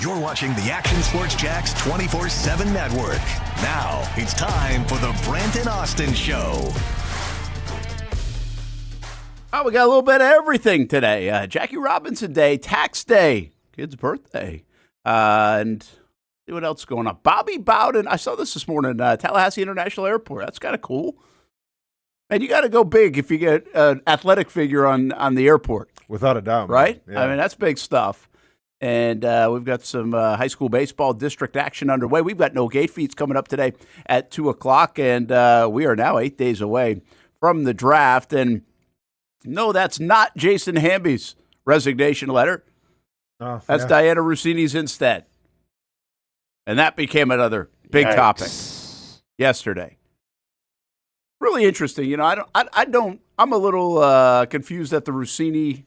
You're watching the Action Sports Jacks 24/7 network. Now it's time for the Brent and Austen Show. Oh, we got a little bit of everything today. Jackie Robinson Day, Tax Day, kid's birthday, and see what else is going on. Bobby Bowden, I saw this morning, Tallahassee International Airport. That's kind of cool. And you got to go big if you get an athletic figure on the airport. Without a doubt. Right? Yeah. I mean, that's big stuff. And we've got some high school baseball district action underway. We've got no gate feeds coming up today at 2 o'clock, and we are now 8 days away from the draft. And no, that's not Jason Hamby's resignation letter. That's Dianna Russini's instead. And that became another big topic yesterday. Really interesting. You know, I'm a little confused at the Russini,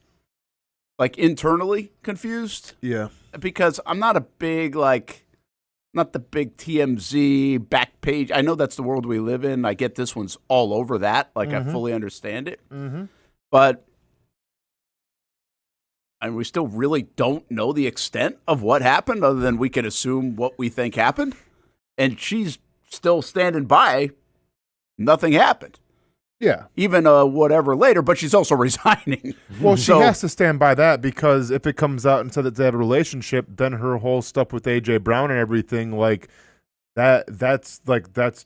like internally confused. Yeah. Because I'm not a big, not the big TMZ back page. I know that's the world we live in. I get this one's all over that. I fully understand it. Mm-hmm. But we still really don't know the extent of what happened other than we can assume what we think happened. And she's still standing by. Nothing happened. Yeah. Even whatever later, but she's also resigning. Well, she has to stand by that because if it comes out and said that they have a relationship, then her whole stuff with A.J. Brown and everything, that's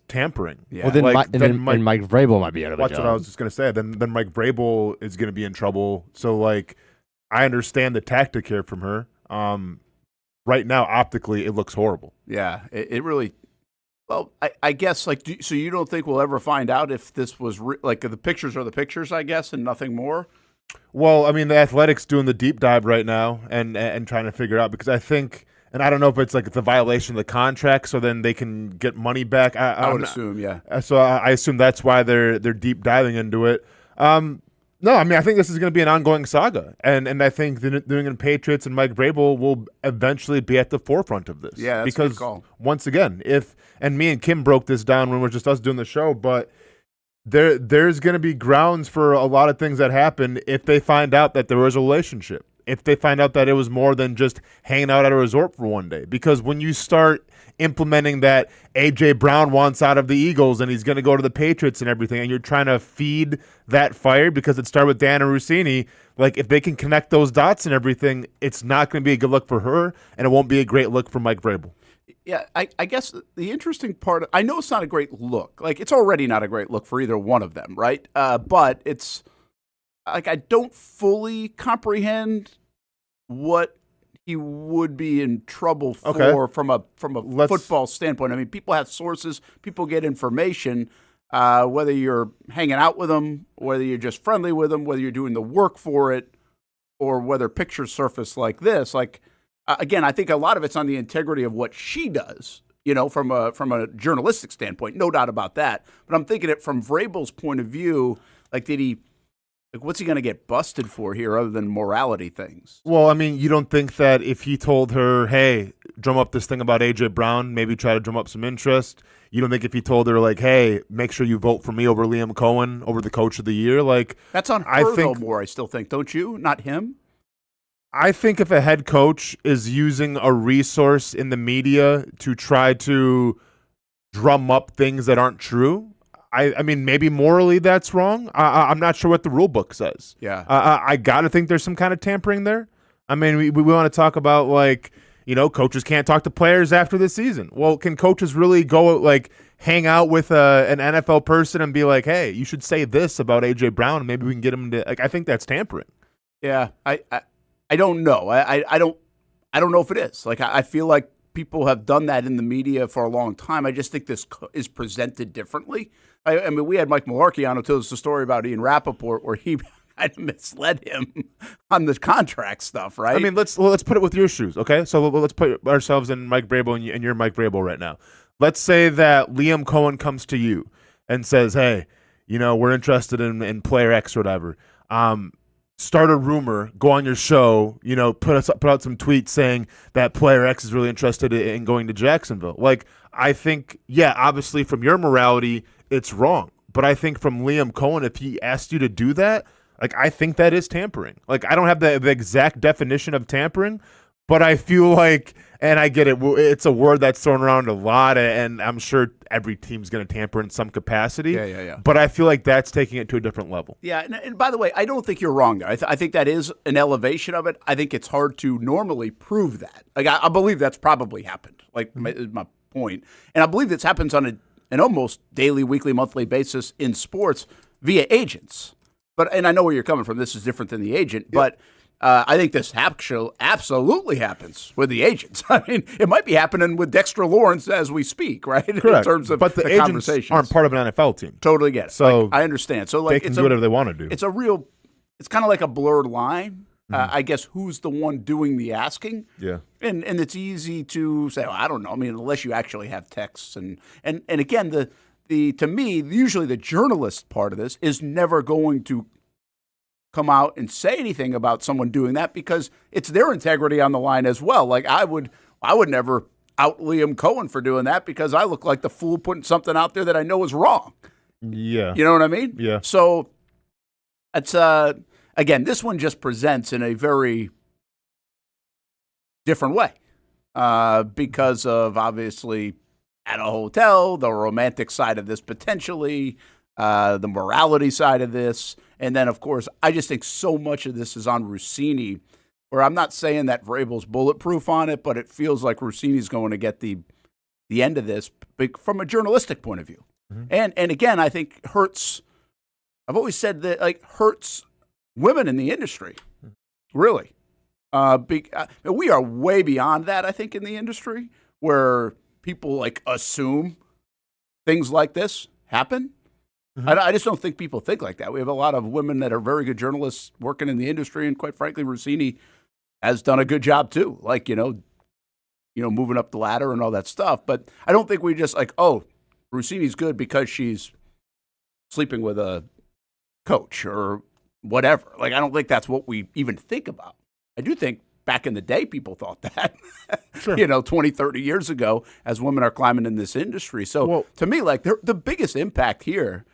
tampering. Yeah. Well, then Mike Vrabel might be out of a job. That's what I was just going to say. Then Mike Vrabel is going to be in trouble. So, I understand the tactic here from her. Right now, optically, it looks horrible. Yeah, it really... Well, I guess, so you don't think we'll ever find out if this was, the pictures are the pictures, I guess, and nothing more? Well, I mean, the Athletics doing the deep dive right now and trying to figure out, because I think, and I don't know if it's it's a violation of the contract, so then they can get money back. I would assume, yeah. So I assume that's why they're deep diving into it. No, I mean, I think this is going to be an ongoing saga, and I think the New England Patriots and Mike Vrabel will eventually be at the forefront of this. Yeah, that's because a good call. Once again, and me and Kim broke this down when we're just us doing the show, but there's going to be grounds for a lot of things that happen if they find out that there was a relationship, if they find out that it was more than just hanging out at a resort for one day. Because when you start implementing that A.J. Brown wants out of the Eagles and he's going to go to the Patriots and everything, and you're trying to feed that fire because it started with Dianna Russini, if they can connect those dots and everything, it's not going to be a good look for her, and it won't be a great look for Mike Vrabel. Yeah, I guess the interesting part, I know it's not a great look. It's already not a great look for either one of them, right? But it's, I don't fully comprehend what he would be in trouble for from a football standpoint. I mean, people have sources, people get information, whether you're hanging out with them, whether you're just friendly with them, whether you're doing the work for it, or whether pictures surface like this. Again, I think a lot of it's on the integrity of what she does, from a journalistic standpoint, no doubt about that. But I'm thinking it from Vrabel's point of view, what's he going to get busted for here other than morality things? Well, I mean, you don't think that if he told her, hey, drum up this thing about A.J. Brown, maybe try to drum up some interest, you don't think if he told her, hey, make sure you vote for me over Liam Cohen, over the coach of the year? That's on her, though, more, I still think. Don't you? Not him? I think if a head coach is using a resource in the media to try to drum up things that aren't true, I mean, maybe morally that's wrong. I'm not sure what the rule book says. Yeah. I got to think there's some kind of tampering there. I mean, we want to talk about, coaches can't talk to players after the season. Well, can coaches really go, hang out with an NFL person and be like, hey, you should say this about A.J. Brown, and maybe we can get him to, I think that's tampering. Yeah, I don't know. I don't know if it is. I feel like people have done that in the media for a long time. I just think this is presented differently. I mean, we had Mike Mularkey on who told us a story about Ian Rappaport where he kind of misled him on the contract stuff, right? I mean, let's put it with your shoes, okay? So let's put ourselves in Mike Vrabel and you're Mike Vrabel right now. Let's say that Liam Cohen comes to you and says, hey, we're interested in player X or whatever. Start a rumor, go on your show, put out some tweets saying that player X is really interested in going to Jacksonville. I think, yeah, obviously from your morality, it's wrong. But I think from Liam Cohen, if he asked you to do that, I think that is tampering. I don't have the exact definition of tampering, But I feel like, and I get it, it's a word that's thrown around a lot, and I'm sure every team's going to tamper in some capacity. Yeah. But I feel like that's taking it to a different level. Yeah, and by the way, I don't think you're wrong there. I think that is an elevation of it. I think it's hard to normally prove that. Like I believe that's probably happened. Like is my point, and I believe this happens on an almost daily, weekly, monthly basis in sports via agents. And I know where you're coming from. This is different than the agent, but I think this absolutely happens with the agents. I mean, it might be happening with Dexter Lawrence as we speak, right? Correct. In terms of but the agents conversations. Aren't part of an NFL team. Totally get it. So I understand. So like they can do whatever they want to do. It's kind of like a blurred line. I guess who's the one doing the asking? Yeah. And it's easy to say, well, I don't know. I mean, unless you actually have texts and again, to me, usually the journalist part of this is never going to come out and say anything about someone doing that because it's their integrity on the line as well. Like I would never out Liam Cohen for doing that because I look like the fool putting something out there that I know is wrong. Yeah. You know what I mean? Yeah. So it's again, this one just presents in a very different way because of obviously at a hotel, the romantic side of this potentially, the morality side of this. And then, of course, I just think so much of this is on Russini, where I'm not saying that Vrabel's bulletproof on it, but it feels like Russini's going to get the end of this from a journalistic point of view. Mm-hmm. And again, I think hurts. I've always said that hurts women in the industry, really. We are way beyond that, I think, in the industry, where people assume things like this happen. Mm-hmm. I just don't think people think like that. We have a lot of women that are very good journalists working in the industry, and quite frankly, Russini has done a good job too. Moving up the ladder and all that stuff. But I don't think we just Russini's good because she's sleeping with a coach or whatever. I don't think that's what we even think about. I do think back in the day, people thought that, sure. 20, 30 years ago, as women are climbing in this industry. So to me, the biggest impact here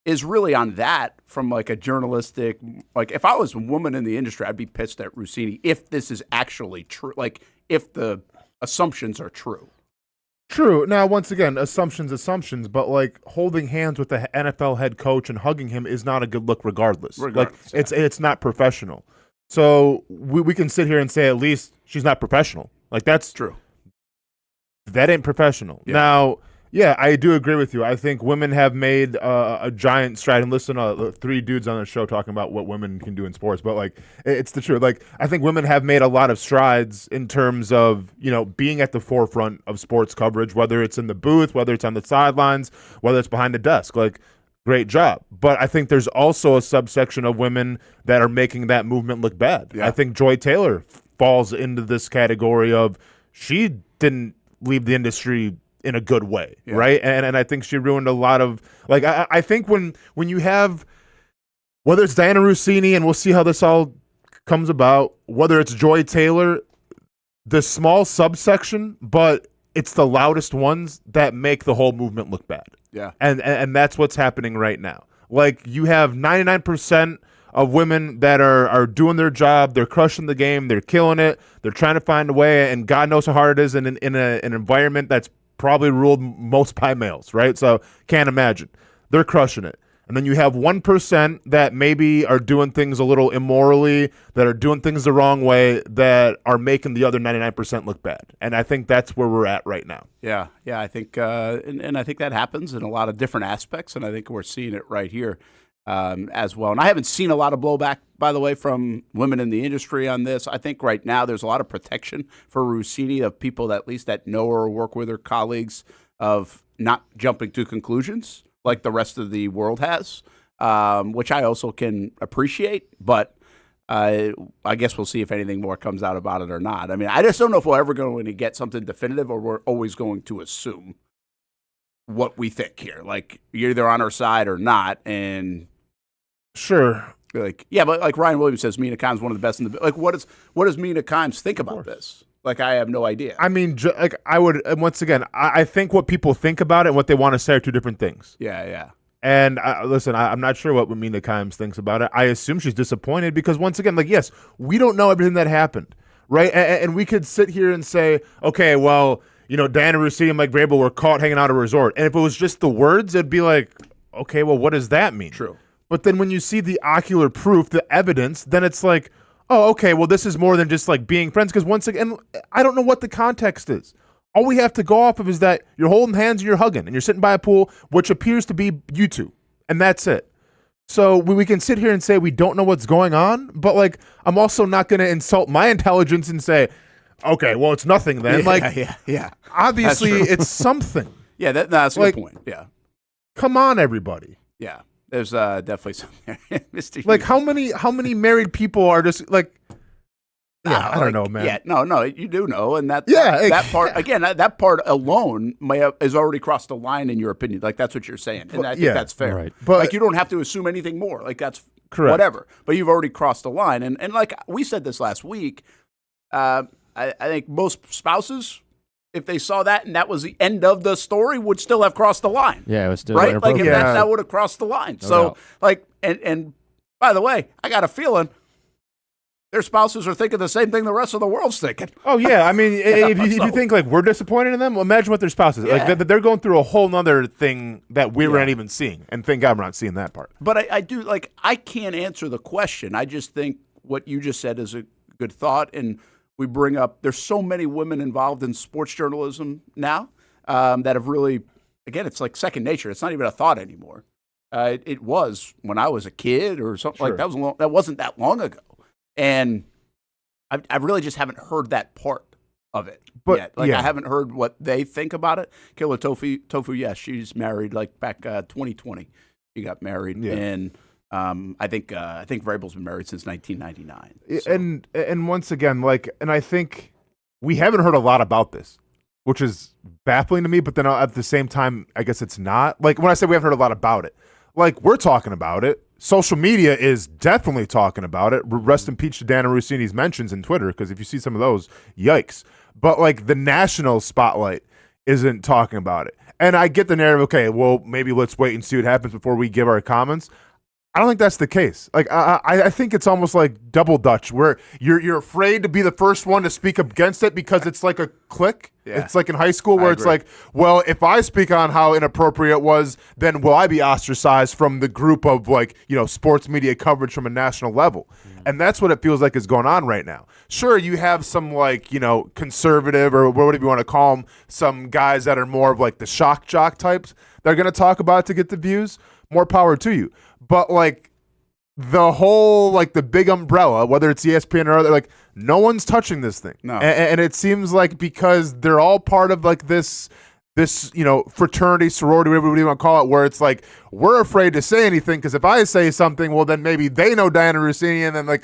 is really on that from a journalistic, if I was a woman in the industry, I'd be pissed at Russini if this is actually true, if the assumptions are true. True. Now, once again, assumptions, but holding hands with the NFL head coach and hugging him is not a good look regardless. It's not professional. So we can sit here and say at least she's not professional. That's true. That ain't professional. Yeah. Now, yeah, I do agree with you. I think women have made a giant stride. And listen, 3 dudes on the show talking about what women can do in sports, but it's the truth. I think women have made a lot of strides in terms of being at the forefront of sports coverage, whether it's in the booth, whether it's on the sidelines, whether it's behind the desk. Great job. But I think there's also a subsection of women that are making that movement look bad. Yeah. I think Joy Taylor falls into this category of she didn't leave the industry in a good way, right? And I think she ruined a lot of I think when you have, whether it's Dianna Russini, and we'll see how this all comes about, whether it's Joy Taylor, the small subsection, but it's the loudest ones that make the whole movement look bad. Yeah. And that's what's happening right now. You have 99% of women that are doing their job, they're crushing the game, they're killing it, they're trying to find a way, and God knows how hard it is in an environment that's probably ruled most by males, right? So can't imagine. They're crushing it. And then you have 1% that maybe are doing things a little immorally, that are doing things the wrong way, that are making the other 99% look bad. And I think that's where we're at right now. Yeah, I think, and I think that happens in a lot of different aspects, and I think we're seeing it right here as well. And I haven't seen a lot of blowback, by the way, from women in the industry on this. I think right now there's a lot of protection for Russini of people that at least that know her or work with her colleagues of not jumping to conclusions like the rest of the world has, which I also can appreciate. But I guess we'll see if anything more comes out about it or not. I mean, I just don't know if we're ever going to get something definitive or we're always going to assume what we think here. You're either on our side or not. And sure. But Ryan Williams says Mina Kimes one of the best in the what does Mina Kimes think about this? I have no idea. I mean, I would, once again, I think what people think about it and what they want to say are two different things. Yeah. And listen, I'm not sure what Mina Kimes thinks about it. I assume she's disappointed because, once again, yes, we don't know everything that happened, right? And we could sit here and say, okay, well, Dianna Russini and Mike Vrabel were caught hanging out at a resort. And if it was just the words, it'd be like, okay, well, what does that mean? True. But then when you see the ocular proof, the evidence, then it's like, oh, okay, well, this is more than just like being friends. Because once again, I don't know what the context is. All we have to go off of is that you're holding hands and you're hugging and you're sitting by a pool, which appears to be you two. And that's it. So we can sit here and say we don't know what's going on, but like I'm also not going to insult my intelligence and say, okay, well, it's nothing then. Yeah. Obviously, it's something. Yeah, that's a good point. Yeah. Come on, everybody. Yeah. There's definitely something there. Mr. Like how many married people are just like, I don't know, man. Yeah, no, you do know, and that part again, that part alone has already crossed the line in your opinion. Like that's what you're saying, and I think that's fair. Right. But like you don't have to assume anything more. Like that's correct. Whatever. But you've already crossed the line, and like we said this last week, I think most spouses, if they saw that and that was the end of the story, would still have crossed the line. Yeah, it was still right. Like if inappropriate. that would have crossed the line. No So doubt. like, and by the way, I got a feeling their spouses are thinking the same thing the rest of the world's thinking. Oh, yeah. I mean, if you think like we're disappointed in them, well, imagine what their spouses like. They're going through a whole nother thing that we weren't even seeing. And thank God we're not seeing that part. But I do, like, I can't answer the question. I just think what you just said is a good thought. And we bring up, there's so many women involved in sports journalism now that have really, again, it's like second nature. It's not even a thought anymore. It was when I was a kid or something like that. That wasn't that long ago. And I really just haven't heard that part of it yet. Like I haven't heard what they think about it. Killer Tofu, yes, she's married. Like back 2020, she got married, and I think Vrabel's been married since 1999. So. And once again, and I think we haven't heard a lot about this, which is baffling to me. But then at the same time, I guess it's not. Like when I say we haven't heard a lot about it, like we're talking about it. Social media is definitely talking about it. Rest in peace to Dianna Russini's mentions in Twitter, because if you see some of those, yikes. But like the national spotlight isn't talking about it. And I get the narrative, okay, well, maybe let's wait and see what happens before we give our comments. I don't think that's the case. Like I think it's almost like double Dutch, where you're afraid to be the first one to speak against it because it's like a clique. Yeah. It's like in high school where it's like, well, if I speak on how inappropriate it was, then will I be ostracized from the group of sports media coverage from a national level? Mm-hmm. And that's what it feels like is going on right now. Sure, you have some conservative or whatever you want to call them, some guys that are more of like the shock jock types that are going to talk about it to get the views. More power to you. But the whole the big umbrella, whether it's ESPN or other, no one's touching this thing. No. And it seems like because they're all part of this fraternity, sorority, whatever you want to call it, where it's like we're afraid to say anything because if I say something, well then maybe they know Dianna Russini, and then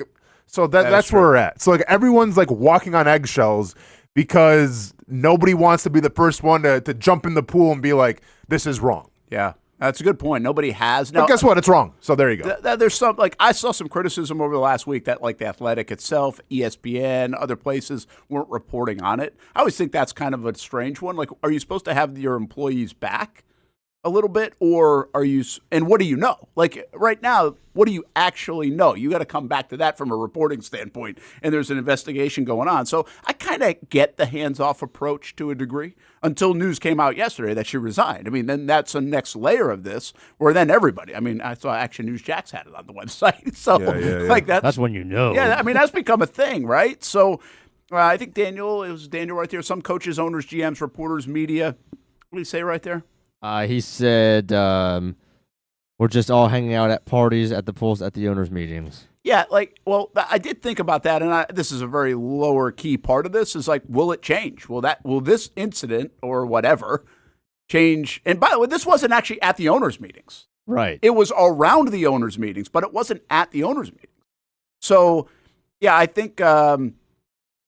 so that's where we're at. So everyone's walking on eggshells because nobody wants to be the first one to jump in the pool and be like, this is wrong. Yeah. That's a good point. Nobody has. Now, but guess what? It's wrong. So there you go. There's some I saw some criticism over the last week that the Athletic itself, ESPN, other places weren't reporting on it. I always think that's kind of a strange one. Are you supposed to have your employees back a little bit, or are you? And what do you know? Right now, what do you actually know? You got to come back to that from a reporting standpoint, and there's an investigation going on. So I kind of get the hands-off approach to a degree until news came out yesterday that she resigned. I mean, then that's the next layer of this, where then everybody. I mean, I saw Action News Jax had it on the website, so that's when you know. Yeah, I mean that's become a thing, right? So I think Daniel right there. Some coaches, owners, GMs, reporters, media. What do you say right there? He said, we're just all hanging out at parties, at the pools, at the owners' meetings. Yeah, well, I did think about that, and this is a very lower key part of this, is will it change? Will this incident or whatever change? And by the way, this wasn't actually at the owners' meetings. Right. It was around the owners' meetings, but it wasn't at the owners' meetings. So, yeah, I think, I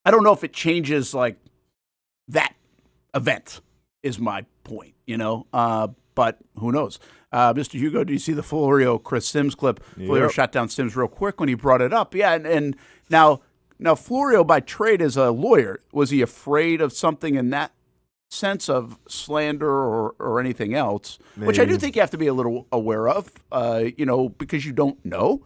don't know if it changes, that event is my point, but who knows? Mr. Hugo, do you see the Chris Sims clip? Yep. Florio shot down Sims real quick when he brought it up. Yeah, and now Florio by trade is a lawyer. Was he afraid of something in that sense of slander or anything else? Maybe. Which I do think you have to be a little aware of, because you don't know.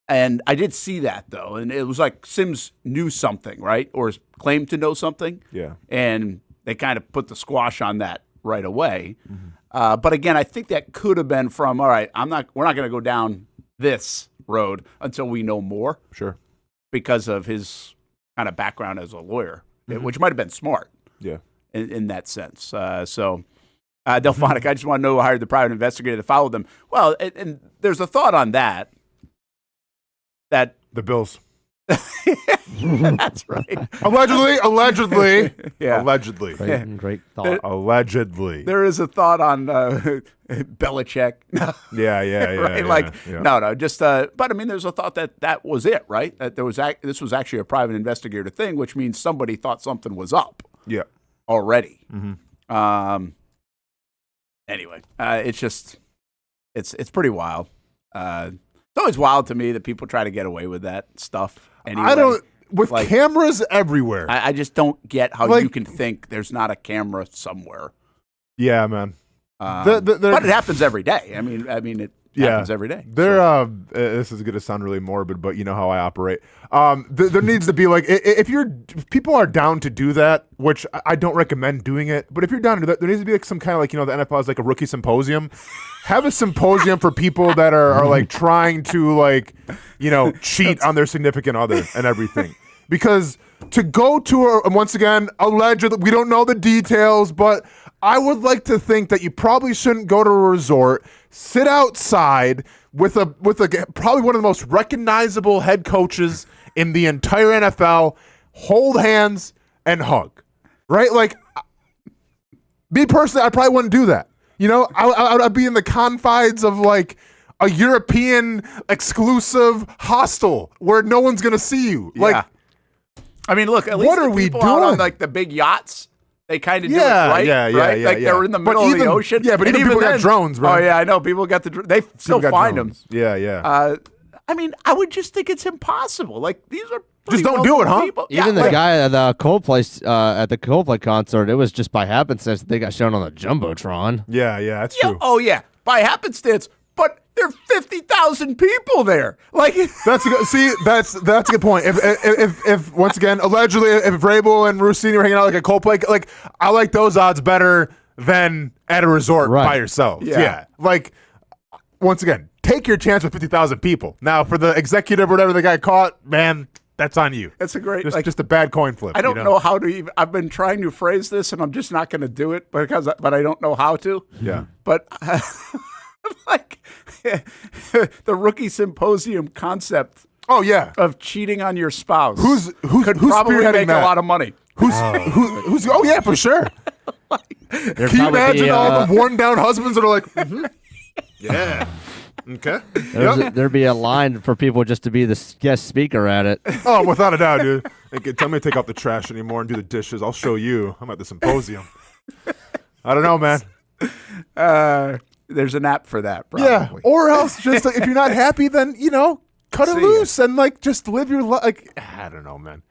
And I did see that, though. And it was like Sims knew something, right? Or claimed to know something. Yeah. And they kind of put the squash on that right away. But again, I think that could have been from, all right, we're not going to go down this road until we know more. Sure. Because of his kind of background as a lawyer, which might have been smart. Yeah. In that sense. Delphonic, I just want to know who hired the private investigator to follow them. Well, and there's a thought on that. That the Bills. That's right. Allegedly. Yeah. Allegedly. Great thought. Allegedly. There is a thought on Belichick. Yeah. Right? Yeah. No. Just, but I mean, there's a thought that was it, right? That this was actually a private investigator thing, which means somebody thought something was up. Yeah. Already. Anyway, it's just, it's pretty wild. It's always wild to me that people try to get away with that stuff. Anyway. With cameras everywhere. I just don't get how you can think there's not a camera somewhere. Yeah, man. But it happens every day. I mean, it happens every day. This is going to sound really morbid, but you know how I operate. There needs to be if people are down to do that, which I don't recommend doing it, but if you're down to do that, there needs to be some kind of the NFL has a rookie symposium. Have a symposium for people that are trying to cheat on their significant other and everything. Because to go to once again, allegedly, we don't know the details, but I would like to think that you probably shouldn't go to a resort, sit outside with probably one of the most recognizable head coaches in the entire NFL, hold hands and hug, right? Me personally, I probably wouldn't do that. I'd be in the confines of a European exclusive hostel where no one's gonna see you. Yeah. I mean, look, at least what are we people out doing? on the big yachts, they kind of do it right. Yeah. They're in the middle of the ocean. Yeah, but even people got drones, bro. Oh yeah, I know. People got they still find them. Yeah. I mean, I would just think it's impossible. These are just don't do it, huh? People. Even the guy at the Coldplay concert, it was just by happenstance that they got shown on the jumbotron. Yeah, that's true. Oh yeah, by happenstance. But there are 50,000 people there. That's a good point. If once again, allegedly, if Vrabel and Russini were hanging out at Coldplay, I like those odds better than at a resort by yourself. Yeah. Once again, take your chance with 50,000 people. Now, for the executive or whatever the guy caught, man, that's on you. That's a great, just a bad coin flip. I don't know how to even. I've been trying to phrase this, and I'm just not going to do it but I don't know how to. Yeah. But. The rookie symposium concept. Oh yeah, of cheating on your spouse. Who's probably make that? A lot of money. Who's? Oh yeah, for sure. Can you imagine all the worn down husbands that are yeah. Okay. There'd be a line for people just to be the guest speaker at it. Oh, without a doubt, dude. Tell me to take out the trash anymore and do the dishes. I'll show you. I'm at the symposium. I don't know, man. There's an app for that, probably. Yeah, or else just if you're not happy, then cut it loose and just live your life. I don't know, man.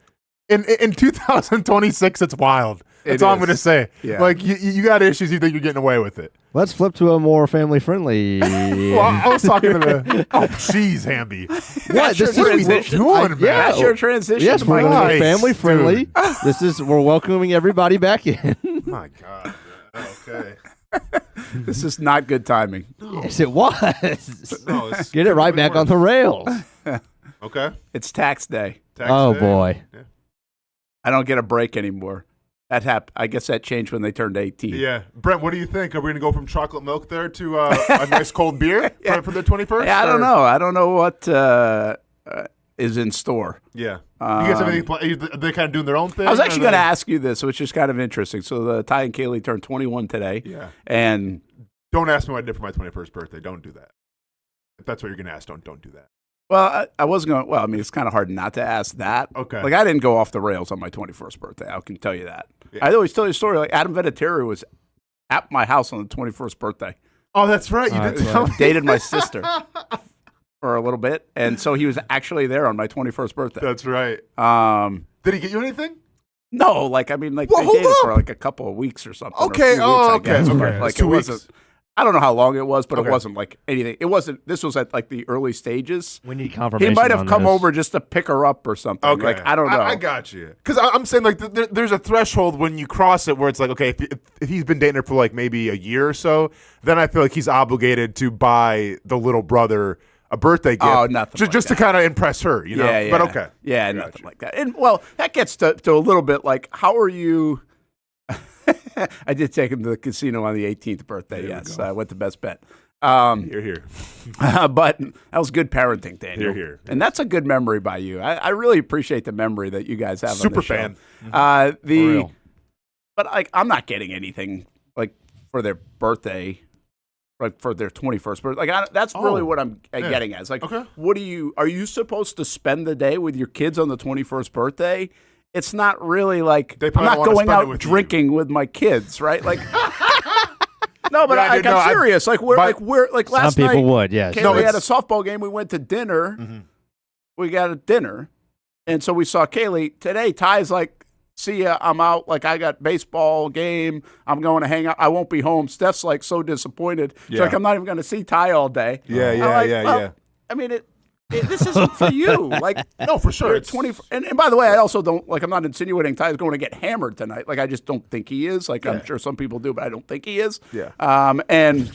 In 2026, it's wild. That's all I'm gonna say. Yeah. You got issues, you think you're getting away with it. Let's flip to a more family friendly. Well, I was talking to the. Oh, jeez, Hamby. What are we doing, man? That's your transition. Yes, we're going to be family friendly. We're welcoming everybody back in. My God. Okay. This is not good timing. Yes, it was. Get it right back on the rails. Okay. It's tax day. Boy. Yeah. I don't get a break anymore. I guess that changed when they turned 18. Yeah. Brent, what do you think? Are we going to go from chocolate milk there to a nice cold beer for the 21st? Yeah, I don't know. I don't know what is in store. Yeah. You guys have anything? Are they kind of doing their own thing? I was actually going to ask you this, which is kind of interesting. So the Ty and Kaylee turned 21 today. Yeah. And don't ask me what I did for my 21st birthday. Don't do that. If that's what you're going to ask, don't do that. Well, I wasn't going to. Well, I mean, it's kind of hard not to ask that. Okay. I didn't go off the rails on my 21st birthday. I can tell you that. Yeah. I always tell you a story. Adam Vinatieri was at my house on the 21st birthday. Oh, that's right. You did tell me. Dated my sister for a little bit. And so he was actually there on my 21st birthday. That's right. Did he get you anything? No, they dated for a couple of weeks or something. Okay. Or a few weeks, okay. I guess. Okay. It wasn't. I don't know how long it was, but Okay. it wasn't like anything. It wasn't. This was at like the early stages. We need confirmation. He might have on come this. over just to pick her up or something. Okay, Like I don't know. I got you. Because I'm saying like there's a threshold when you cross it where it's like, okay, if he's been dating her for like maybe a year or so, then I feel like he's obligated to buy the little brother a birthday gift. Oh, nothing like just to that. kind of impress her, you know. Yeah, yeah. But okay. Yeah, I got nothing you. like that. And well, that gets to a little bit like, how are you? I did take him to the casino on the 18th birthday. There we Yes, go. I went to Best Bet. Here. But that was good parenting, Daniel. Here. And that's a good memory by you. I really appreciate the memory that you guys have. on Super the show. fan. For real. But like, I'm not getting anything like for their birthday, like for their 21st birthday. Like that's really what I'm getting at. It's like, Okay. are you supposed to spend the day with your kids on the 21st birthday? It's not really like They I'm probably not wanna going spend it out with you. drinking with my kids, right? Like, no, but Yeah, I'm no, serious. Like we're but- last Some people night. would, yes. Kaylee had a softball game. We went to dinner. Mm-hmm. We got a dinner, and so we saw Kaylee today. Ty's like, "See ya, I'm out. Like I got baseball game. I'm going to hang out. I won't be home." Steph's like so disappointed. She's Yeah. like, "I'm not even going to see Ty all day." Yeah, I'm yeah, like, yeah, well, yeah. I mean, this isn't for you. Like, No, for sure. you're It's 20. And by the way, I also don't like. I'm not insinuating Ty's going to get hammered tonight. Like, I just don't think he is. Like, I'm sure some people do, but I don't think he is. Yeah. And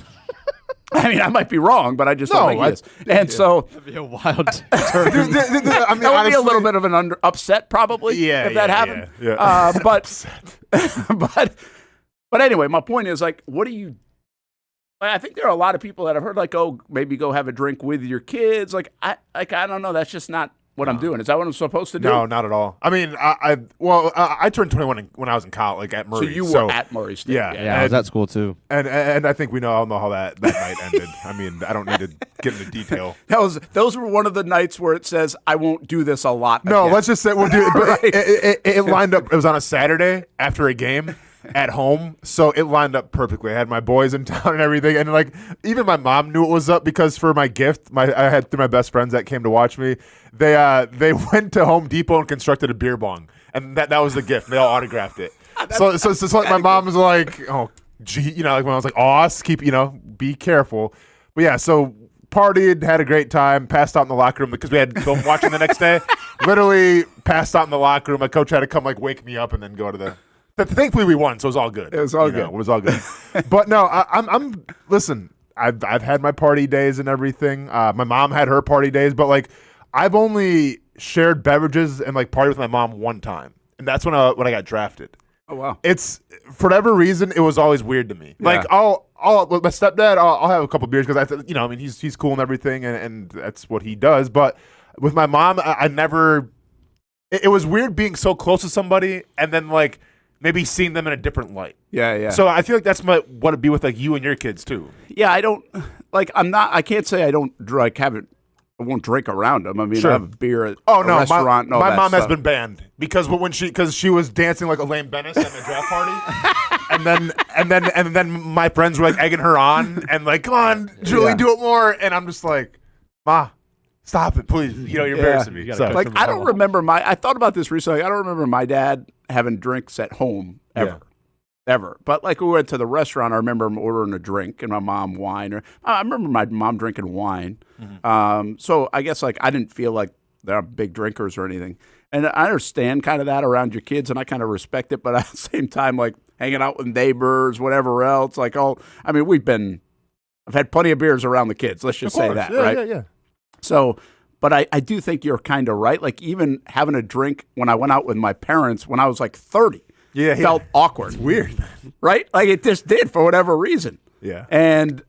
I mean, I might be wrong, but I just don't think he is. And so That'd be a wild I mean, that would be a honestly- little bit of an upset, probably, Yeah, if that yeah, happened. yeah. But anyway, my point is like, what do you? I think there are a lot of people that have heard like, oh, maybe go have a drink with your kids. Like, I don't know. That's just not what I'm doing. Is that what I'm supposed to do? No, not at all. I mean, I turned 21 when I was in college, like at So Murray. you were at Murray State. Yeah. Yeah, I was at school too. And I think we all know how that night ended. I mean, I don't need to get into detail. Those were one of the nights where it says, I won't do this a lot. No, again. let's just say we'll do it. But Right. it lined up. It was on a Saturday after a game at home, so it lined up perfectly. I had my boys in town and everything, and like even my mom knew it was up because for my gift, I had 3 my best friends that came to watch me. They went to Home Depot and constructed a beer bong, and that was the gift. They all autographed it. so like my mom was like, oh, gee, like when I was like, Oz, keep be careful. But yeah, so partied, had a great time, passed out in the locker room because we had film watching the next day. Literally passed out in the locker room. My coach had to come like wake me up and then go to the. Thankfully, we won, so it was all good. It was all good. It was all good. But no, I'm. Listen, I've had my party days and everything. My mom had her party days, but like, I've only shared beverages and like party with my mom one time, and that's when I got drafted. Oh, wow. It's for whatever reason, it was always weird to me. Yeah. Like I'll with my stepdad, I'll have a couple beers because I mean he's cool and everything, and that's what he does. But with my mom, I never. It was weird being so close to somebody and then like. Maybe seeing them in a different light. Yeah. So I feel like that's what it'd be with like you and your kids too. Yeah, I don't like. I can't say I don't like I won't drink around them. I mean, Sure. I have a beer at Oh a no, restaurant. and all my that mom has stuff. been banned because she was dancing like Elaine Bennis at the draft party, and then my friends were like egging her on and like, come on, Julie, Yeah. do it more, and I'm just like, Ma, stop it, please. You're embarrassing me. You gotta So, coach Like them I don't well. remember I thought about this recently. I don't remember my dad having drinks at home ever. But like we went to the restaurant, I remember him ordering a drink and my mom wine. Or I remember my mom drinking wine. So I guess like I didn't feel like they're big drinkers or anything. And I understand kind of that around your kids, and I kind of respect it. But at the same time, like hanging out with neighbors, whatever else, like I mean, I've had plenty of beers around the kids. Let's just say that, right? Yeah. So, but I do think you're kind of right. Like even having a drink when I went out with my parents when I was like 30 felt awkward. Weird. Right? Like it just did for whatever reason. Yeah. And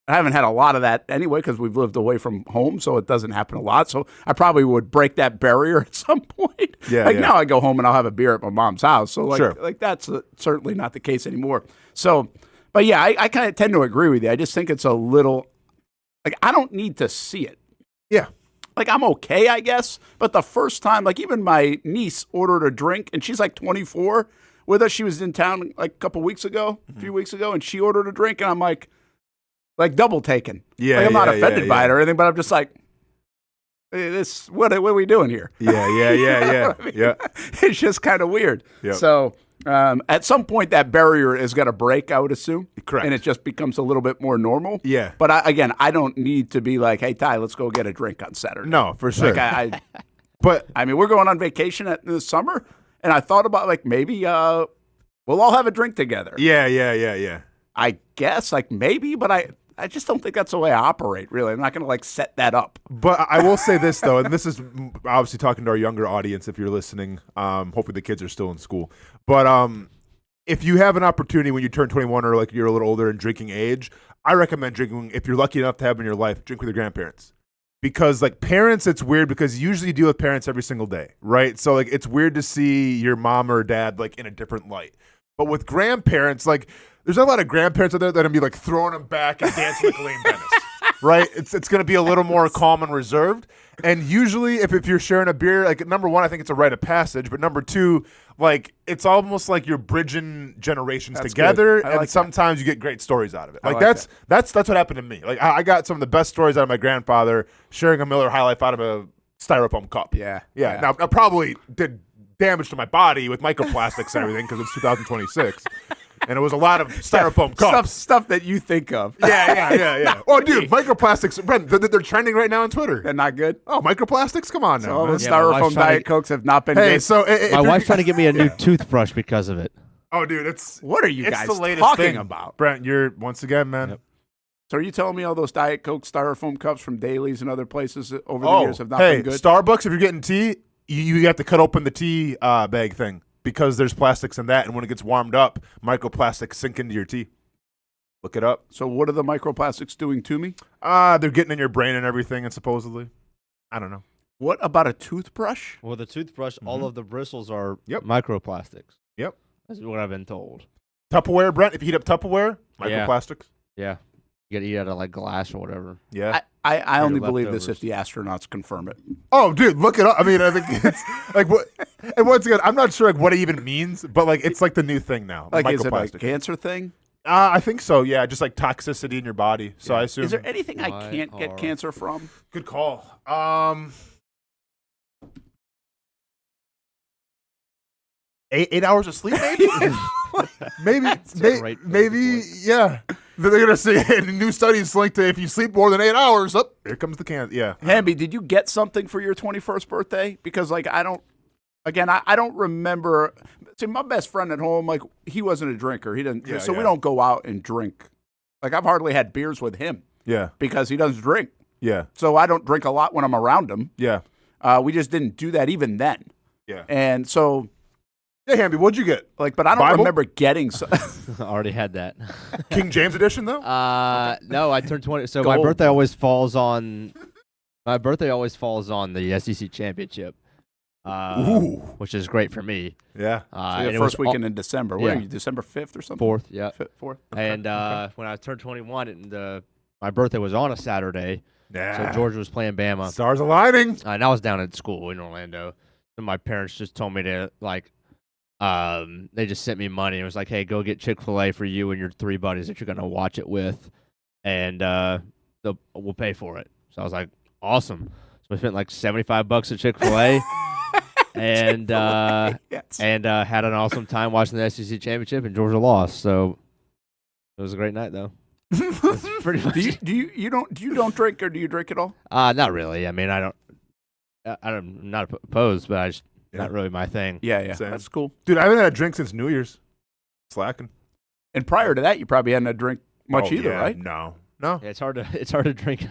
I haven't had a lot of that anyway because we've lived away from home, so it doesn't happen a lot. So I probably would break that barrier at some point. Yeah, like yeah. now I go home and I'll have a beer at my mom's house. So like, Sure. like that's certainly not the case anymore. So, but yeah, I kind of tend to agree with you. I just think it's a little, like I don't need to see it. Yeah. Like I'm okay, I guess. But the first time, like even my niece ordered a drink, and she's like 24 with us. She was in town like a couple weeks ago, a few weeks ago, and she ordered a drink, and I'm like double taken. Yeah, like I'm not yeah, offended yeah, by yeah. it or anything, but I'm just like, hey, what are we doing here? Yeah. Yeah. It's just kind of weird. Yep. So At some point, that barrier is going to break, I would assume. Correct. And it just becomes a little bit more normal. Yeah. But I don't need to be like, hey, Ty, let's go get a drink on Saturday. No, for sure. Like but I mean, we're going on vacation in the summer, and I thought about like maybe we'll all have a drink together. yeah. I guess like maybe, but I just don't think that's the way I operate. Really, I'm not going to like set that up. But I will say this though, and this is obviously talking to our younger audience. If you're listening, hopefully the kids are still in school. But if you have an opportunity when you turn 21 or like you're a little older in drinking age, I recommend drinking. If you're lucky enough to have in your life, drink with your grandparents. Because like parents, it's weird because you usually deal with parents every single day, right? So like it's weird to see your mom or dad like in a different light. But with grandparents, like there's a lot of grandparents out there that are gonna be like throwing them back and dancing like Elaine Dennis, right? It's gonna be a little more calm and reserved. And usually, if you're sharing a beer, like number one, I think it's a rite of passage. But number two, like it's almost like you're bridging generations together, and sometimes you get great stories out of it. Like that's what happened to me. Like I got some of the best stories out of my grandfather sharing a Miller High Life out of a styrofoam cup. Yeah. Now I probably did damage to my body with microplastics and everything because it's 2026. And it was a lot of styrofoam cups. Stuff that you think of. Yeah. Oh, dude, microplastics, Brent, they're trending right now on Twitter. They're not good. Oh, microplastics? Come on now. So all man. the styrofoam Diet Cokes have not been good. So my wife's trying to get me a new toothbrush because of it. Oh, dude, what are you guys the latest talking thing about? Brent, you're once again, man. Yep. So are you telling me all those Diet Coke styrofoam cups from Dailies and other places over the years have not been good? Starbucks, if you're getting tea, you have to cut open the tea bag thing. Because there's plastics in that, and when it gets warmed up, microplastics sink into your tea. Look it up. So what are the microplastics doing to me? They're getting in your brain and everything, and supposedly. I don't know. What about a toothbrush? Well, the toothbrush, all of the bristles are Yep. microplastics. Yep. That's what I've been told. Tupperware, Brent, if you heat up Tupperware, microplastics. Yeah. You got to eat out of like glass or whatever. Yeah. I only believe leftovers. this if the astronauts confirm it. Oh, dude, look it up. I mean, I think it's like what. And once again, I'm not sure like what it even means, but like it's like the new thing now. Like, is it a microplastic. cancer thing? I think so. Yeah, just like toxicity in your body. So I assume. Is there anything I can't get cancer from? Good call. 8 hours of sleep, maybe. maybe, yeah. They're gonna say new studies linked to if you sleep more than 8 hours, up here comes the cancer. Yeah. Hamby, did you get something for your 21st birthday? Because like I don't remember. See, my best friend at home, like he wasn't a drinker. He didn't. Yeah, we don't go out and drink. Like I've hardly had beers with him. Yeah. Because he doesn't drink. Yeah. So I don't drink a lot when I'm around him. Yeah. We just didn't do that even then. Yeah. And so. Hey, Hamby, what'd you get? Like, but I don't remember getting. I already had that. King James edition, though. No, I turned 20. So Gold. my birthday always falls on. My birthday always falls on the SEC championship. Which is great for me. Yeah. The first weekend in December. What are you, December 5th or something? 4th, yeah. 4th. And when I turned 21, my birthday was on a Saturday. Yeah. So Georgia was playing Bama. Stars aligning. And I was down at school in Orlando. And my parents just told me to, like, they just sent me money. It was like, hey, go get Chick-fil-A for you and your 3 buddies that you're going to watch it with. And we'll pay for it. So I was like, awesome. So I spent like $75 at Chick-fil-A. And Yes. and had an awesome time watching the SEC championship, and Georgia lost. So it was a great night, though. That's pretty much. Do you don't drink, or do you drink at all? Not really. I mean, I'm not opposed, but I just not really my thing. Yeah. Same. That's cool. Dude, I haven't had a drink since New Year's. Slacking. And prior to that, you probably hadn't had a drink much either, right? No. Yeah, it's hard to drink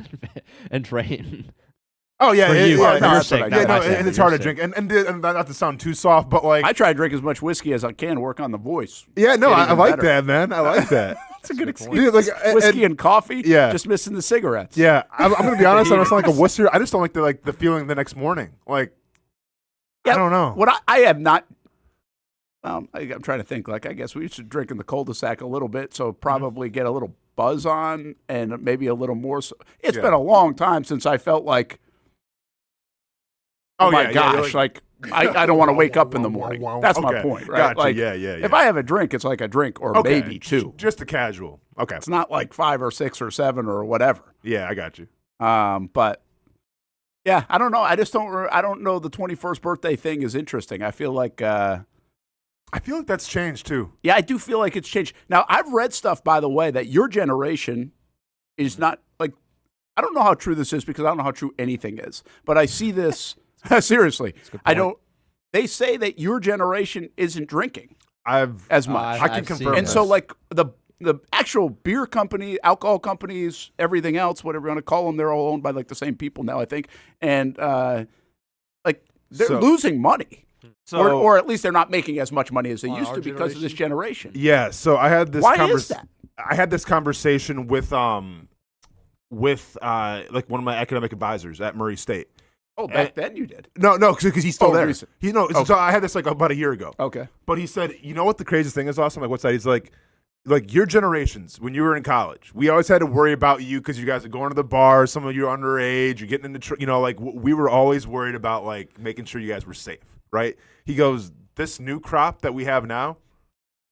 and train. Oh yeah, For you, yeah, for your sake, not my sake, and it's for your hard to sake. drink, and not to sound too soft, but like I try to drink as much whiskey as I can, work on the voice. yeah, no, Get I even like better. that, man. I like that. That's a good excuse. Dude, like Whiskey and coffee. Yeah. Just missing the cigarettes. yeah, I'm gonna be honest. I don't sound like a wusser. I just don't like the feeling the next morning. Like Yeah, I don't know. What I have not. I'm trying to think. Like I guess we used to drink in the cul-de-sac a little bit, so probably get a little buzz on and maybe a little more. So. It's been a long time since I felt like. Oh my gosh! Like I don't want to wake up in the morning. That's my point, right? Gotcha. Like, Yeah. If I have a drink, it's like a drink or maybe 2. Just a casual. Okay. It's not like 5 or 6 or 7 or whatever. Yeah, I got you. But yeah, I don't know. I just don't. I don't know. The 21st birthday thing is interesting. I feel like I feel like that's changed too. Yeah, I do feel like it's changed. Now, I've read stuff, by the way, that your generation is not like, I don't know how true this is because I don't know how true anything is, but I see this seriously. They say that your generation isn't drinking as much. I can confirm. And so, like, the actual beer company, alcohol companies, everything else, whatever you want to call them, they're all owned by like the same people now, I think. And like they're losing money. Or at least they're not making as much money as they used to because of this generation. Yeah, so I had this Why is that? I had this conversation with like one of my academic advisors at Murray State. Oh, back then you did. No, because he's still there. Recent. So I had this like about a year ago. Okay. But he said, you know what the craziest thing is, Austin? Like, what's that? He's like your generations, when you were in college, we always had to worry about you because you guys are going to the bar, some of you are underage, you're getting into, like we were always worried about like making sure you guys were safe, right? He goes, this new crop that we have now,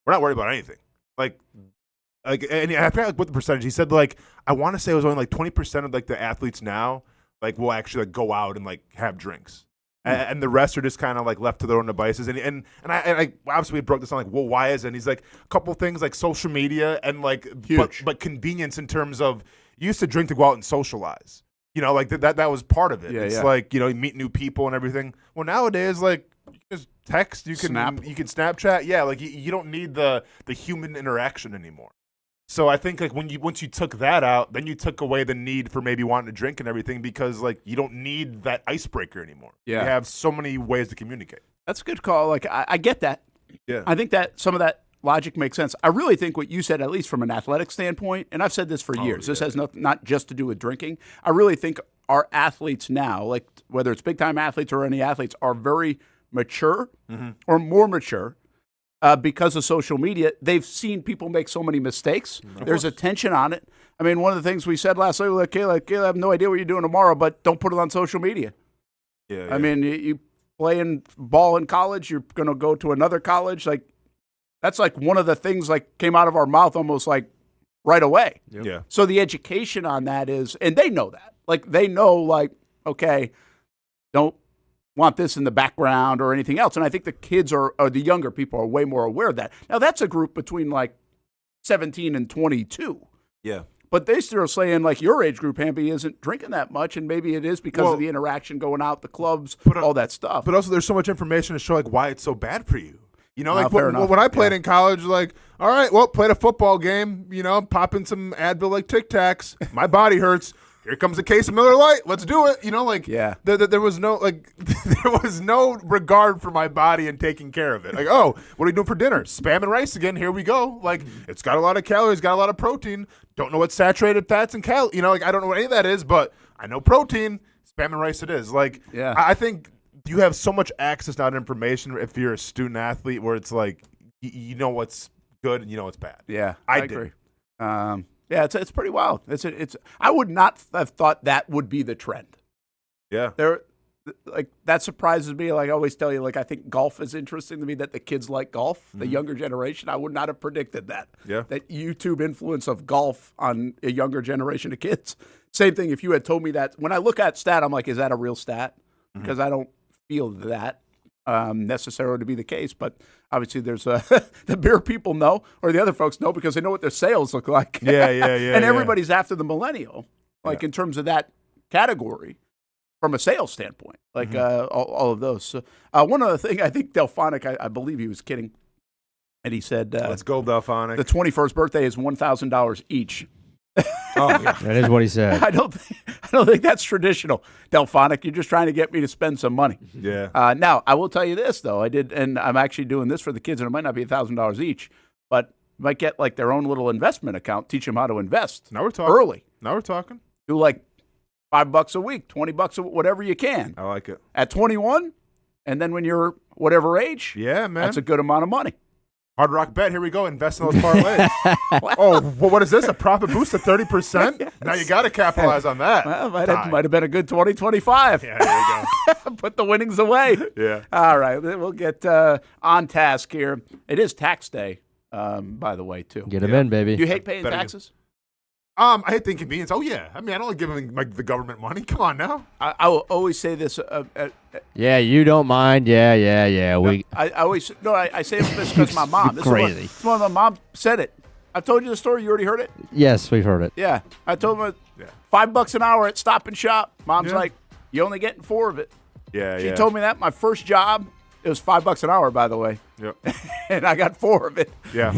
we're not worried about anything. Like, and I forgot what the percentage. He said like, I want to say it was only like 20% of like the athletes now, like will actually like go out and like have drinks. And the rest are just kind of like left to their own devices. And I obviously we broke this down like, well, why is it? And he's like, a couple things like social media and like, but convenience in terms of you used to drink to go out and socialize. Like that was part of it. It's like, you meet new people and everything. Well, nowadays, like you can just text, you can Snapchat. Yeah, like you don't need the human interaction anymore. So I think like once you took that out, then you took away the need for maybe wanting to drink and everything because like you don't need that icebreaker anymore. Yeah. You have so many ways to communicate. That's a good call. Like I get that. Yeah. I think that some of that logic makes sense. I really think what you said, at least from an athletic standpoint, and I've said this for years, this has not just to do with drinking. I really think our athletes now, like whether it's big-time athletes or any athletes, are very mature or more mature. Because of social media, they've seen people make so many mistakes. There's attention on it. I mean, one of the things we said last night was like, Caleb, I have no idea what you're doing tomorrow, but don't put it on social media. Yeah. I mean, you playing ball in college, you're going to go to another college. Like, that's like one of the things like came out of our mouth almost like right away. Yep. Yeah. So the education on that is, and they know that. Like, they know, like, okay, don't want this in the background or anything else. And I think the kids or the younger people are way more aware of that. Now, that's a group between like 17 and 22. Yeah. But they still are saying like your age group, Hamby, isn't drinking that much. And maybe it is because of the interaction going out, the clubs, all that stuff. But also there's so much information to show like why it's so bad for you. Like when I played in college, like, all right, well, played a football game, popping some Advil like Tic Tacs. My body hurts. Here comes a case of Miller Lite. Let's do it. There was no there was no regard for my body and taking care of it. Like, oh, what are you doing for dinner? Spam and rice again. Here we go. Like, it's got a lot of calories, got a lot of protein. Don't know what saturated fats and I don't know what any of that is, but I know protein. Spam and rice it is. Like, I think you have so much access now to information if you're a student athlete where it's like you know what's good and you know what's bad. Yeah, I agree. Yeah, it's pretty wild. It's. I would not have thought that would be the trend. Yeah, that surprises me. Like I always tell you, like I think golf is interesting to me. That the kids like golf, the younger generation. I would not have predicted that. Yeah, that YouTube influence of golf on a younger generation of kids. Same thing. If you had told me that, when I look at stat, I'm like, is that a real stat? Because I don't feel that necessarily to be the case, but obviously there's the beer people know, or the other folks know because they know what their sales look like. Yeah. And everybody's after the millennial, like in terms of that category from a sales standpoint, like all of those. So, one other thing, I think Delphonic, I believe he was kidding, and he said, let's go Delphonic. The 21st birthday is $1,000 each. Oh, yeah. That is what he said. I don't think that's traditional, Delphonic. You're just trying to get me to spend some money. Yeah. Now, I will tell you this, though. I did, and I'm actually doing this for the kids, and it might not be $1,000 each, but you might get like their own little investment account, teach them how to invest. Now we're talking. Early. Now we're talking. Do like $5 a week, $20 a whatever you can. I like it. At 21, and then when you're whatever age, yeah, man, that's a good amount of money. Hard Rock Bet, here we go. Invest in those parlays. Oh, well, what is this? A profit boost of 30%? Yes. Now you got to capitalize on that. Well, might have been a good 2025. Yeah, there you go. Put the winnings away. Yeah. All right, we'll get on task here. It is tax day, by the way, too. Get them in, baby. Do you hate paying taxes? I hate the inconvenience. Oh, yeah. I mean, I don't like giving the government money. Come on now. I will always say this. Yeah, you don't mind. Yeah. I say this because my mom. This Crazy. Is what my mom said it. I've told you the story. You already heard it? Yes, we've heard it. Yeah. I told her $5 an hour at Stop and Shop. Mom's like, you only getting 4 of it. Yeah, She told me that my first job, it was $5 an hour, by the way. Yep. And I got 4 of it. Yeah.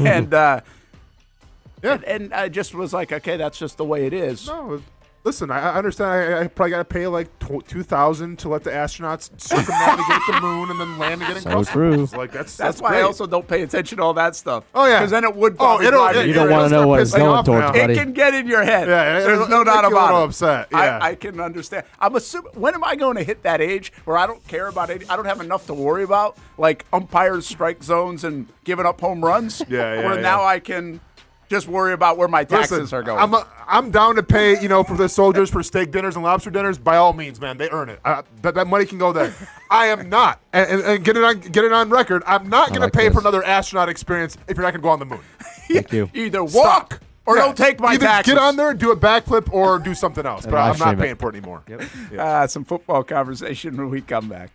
And I just was like, okay, that's just the way it is. No, listen, I understand. I probably got to pay like $2,000 to let the astronauts circumnavigate the moon and then land again in customs. Like that's why great. I also don't pay attention to all that stuff. Oh yeah, because then it would. You don't want to know what it's going towards, buddy. It can get in your head. Yeah, there's no doubt about it. Upset. Yeah. I can understand. I'm assuming. When am I going to hit that age where I don't care about it? I don't have enough to worry about, like umpires, strike zones, and giving up home runs. Where now I can just worry about where my taxes are going. I'm down to pay, for the soldiers for steak dinners and lobster dinners. By all means, man, they earn it. That money can go there. I am not, and get it on record. I'm not going to pay for another astronaut experience if you're not going to go on the moon. Thank you. Either walk or don't take my taxes. Get on there, do a backflip, or do something else. But I'm not paying for it anymore. Some football conversation when we come back.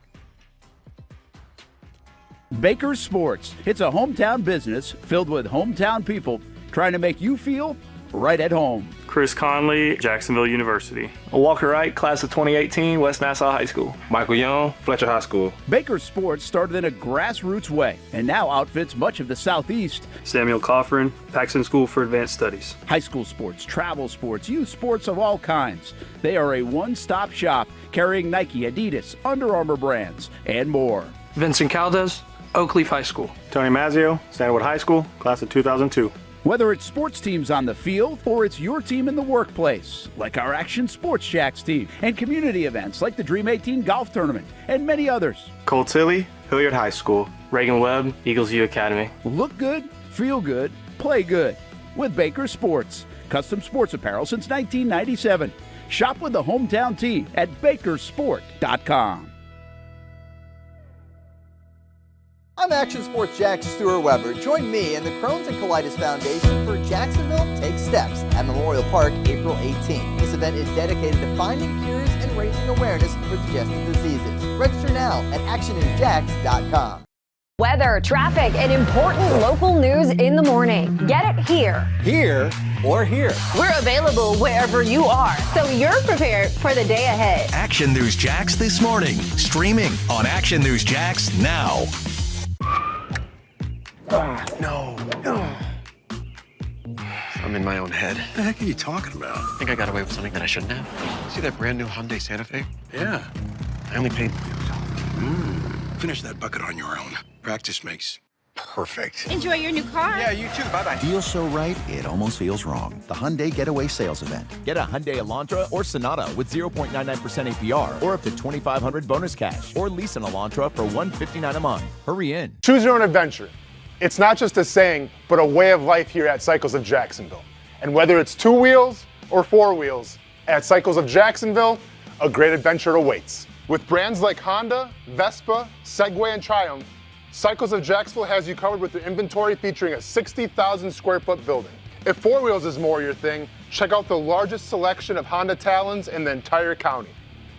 Baker's Sports. It's a hometown business filled with hometown people trying to make you feel right at home. Chris Conley, Jacksonville University. Walker Wright, class of 2018, West Nassau High School. Michael Young, Fletcher High School. Baker's Sports started in a grassroots way and now outfits much of the Southeast. Samuel Coffrin, Paxton School for Advanced Studies. High school sports, travel sports, youth sports of all kinds. They are a one-stop shop carrying Nike, Adidas, Under Armour brands, and more. Vincent Caldes, Oak Leaf High School. Tony Mazzio, Stanwood High School, class of 2002. Whether it's sports teams on the field or it's your team in the workplace, like our Action Sports Jacks team, and community events like the Dream 18 Golf Tournament, and many others. Colt Tilly, Hilliard High School. Reagan Webb, Eagles View Academy. Look good, feel good, play good with Baker Sports. Custom sports apparel since 1997. Shop with the hometown team at bakersport.com. I'm Action Sports Jack Stuart Weber. Join me and the Crohn's and Colitis Foundation for Jacksonville Take Steps at Memorial Park April 18th. This event is dedicated to finding cures and raising awareness for digestive diseases. Register now at actionnewsjax.com. Weather, traffic, and important local news in the morning. Get it here. Here or here. We're available wherever you are, so you're prepared for the day ahead. Action News Jax this morning, streaming on Action News Jax now. No. I'm in my own head. What the heck are you talking about? I think I got away with something that I shouldn't have. See that brand new Hyundai Santa Fe? Yeah. I only paid... Finish that bucket on your own. Practice makes perfect. Enjoy your new car. Yeah, you too. Bye-bye. Feels so right, it almost feels wrong. The Hyundai Getaway Sales Event. Get a Hyundai Elantra or Sonata with 0.99% APR or up to $2,500 bonus cash. Or lease an Elantra for $159 a month. Hurry in. Choose your own adventure. It's not just a saying, but a way of life here at Cycles of Jacksonville. And whether it's 2 wheels or 4 wheels, at Cycles of Jacksonville, a great adventure awaits. With brands like Honda, Vespa, Segway, and Triumph, Cycles of Jacksonville has you covered with their inventory featuring a 60,000 square foot building. If 4 wheels is more your thing, check out the largest selection of Honda Talons in the entire county.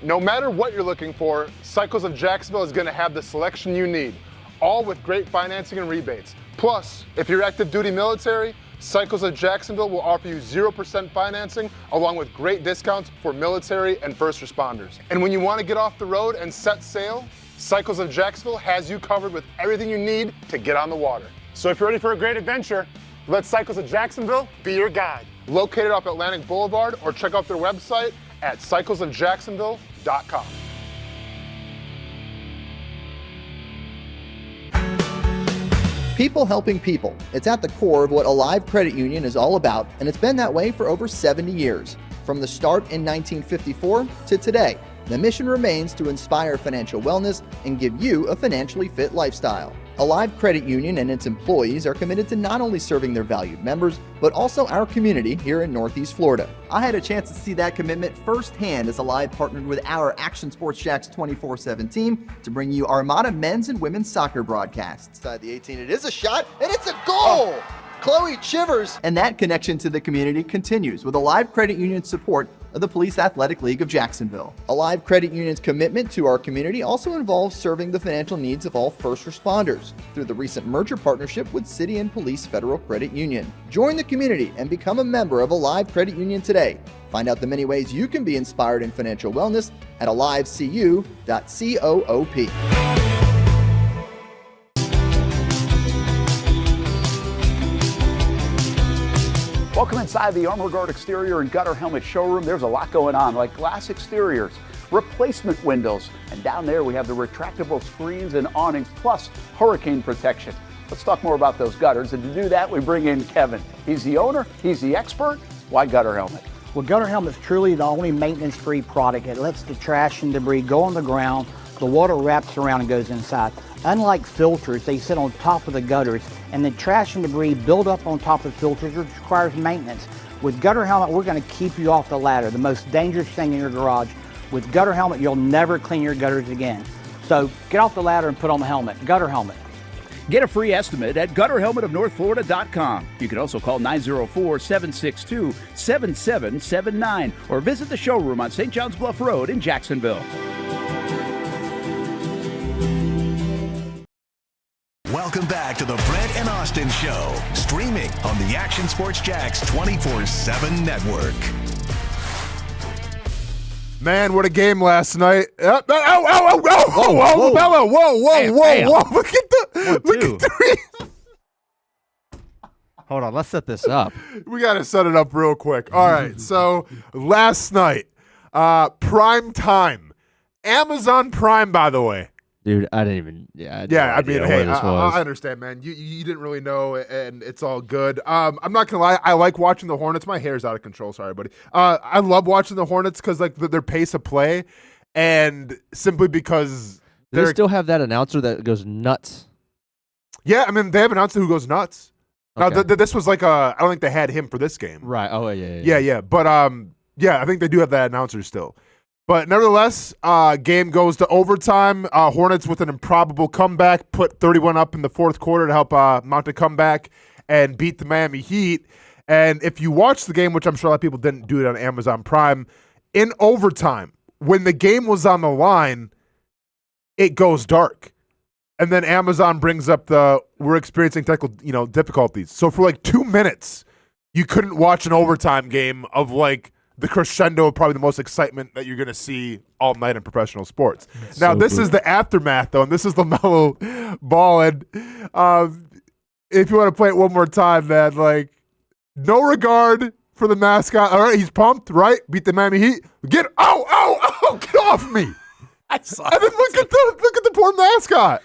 No matter what you're looking for, Cycles of Jacksonville is going to have the selection you need, all with great financing and rebates. Plus, if you're active duty military, Cycles of Jacksonville will offer you 0% financing along with great discounts for military and first responders. And when you want to get off the road and set sail, Cycles of Jacksonville has you covered with everything you need to get on the water. So if you're ready for a great adventure, let Cycles of Jacksonville be your guide. Located off Atlantic Boulevard, or check out their website at cyclesofjacksonville.com. People helping people. It's at the core of what Alive Credit Union is all about, and it's been that way for over 70 years. From the start in 1954 to today, the mission remains to inspire financial wellness and give you a financially fit lifestyle. Alive Credit Union and its employees are committed to not only serving their valued members, but also our community here in Northeast Florida. I had a chance to see that commitment firsthand as Alive partnered with our Action Sports Jacks 24/7 team to bring you Armada men's and women's soccer broadcasts. Inside the 18, it is a shot, and it's a goal! Chloe Chivers! And that connection to the community continues with Alive Credit Union's support of the Police Athletic League of Jacksonville. Alive Credit Union's commitment to our community also involves serving the financial needs of all first responders through the recent merger partnership with City and Police Federal Credit Union. Join the community and become a member of Alive Credit Union today. Find out the many ways you can be inspired in financial wellness at alivecu.coop. Welcome inside the Armor Guard exterior and gutter helmet showroom. There's a lot going on, like glass exteriors, replacement windows, and down there we have the retractable screens and awnings, plus hurricane protection. Let's talk more about those gutters, and to do that, we bring in Kevin. He's the owner, he's the expert. Why Gutter Helmet? Well, Gutter Helmet's truly the only maintenance-free product. It lets the trash and debris go on the ground, the water wraps around and goes inside. Unlike filters, they sit on top of the gutters, and the trash and debris build up on top of filters, which requires maintenance. With Gutter Helmet, we're going to keep you off the ladder, the most dangerous thing in your garage. With Gutter Helmet, you'll never clean your gutters again. So get off the ladder and put on the helmet. Gutter Helmet. Get a free estimate at gutterhelmetofnorthflorida.com. You can also call 904-762-7779 or visit the showroom on St. John's Bluff Road in Jacksonville. Welcome back to the Brent and Austin Show, streaming on the Action Sports Jax 24/7 network. Man, what a game last night. Bello. Whoa. Look at the Hold on, let's set this up. We got to set it up real quick. All right, so last night, prime time. Amazon Prime, by the way. Dude, I didn't even. I mean, hey, I understand, man. You didn't really know, and it's all good. I'm not gonna lie, I like watching the Hornets. My hair's out of control. Sorry, buddy. I love watching the Hornets because like their pace of play, and simply because they still have that announcer that goes nuts. Yeah, I mean they have an announcer who goes nuts. Okay. Now this was like I don't think they had him for this game. Right. Oh yeah. Yeah. But I think they do have that announcer still. But nevertheless, game goes to overtime. Hornets with an improbable comeback, put 31 up in the fourth quarter to help mount a comeback and beat the Miami Heat. And if you watch the game, which I'm sure a lot of people didn't do it on Amazon Prime, in overtime, when the game was on the line, it goes dark. And then Amazon brings up we're experiencing technical difficulties. So for like 2 minutes, you couldn't watch an overtime game of like the crescendo of probably the most excitement that you're going to see all night in professional sports. Now, this is the aftermath, though, and this is LaMelo Ball. And if you want to play it one more time, man, like, no regard for the mascot. All right, he's pumped, right? Beat the Miami Heat. Get off me. And then look at the poor mascot.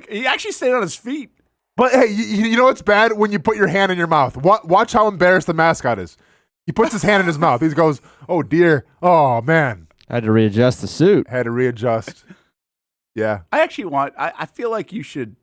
He actually stayed on his feet. But, hey, you know what's bad? When you put your hand in your mouth. Watch how embarrassed the mascot is. He puts his hand in his mouth. He goes, oh, dear. Oh, man. Had to readjust the suit. Had to readjust. Yeah. I feel like you should.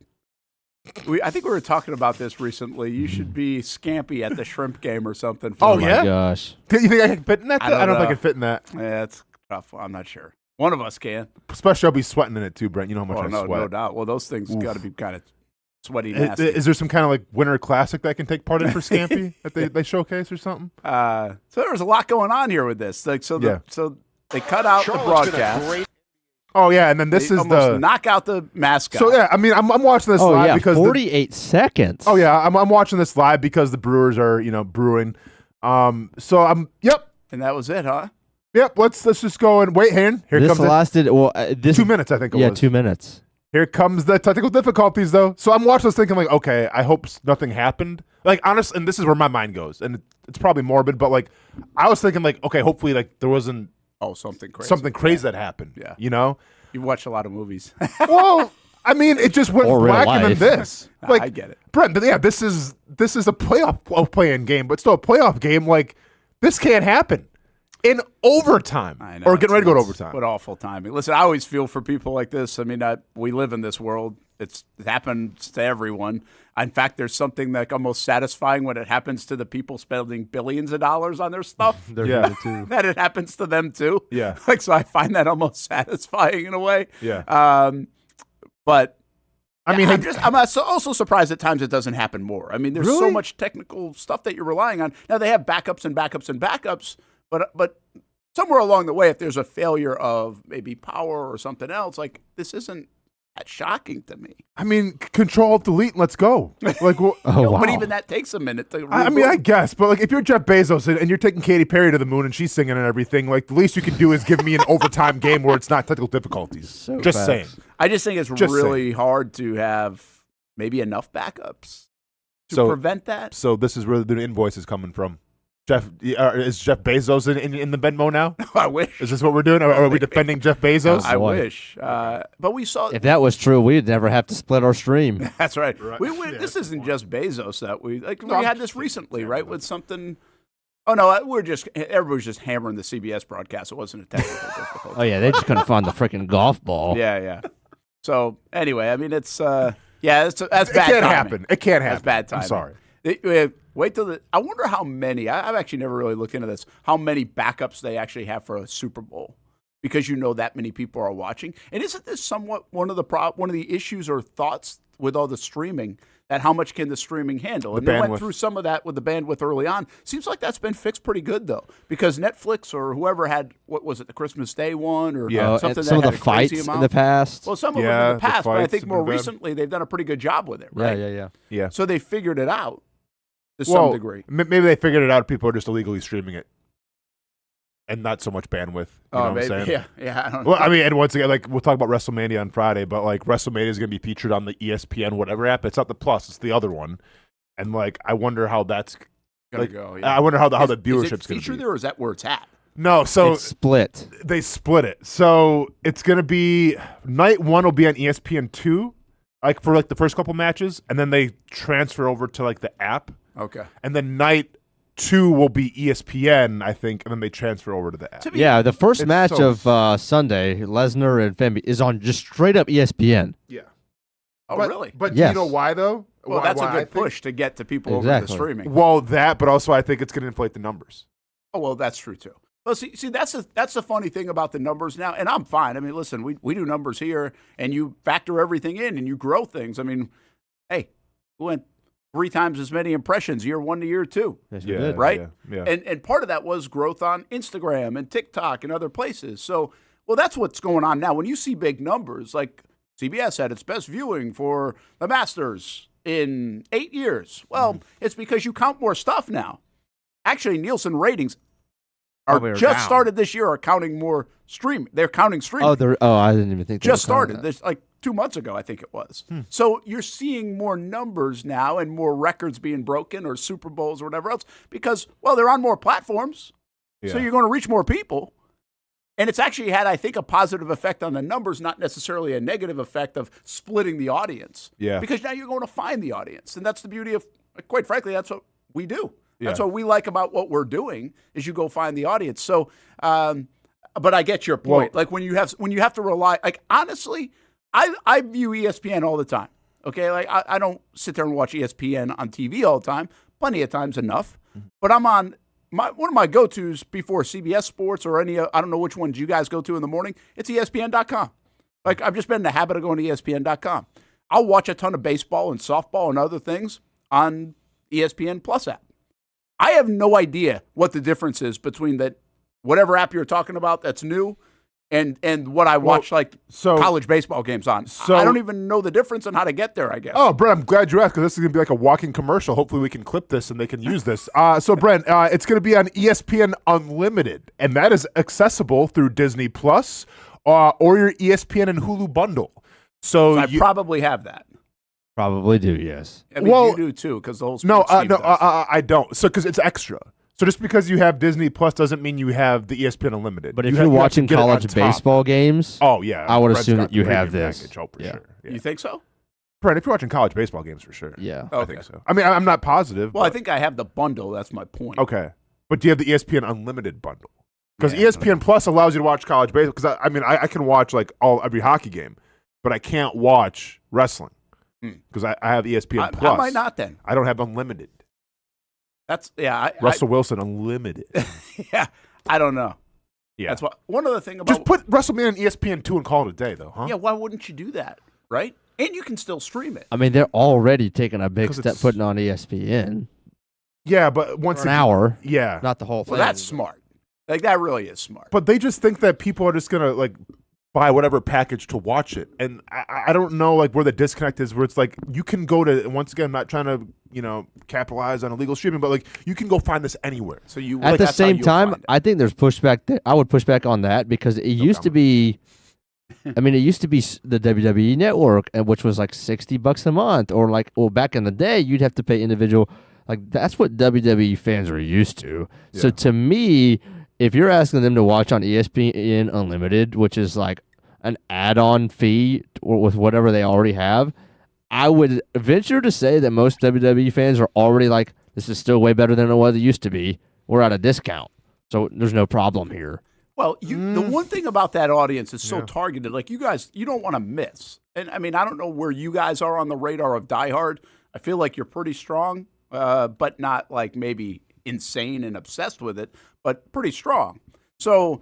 I think we were talking about this recently. You should be Scampy at the shrimp game or something. Oh, yeah? My gosh. Do you think I can fit in that? I don't know if I can fit in that. Yeah, it's tough. I'm not sure. One of us can. Especially I'll be sweating in it too, Brent. You know how much I sweat. No doubt. Well, those things got to be kind of sweaty, nasty. Is there some kind of like winter classic that I can take part in for Scampy that they showcase or something? So there was a lot going on here with this. Like so they cut out the broadcast. Oh yeah, and then this is the knock out the mascot. So yeah, I mean I'm watching this live because 48 seconds. Oh yeah, I'm watching this live because the Brewers are brewing. So I'm And that was it, huh? Yep. Let's just go and wait. Here this comes lasted 2 minutes. I think it was 2 minutes. Here comes the technical difficulties, though. So I'm watching this thinking, like, okay, I hope nothing happened. Like, honestly, and this is where my mind goes, and it's probably morbid, but, like, I was thinking, like, okay, hopefully, like, there wasn't something crazy that happened. Yeah. You know? You've watched a lot of movies. Well, I mean, it just went black and then this. Like, I get it. Brent, but yeah, this is a playoff play-in game, but still a playoff game. Like, this can't happen. In overtime, or getting ready to go to overtime. What awful timing. Listen, I always feel for people like this. I mean, we live in this world. It happens to everyone. In fact, there's something like almost satisfying when it happens to the people spending billions of dollars on their stuff. Too. That it happens to them too. Yeah. Like, so I find that almost satisfying in a way. Yeah. But I mean, I'm also surprised at times it doesn't happen more. I mean, there's so much technical stuff that you're relying on. Now they have backups and backups and backups, but somewhere along the way, if there's a failure of maybe power or something else, like this isn't that shocking to me. I mean, Control Delete, and let's go. Like, well, But even that takes a minute to. I mean, I guess, but like, if you're Jeff Bezos and you're taking Katy Perry to the moon and she's singing and everything, like, the least you can do is give me an overtime game where it's not technical difficulties. Just saying. I just think it's really hard to have maybe enough backups to prevent that. So this is where the invoice is coming from. Jeff, is Jeff Bezos in the Venmo now? I wish. Is this what we're doing? Are we defending Jeff Bezos? I wish. But we saw. If that was true, we'd never have to split our stream. That's right. This isn't just Bezos that we had this recently, right? With something. Oh no, everybody's just hammering the CBS broadcast. It wasn't a technical difficulty. Oh yeah, they just couldn't find the freaking golf ball. Yeah. So anyway, I mean, that's bad. It can't happen. It can't happen. That's bad timing. I'm sorry. Wait till I wonder how many. I've actually never really looked into this. How many backups they actually have for a Super Bowl, because that many people are watching. And isn't this somewhat one of the issues or thoughts with all the streaming, that how much can the streaming handle? And they went through some of that with the bandwidth early on. Seems like that's been fixed pretty good though, because Netflix or whoever had the Christmas Day one or something some that of had the a crazy fights amount. in the past. Well, some of them in the past, but I think more recently they've done a pretty good job with it. Right? Yeah. So they figured it out. To some degree. Maybe they figured it out. People are just illegally streaming it. And not so much bandwidth. You know what I'm saying? Yeah. I don't know. Well, I mean, and once again, like, we'll talk about WrestleMania on Friday, but like, WrestleMania is going to be featured on the ESPN whatever app. It's not the Plus, it's the other one. And like, I wonder how that's going to go. Yeah. I wonder how the viewership's going to be. Is it featured there, or is that where it's at? No, so it's split. They split it. So it's going to be night one will be on ESPN2, like for like the first couple matches, and then they transfer over to like the app. Okay. And then night 2 will be ESPN, I think, and then they transfer over to the app. Yeah, the first match of Sunday, Lesnar and Femby, is on just straight up ESPN. Yeah. Oh, really? But do you know why, though? Well, that's a good push to get to people over the streaming. Well, but also I think it's going to inflate the numbers. Oh, well, that's true, too. Well, see, that's the funny thing about the numbers now, and I'm fine. I mean, listen, we do numbers here, and you factor everything in, and you grow things. I mean, hey, we went 3 times as many impressions year 1 to year 2. Yes, right? Yeah. And part of that was growth on Instagram and TikTok and other places. So, well, that's what's going on now. When you see big numbers, like CBS had its best viewing for the Masters in 8 years. Well, it's because you count more stuff now. Actually, Nielsen ratings started this year are counting more streaming. They're counting streaming. I didn't even think just started this like 2 months ago, I think it was. So you're seeing more numbers now and more records being broken or Super Bowls or whatever else because, well, they're on more platforms. Yeah. So you're going to reach more people. And it's actually had, I think, a positive effect on the numbers, not necessarily a negative effect of splitting the audience. Yeah. Because now you're going to find the audience. And that's the beauty of, quite frankly, that's what we do. Yeah. That's what we like about what we're doing is you go find the audience. So, but I get your point. Well, like when you have to rely, like honestly, I view ESPN all the time. Okay, like I don't sit there and watch ESPN on TV all the time. Plenty of times enough. But I'm on one of my go-tos before CBS Sports or any. I don't know which ones you guys go to in the morning. It's ESPN.com. Like I've just been in the habit of going to ESPN.com. I'll watch a ton of baseball and softball and other things on ESPN Plus app. I have no idea what the difference is between that whatever app you're talking about that's new and what I watch college baseball games on. So I don't even know the difference on how to get there, I guess. Oh, Brent, I'm glad you asked because this is going to be like a walking commercial. Hopefully we can clip this and they can use this. So, Brent, it's going to be on ESPN Unlimited, and that is accessible through Disney Plus or your ESPN and Hulu bundle. So I probably have that. Probably do, yes. I mean, you do too, because the whole sports team does. I don't. So because it's extra. So just because you have Disney Plus doesn't mean you have the ESPN Unlimited. But if you're watching college baseball games, oh yeah, I would assume that you have this. Sure. Yeah. You think so? Brent, if you're watching college baseball games, for sure. Yeah, I think so. I mean, I'm not positive. Well, I think I have the bundle. That's my point. Okay, but do you have the ESPN Unlimited bundle? Because ESPN Plus allows you to watch college baseball. Because I can watch like every hockey game, but I can't watch wrestling. Because I have ESPN Plus. I might not then. I don't have Unlimited. That's Russell Wilson Unlimited. Yeah, I don't know. Yeah, that's what one other thing about just put WrestleMania on ESPN2 and call it a day, though, huh? Yeah, why wouldn't you do that? Right? And you can still stream it. I mean, they're already taking a big 'Cause step it's- putting on ESPN. Yeah, but once For an hour. yeah, Not the whole thing. Well, that's smart. Like, that really is smart. but they just think that people are just gonna like buy whatever package to watch it, and I don't know like where the disconnect is. Where it's like you can go to, and once again, I'm not trying to capitalize on illegal streaming, but like you can go find this anywhere. So you At the same time, I think there's pushback. I would push back on that because it used to be. I mean, it used to be the WWE Network, which was like $60 a month, or like, well, back in the day, you'd have to pay individual. Like that's what WWE fans are used to. Yeah. So to me, if you're asking them to watch on ESPN Unlimited, which is like an add-on fee with whatever they already have, I would venture to say that most WWE fans are already like, this is still way better than it used to be. We're at a discount, so there's no problem here. Well, the one thing about that audience is so targeted. Like, you guys, you don't want to miss. And, I mean, I don't know where you guys are on the radar of Die Hard. I feel like you're pretty strong, but not, like, maybe insane and obsessed with it, but pretty strong. So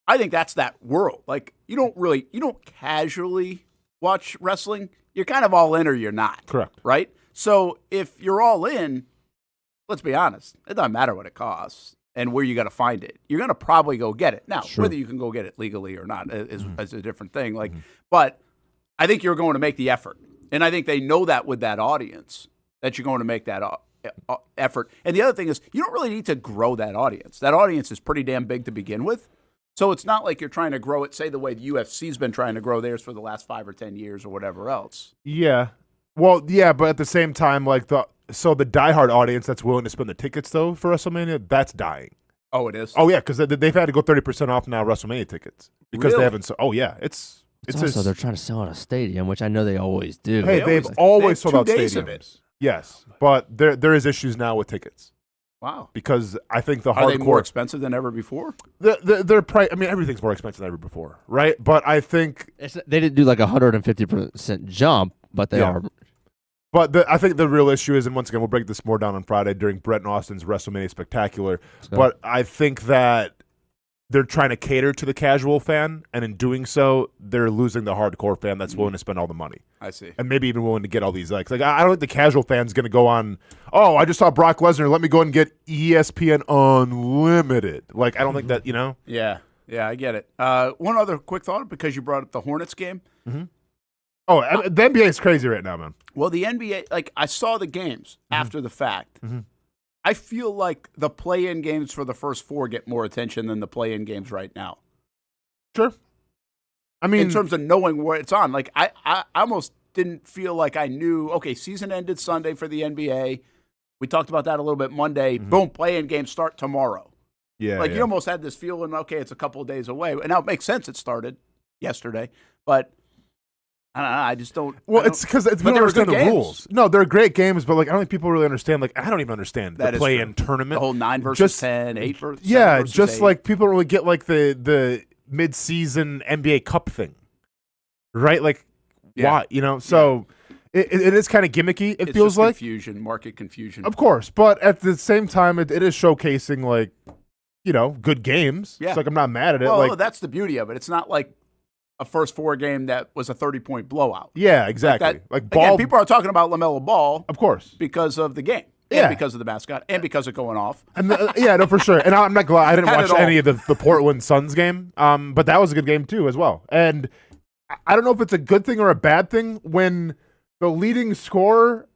I think that's that world. Like, you don't casually watch wrestling. You're kind of all in or you're not. Correct. Right? So if you're all in, let's be honest, it doesn't matter what it costs and where you got to find it. You're going to probably go get it. Now, whether you can go get it legally or not is a different thing. Like, but I think you're going to make the effort. And I think they know that with that audience, that you're going to make that effort. And the other thing is, you don't really need to grow that audience. That audience is pretty damn big to begin with. So it's not like you're trying to grow it, say, the way the UFC's been trying to grow theirs for the last 5 or 10 years or whatever else. Yeah. Well, yeah, but at the same time, like the diehard audience that's willing to spend the tickets, though, for WrestleMania, that's dying. Oh, it is? Oh, yeah, because they've had to go 30% off now WrestleMania tickets. Because they haven't. Oh, yeah. It's also they're trying to sell out a stadium, which I know they always do. Hey, they've always sold out stadiums. Yes, but there is issues now with tickets. Wow. Because I think Are they more expensive than ever before? Their price. I mean, everything's more expensive than ever before, right? But I think they didn't do like 150% jump, but they are. But I think the real issue is, and once again, we'll break this more down on Friday during Brent and Austin's WrestleMania Spectacular. But I think that they're trying to cater to the casual fan, and in doing so, they're losing the hardcore fan that's willing to spend all the money. I see. And maybe even willing to get all these likes. Like, I don't think the casual fan's going to go on, oh, I just saw Brock Lesnar, let me go and get ESPN Unlimited. Like, I don't think that, Yeah, I get it. One other quick thought, because you brought up the Hornets game. Mm-hmm. Oh, the NBA is crazy right now, man. Well, the NBA, like, I saw the games after the fact. Mm-hmm. I feel like the play-in games for the first 4 get more attention than the play-in games right now. Sure. I mean, in terms of knowing where it's on, like, I almost didn't feel like I knew, okay, season ended Sunday for the NBA. We talked about that a little bit Monday. Boom, play-in games start tomorrow. Yeah. Like, you almost had this feeling, okay, it's a couple of days away. And now it makes sense it started yesterday. But I don't know, I just don't. Well, it's because we don't understand the rules. No, they're great games, but like I don't think people really understand. Like I don't even understand the play-in tournament. The whole 9 versus 10, 8 versus 7 versus just 8. like people don't really get like the mid-season NBA Cup thing, right? Like why, So it is kind of gimmicky. It feels like confusion, market confusion, of course. But at the same time, it is showcasing like good games. Yeah, it's like I'm not mad at it. Well, like that's the beauty of it. It's not like a first 4 game that was a 30-point blowout. Yeah, exactly. Like ball. Again, people are talking about LaMelo Ball, of course, because of the game, and because of the mascot, and because of going off. And no, for sure. And I'm not glad I didn't watch any of the Portland Suns game, but that was a good game too as well. And I don't know if it's a good thing or a bad thing when the leading scorer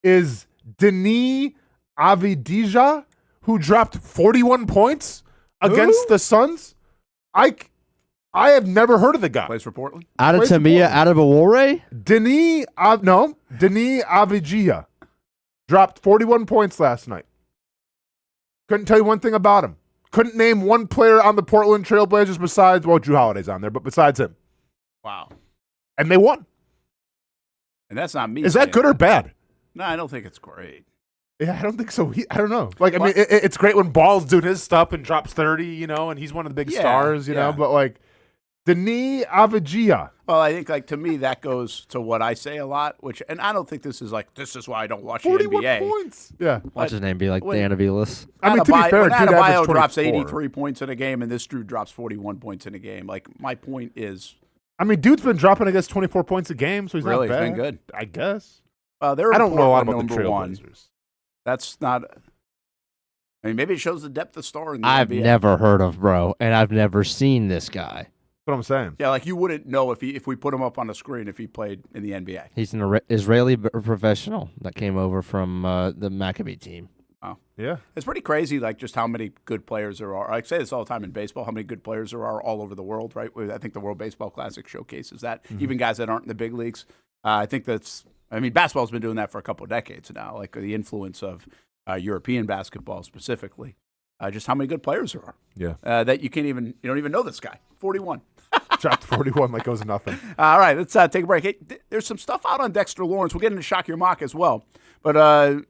is Denis Avdija, who dropped 41 points against the Suns. I have never heard of the guy. Plays for Portland. Adetomiya Adebawore? Denis Avdija dropped 41 points last night. Couldn't tell you one thing about him. Couldn't name one player on the Portland Trailblazers besides, Drew Holiday's on there, but besides him. Wow. And they won. And that's not me. Is that good or bad? No, I don't think it's great. Yeah, I don't think so. I don't know. Like, I mean, it's great when Ball's doing his stuff and drops 30, and he's one of the big stars, know, but like, Denis Avdija. Well, I think, like, to me, that goes to what I say a lot, and I don't think this is why I don't watch the 41 NBA. points. Yeah. Watch his name be like Dan Avilas. I mean, to be fair, when dude Adebayo averaged drops 24. 83 points in a game and this dude drops 41 points in a game, like, my point is, I mean, dude's been dropping, I guess, 24 points a game, so he's Really, not bad. he's been good. I guess. I don't know a lot about the Trailblazers. That's not. I mean, maybe it shows the depth of star in the I've NBA. never heard of bro, and I've never seen this guy. That's what I'm saying. Yeah, like you wouldn't know if we put him up on the screen if he played in the NBA. He's an Israeli professional that came over from the Maccabi team. Oh, yeah. It's pretty crazy, like just how many good players there are. I say this all the time in baseball, how many good players there are all over the world, right? I think the World Baseball Classic showcases that. Even guys that aren't in the big leagues. I think basketball's been doing that for a couple of decades now, like the influence of European basketball specifically. Just how many good players there are. Yeah. That you don't even know this guy. 41. Dropped 41 like it was nothing. All right, let's take a break. Hey, there's some stuff out on Dexter Lawrence. We'll get into Shock Your Mock as well. But,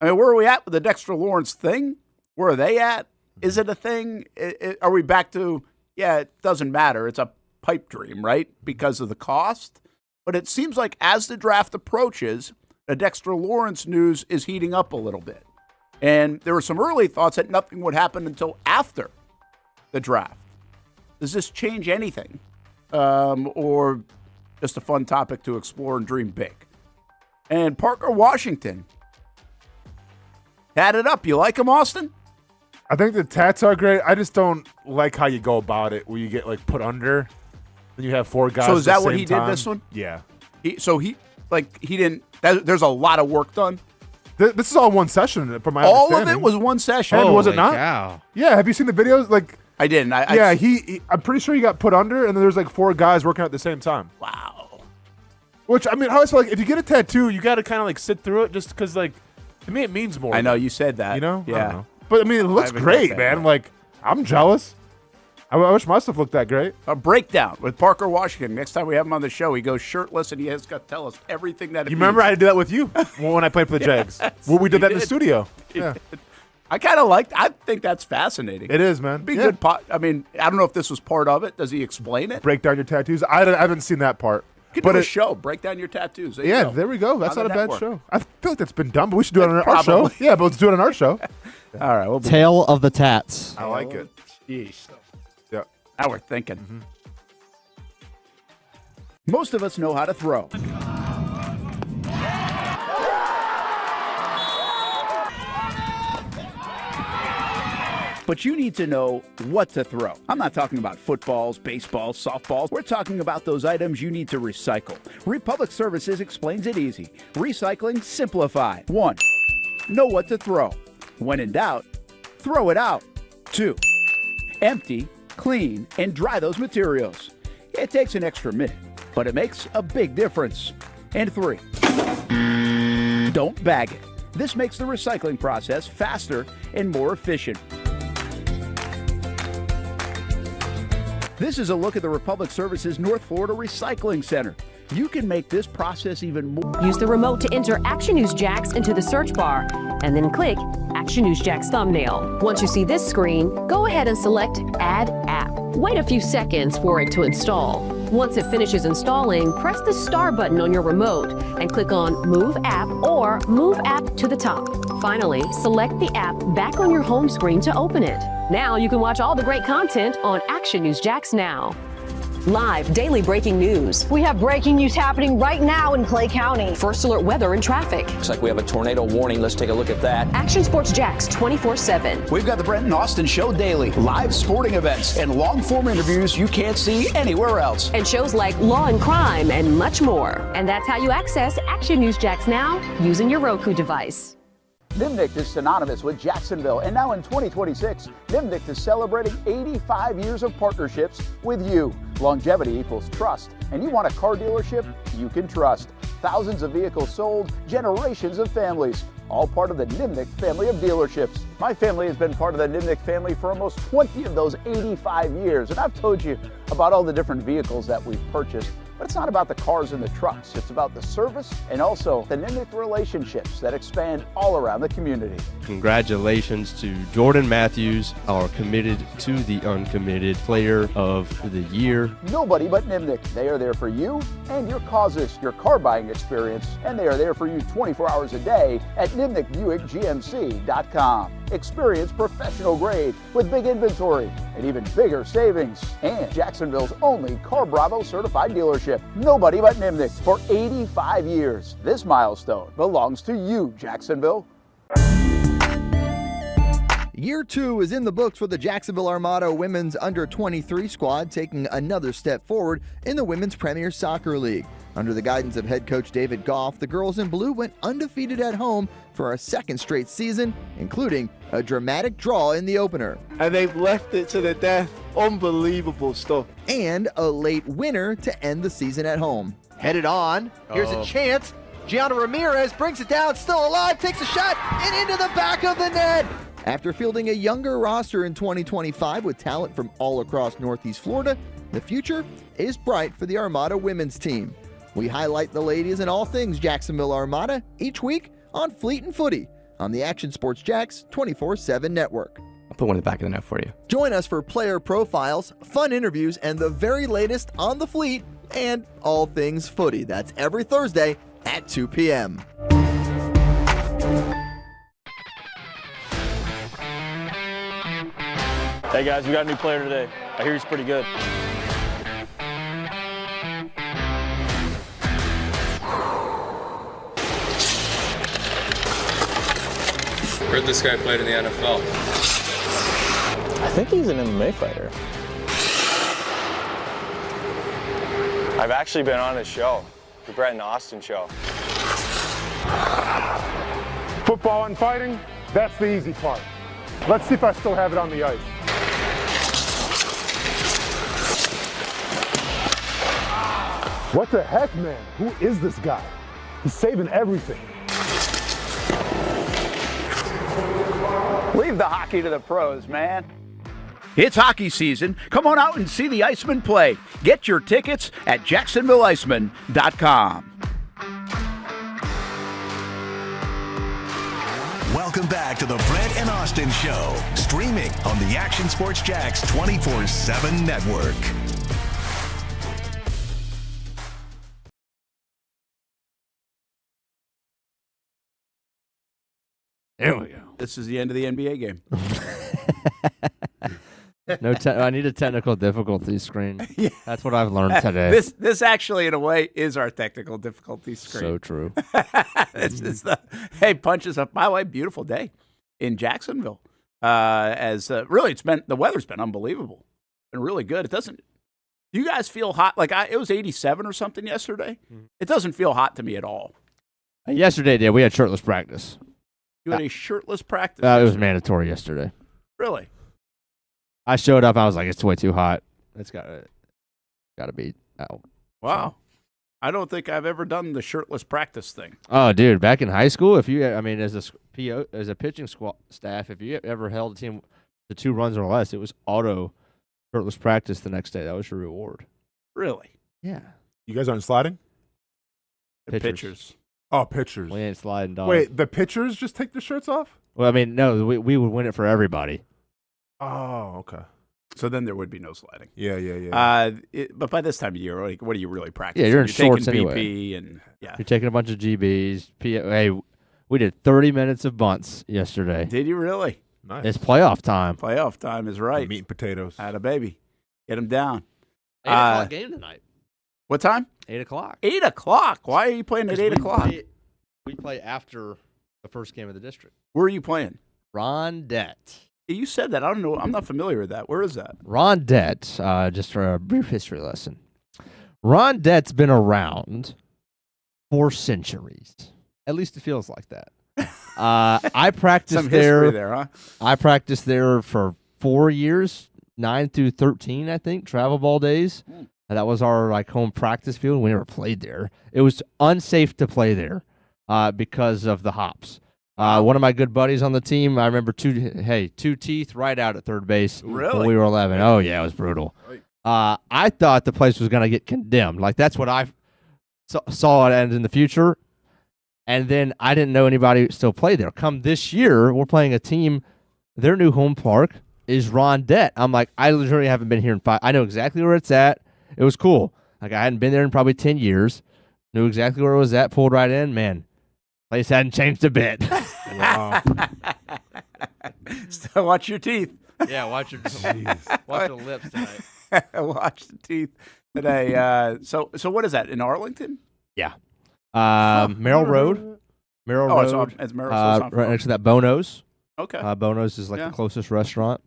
where are we at with the Dexter Lawrence thing? Where are they at? Is it a thing? Are we back to, it doesn't matter. It's a pipe dream, right? Because of the cost. But it seems like as the draft approaches, the Dexter Lawrence news is heating up a little bit. And there were some early thoughts that nothing would happen until after the draft. Does this change anything? Or just a fun topic to explore and dream big? And Parker Washington had it up. You like him, Austen? I think the tats are great. I just don't like how you go about it, where you get like put under, and you have 4 guys. So is at that the what same he time. did this one? Yeah. He didn't. There's a lot of work done. This is all one session, from my All understanding. of it was one session. And was it not? Cow. Yeah. Have you seen the videos? Like, I didn't. I'm pretty sure he got put under, and then there's like 4 guys working at the same time. Wow. Which, I mean, I always feel like if you get a tattoo, you got to kind of like sit through it, just because, like, to me it means more. I know you said that. You know? Yeah. I don't know. But I mean, it looks great, man. Like, I'm jealous. I wish my stuff looked that great. A breakdown with Parker Washington. Next time we have him on the show, he goes shirtless and he has got to tell us everything that. You remember I did that with you when I played for the Jags. Well, we did that in the studio. Yeah. I think that's fascinating. It is, man. Be good. I mean, I don't know if this was part of it. Does he explain it? Break down your tattoos. I haven't seen that part. You could do a show. Break down your tattoos. There we go. That's not a bad show. I feel like that's been done, but we should do it on our Probably. show. Yeah, but let's do it on our show. All right. Tale of the Tats. I like it. Jeez. Yeah. Now we're thinking. Most of us know how to throw. But you need to know what to throw. I'm not talking about footballs, baseballs, softballs. We're talking about those items you need to recycle. Republic Services explains it easy. Recycling simplified. 1. Know what to throw. When in doubt, throw it out. 2. Empty, clean, and dry those materials. It takes an extra minute, but it makes a big difference. And 3. Don't bag it. This makes the recycling process faster and more efficient. This is a look at the Republic Services North Florida Recycling Center. You can make this process even more. Use the remote to enter Action News Jax into the search bar and then click Action News Jax thumbnail. Once you see this screen, go ahead and select Add App. Wait a few seconds for it to install. Once it finishes installing, press the star button on your remote and click on Move App or Move App to the top. Finally, select the app back on your home screen to open it. Now you can watch all the great content on Action News Jax Now. Live daily breaking news. We have breaking news happening right now in Clay County. First alert weather and traffic. Looks like we have a tornado warning. Let's take a look at that. Action Sports Jax 24/7. We've got the Brent and Austen Show daily. Live sporting events and long-form interviews you can't see anywhere else. And shows like Law and Crime and much more. And that's how you access Action News Jax Now using your Roku device. Nimnicht is synonymous with Jacksonville, and now in 2026, Nimnicht is celebrating 85 years of partnerships with you. Longevity equals trust, and you want a car dealership you can trust. Thousands of vehicles sold, generations of families, all part of the Nimnicht family of dealerships. My family has been part of the Nimnicht family for almost 20 of those 85 years, and I've told you about all the different vehicles that we've purchased. But it's not about the cars and the trucks. It's about the service and also the Nimnicht relationships that expand all around the community. Congratulations to Jordan Matthews, our committed to the uncommitted player of the year. Nobody but Nimnicht. They are there for you and your causes, your car buying experience, and they are there for you 24 hours a day at NimnichtBuickGMC.com. Experience professional grade with big inventory and even bigger savings. And Jacksonville's only Car Bravo certified dealership. Nobody but Nimnick for 85 years. This milestone belongs to you, Jacksonville. Year 2 is in the books for the Jacksonville Armada women's under-23 squad, taking another step forward in the Women's Premier Soccer League. Under the guidance of head coach David Goff, the girls in blue went undefeated at home for a second straight season, including a dramatic draw in the opener. And they've left it to the death. Unbelievable stuff. And a late winner to end the season at home. Headed on. Here's a chance. Dianna Ramirez brings it down, still alive, takes a shot, and into the back of the net. After fielding a younger roster in 2025 with talent from all across Northeast Florida, the future is bright for the Armada women's team. We highlight the ladies and all things Jacksonville Armada each week on Fleet and Footy on the Action Sports Jacks 24/7 network. I'll put one in the back of the net for you. Join us for player profiles, fun interviews, and the very latest on the Fleet and all things footy. That's every Thursday at 2 p.m. Hey guys, we got a new player today. I hear he's pretty good. Heard this guy played in the NFL. I think he's an MMA fighter. I've actually been on his show, the Brent and Austen show. Football and fighting, that's the easy part. Let's see if I still have it on the ice. What the heck, man? Who is this guy? He's saving everything. Leave the hockey to the pros, man. It's hockey season. Come on out and see the Icemen play. Get your tickets at JacksonvilleIcemen.com. Welcome back to the Brent and Austen Show, streaming on the Action Sports Jacks 24/7 network. There we go. This is the end of the NBA game. I need a technical difficulty screen. Yeah. That's what I've learned today. This actually, in a way, is our technical difficulty screen. So true. This is punches up. By the way, beautiful day in Jacksonville. Really, the weather's been unbelievable. Been really good. It doesn't. Do you guys feel hot? It was 87 or something yesterday. It doesn't feel hot to me at all. Yesterday, we had shirtless practice. You had a shirtless practice? It was mandatory yesterday. Really? I showed up. I was like, it's way too hot. It's got to be out. Wow. I don't think I've ever done the shirtless practice thing. Oh, dude, back in high school, as a pitching staff, if you ever held a team to 2 runs or less, it was auto shirtless practice the next day. That was your reward. Really? Yeah. You guys aren't sliding? Pitchers. Oh, pitchers. We ain't sliding, dog. Wait, the pitchers just take the shirts off? Well, no, we would win it for everybody. Oh, okay. So then there would be no sliding. Yeah. But by this time of year, what are you really practicing? Yeah, you're in shorts taking anyway. BP and You're taking a bunch of GBs. Hey, we did 30 minutes of bunts yesterday. Did you really? Nice. It's playoff time. Playoff time is right. Meat and potatoes. Had a baby. Get them down. 8 o'clock game tonight. What time? 8 o'clock. 8 o'clock. Why are you playing at 8 o'clock? We play after the first game of the district. Where are you playing? Rondette. You said that. I don't know. I'm not familiar with that. Where is that? Rondette, just for a brief history lesson. Rondette's been around for centuries. At least it feels like that. I practiced Some history there, huh? I practiced there for 4 years, 9 through 13, I think, travel ball days. And that was our home practice field. We never played there. It was unsafe to play there because of the hops. One of my good buddies on the team, I remember two teeth right out at third base when we were 11. Oh, yeah, it was brutal. I thought the place was going to get condemned. That's what I saw it end in the future. And then I didn't know anybody still played there. Come this year, we're playing a team. Their new home park is Rondette. I'm like, I literally haven't been here in 5. I know exactly where it's at. It was cool. I hadn't been there in probably 10 years. Knew exactly where it was at. Pulled right in. Man, place hadn't changed a bit. Wow. So watch your teeth. Yeah, watch your lips tonight. Watch the teeth today. So what is that in Arlington? Yeah. Merrill Road. Merrill Oh, it's Road. it's Merrill, so it's not right far. next to that Bono's. Okay. Bono's is like Yeah. the closest restaurant.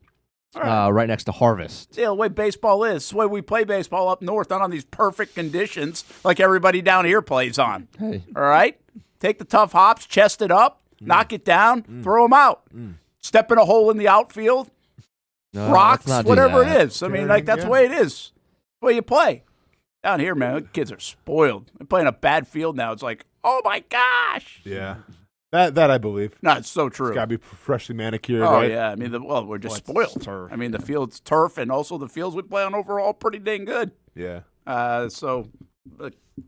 All right. Right next to Harvest. See, the way baseball is. It's the way we play baseball up north, not on these perfect conditions like everybody down here plays on. Hey. All right? Take the tough hops, chest it up, knock it down, throw them out. Step in a hole in the outfield, No, rocks, let's not do whatever that. it is. I mean, like, that's the way it is. The way you play. Down here, man, the kids are spoiled. They're playing a bad field now. It's like, oh, my gosh. Yeah. That I believe. No, it's so true. It's got to be freshly manicured, Oh, right? yeah. I mean, we're just spoiled. I mean, the field's turf, and also the fields we play on overall pretty dang good. Yeah. So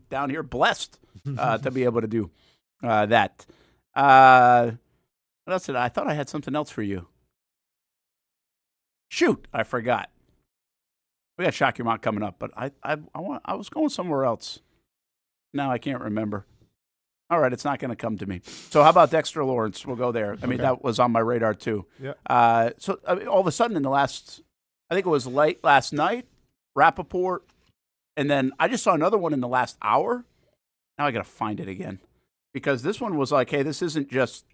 down here, blessed to be able to do that. What else did I thought I had something else for you. Shoot, I forgot. We got Shock Your Mount coming up, but I was going somewhere else. Now I can't remember. All right, it's not going to come to me. So how about Dexter Lawrence? We'll go there. I mean, that was on my radar too. Yeah. So I mean, all of a sudden in the last, I think it was late last night, Rappaport, and then I just saw another one in the last hour. Now I got to find it again because this one was like, hey, this isn't just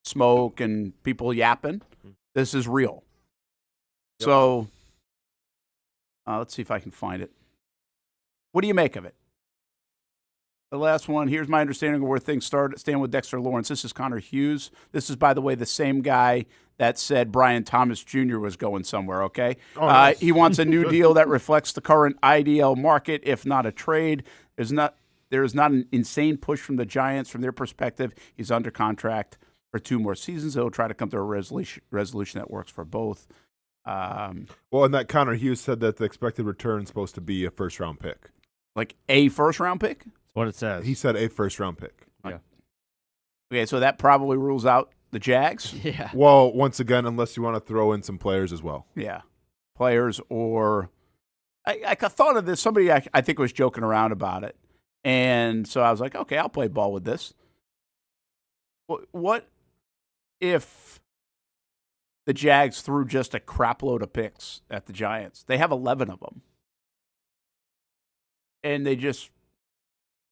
smoke and people yapping. This is real. Yep. So let's see if I can find it. What do you make of it? The last one, here's my understanding of where things stand with Dexter Lawrence. This is Connor Hughes. This is, by the way, the same guy that said Brian Thomas Jr. was going somewhere, okay? Oh, nice. He wants a new deal that reflects the current IDL market, if not a trade. There is not an insane push from the Giants from their perspective. He's under contract for 2 more seasons. They'll try to come to a resolution that works for both. Well, and that Connor Hughes said that the expected return is supposed to be a first-round pick. Like a first-round pick? What it says. He said a first-round pick. Yeah. Okay, so that probably rules out the Jags. Yeah. Well, once again, unless you want to throw in some players as well. Yeah. Players or I thought of this. Somebody I think was joking around about it. And so I was like, okay, I'll play ball with this. What if the Jags threw just a crap load of picks at the Giants? They have 11 of them. And they just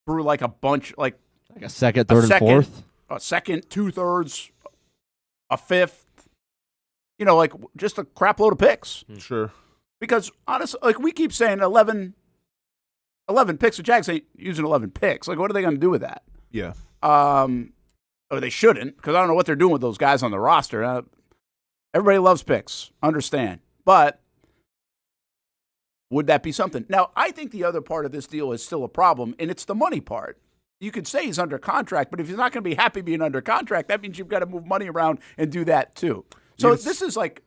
threw like a bunch, like a second, third, and fourth? A second, 2/3, a fifth. You know, like just a crap load of picks. Sure. Because honestly, like we keep saying 11 picks. The Jags ain't using 11 picks. Like, what are they going to do with that? Yeah. Or they shouldn't, because I don't know what they're doing with those guys on the roster. Everybody loves picks. Understand. But would that be something? Now, I think the other part of this deal is still a problem, and it's the money part. You could say he's under contract, but if he's not going to be happy being under contract, that means you've got to move money around and do that too. So this is like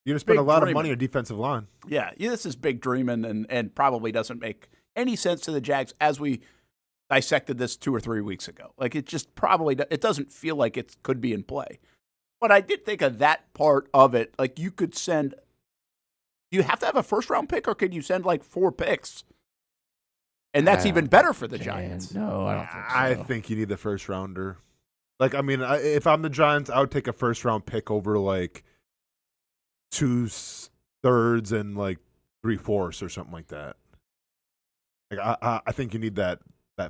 you're going to spend a lot dreaming. of money on defensive line. Yeah, this is big dreaming and probably doesn't make any sense to the Jags as we dissected this 2 or 3 weeks ago. Like it just probably it doesn't feel like it could be in play. But I did think of that part of it. Like you could send. You have to have a first-round pick, or could you send like 4 picks? And that's even better for the Giants. No, I don't think so. I think you need the first rounder. Like, I mean, if I'm the Giants, I would take a first-round pick over like 2/3 and like 3/4 or something like that. Like, I think you need that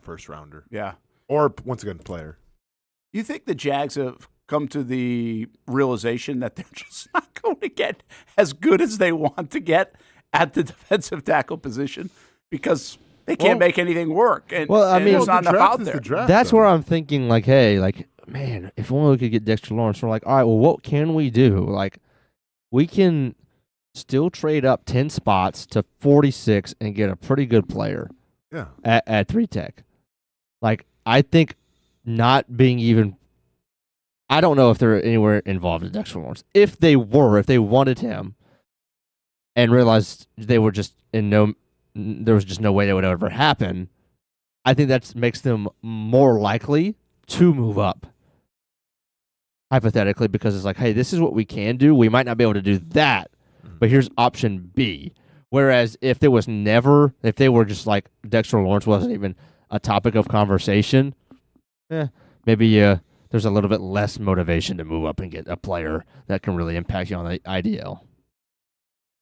first rounder. Yeah. Or once again, player. You think the Jags have come to the realization that they're just not going to get as good as they want to get at the defensive tackle position because they can't make anything work. And, I mean, there's not enough out there. That's where I'm thinking, like, hey, like, man, if only we could get Dexter Lawrence. We're like, all right, well, what can we do? Like, we can still trade up 10 spots to 46 and get a pretty good player. Yeah. At 3-tech. Like, I think not being even. I don't know if they're anywhere involved in Dexter Lawrence. If they wanted him and realized they were just there was just no way that would ever happen, I think that makes them more likely to move up. Hypothetically, because it's like, hey, this is what we can do. We might not be able to do that, but here's option B. Whereas if they were just like Dexter Lawrence wasn't even a topic of conversation, maybe there's a little bit less motivation to move up and get a player that can really impact you on the IDL.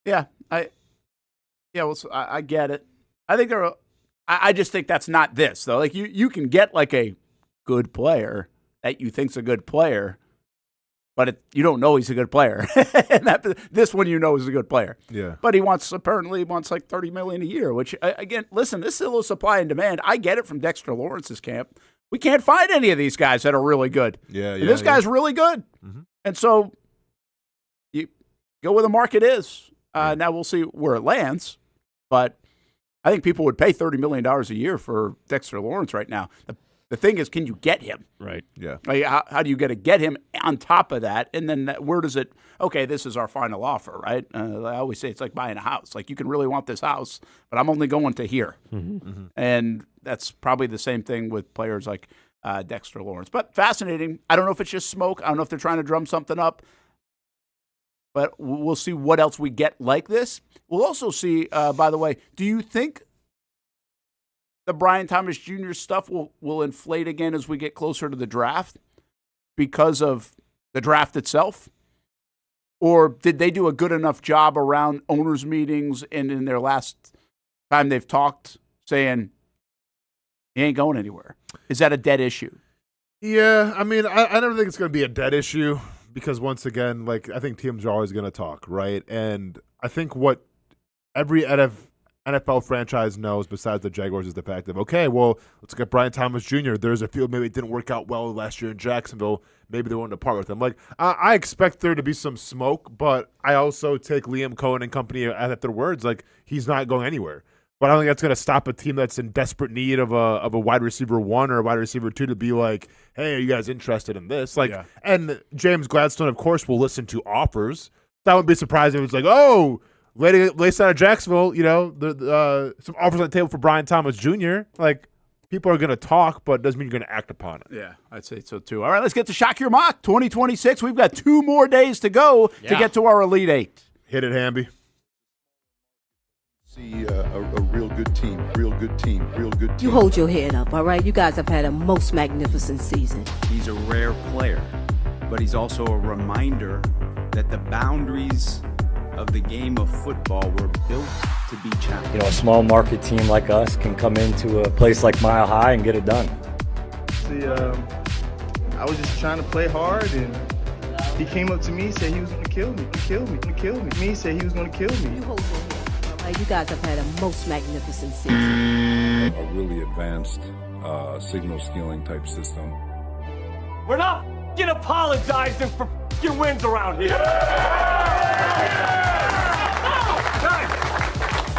Yeah, I get it. I think I just think that's not this though. Like you can get like a good player that you think's a good player, but you don't know he's a good player. And this one you know is a good player. Yeah. But apparently wants like $30 million a year, which again, listen, this is a little supply and demand. I get it from Dexter Lawrence's camp. We can't find any of these guys that are really good. Yeah, and this guy's really good. Mm-hmm. And so you go where the market is. Now we'll see where it lands, but I think people would pay $30 million a year for Dexter Lawrence right now. The thing is, can you get him? Right. Yeah. Like, how do you get him on top of that? And then where does it, okay, this is our final offer, right? I always say it's like buying a house. Like, you can really want this house, but I'm only going to here. Mm-hmm. Mm-hmm. And that's probably the same thing with players like Dexter Lawrence. But fascinating. I don't know if it's just smoke. I don't know if they're trying to drum something up. But we'll see what else we get like this. We'll also see, by the way, do you think the Brian Thomas Jr. stuff will inflate again as we get closer to the draft because of the draft itself? Or did they do a good enough job around owners' meetings and in their last time they've talked saying he ain't going anywhere? Is that a dead issue? Yeah, I mean, I never think it's going to be a dead issue because, once again, like, I think teams are always going to talk, right? And I think what every NFL franchise knows besides the Jaguars is the fact of, okay, well, let's get Brian Thomas Jr. There's a field maybe it didn't work out well last year in Jacksonville. Maybe they wanted to part with him. Like, I expect there to be some smoke, but I also take Liam Cohen and company at their words. Like, he's not going anywhere. But I don't think that's going to stop a team that's in desperate need of a wide receiver 1 or a wide receiver 2 to be like, hey, are you guys interested in this? Like, and James Gladstone, of course, will listen to offers. That wouldn't be surprising if it's like, oh, late out of Jacksonville, you know, some offers on the table for Brian Thomas Jr. Like, people are going to talk, but it doesn't mean you're going to act upon it. Yeah, I'd say so too. All right, let's get to Shock Your Mock 2026. We've got 2 more days to go to get to our Elite 8. Hit it, Hamby. See a real good team, real good team, real good team. You hold your head up, all right? You guys have had a most magnificent season. He's a rare player, but he's also a reminder that the boundaries of the game of football were built to be challenged. You know, a small market team like us can come into a place like Mile High and get it done. See, I was just trying to play hard, and he came up to me and said he was going to kill me. Me said he was going to kill me. You hold your head up, all right? You guys have had a most magnificent season. A really advanced signal stealing type system. We're not apologizing for wins around here.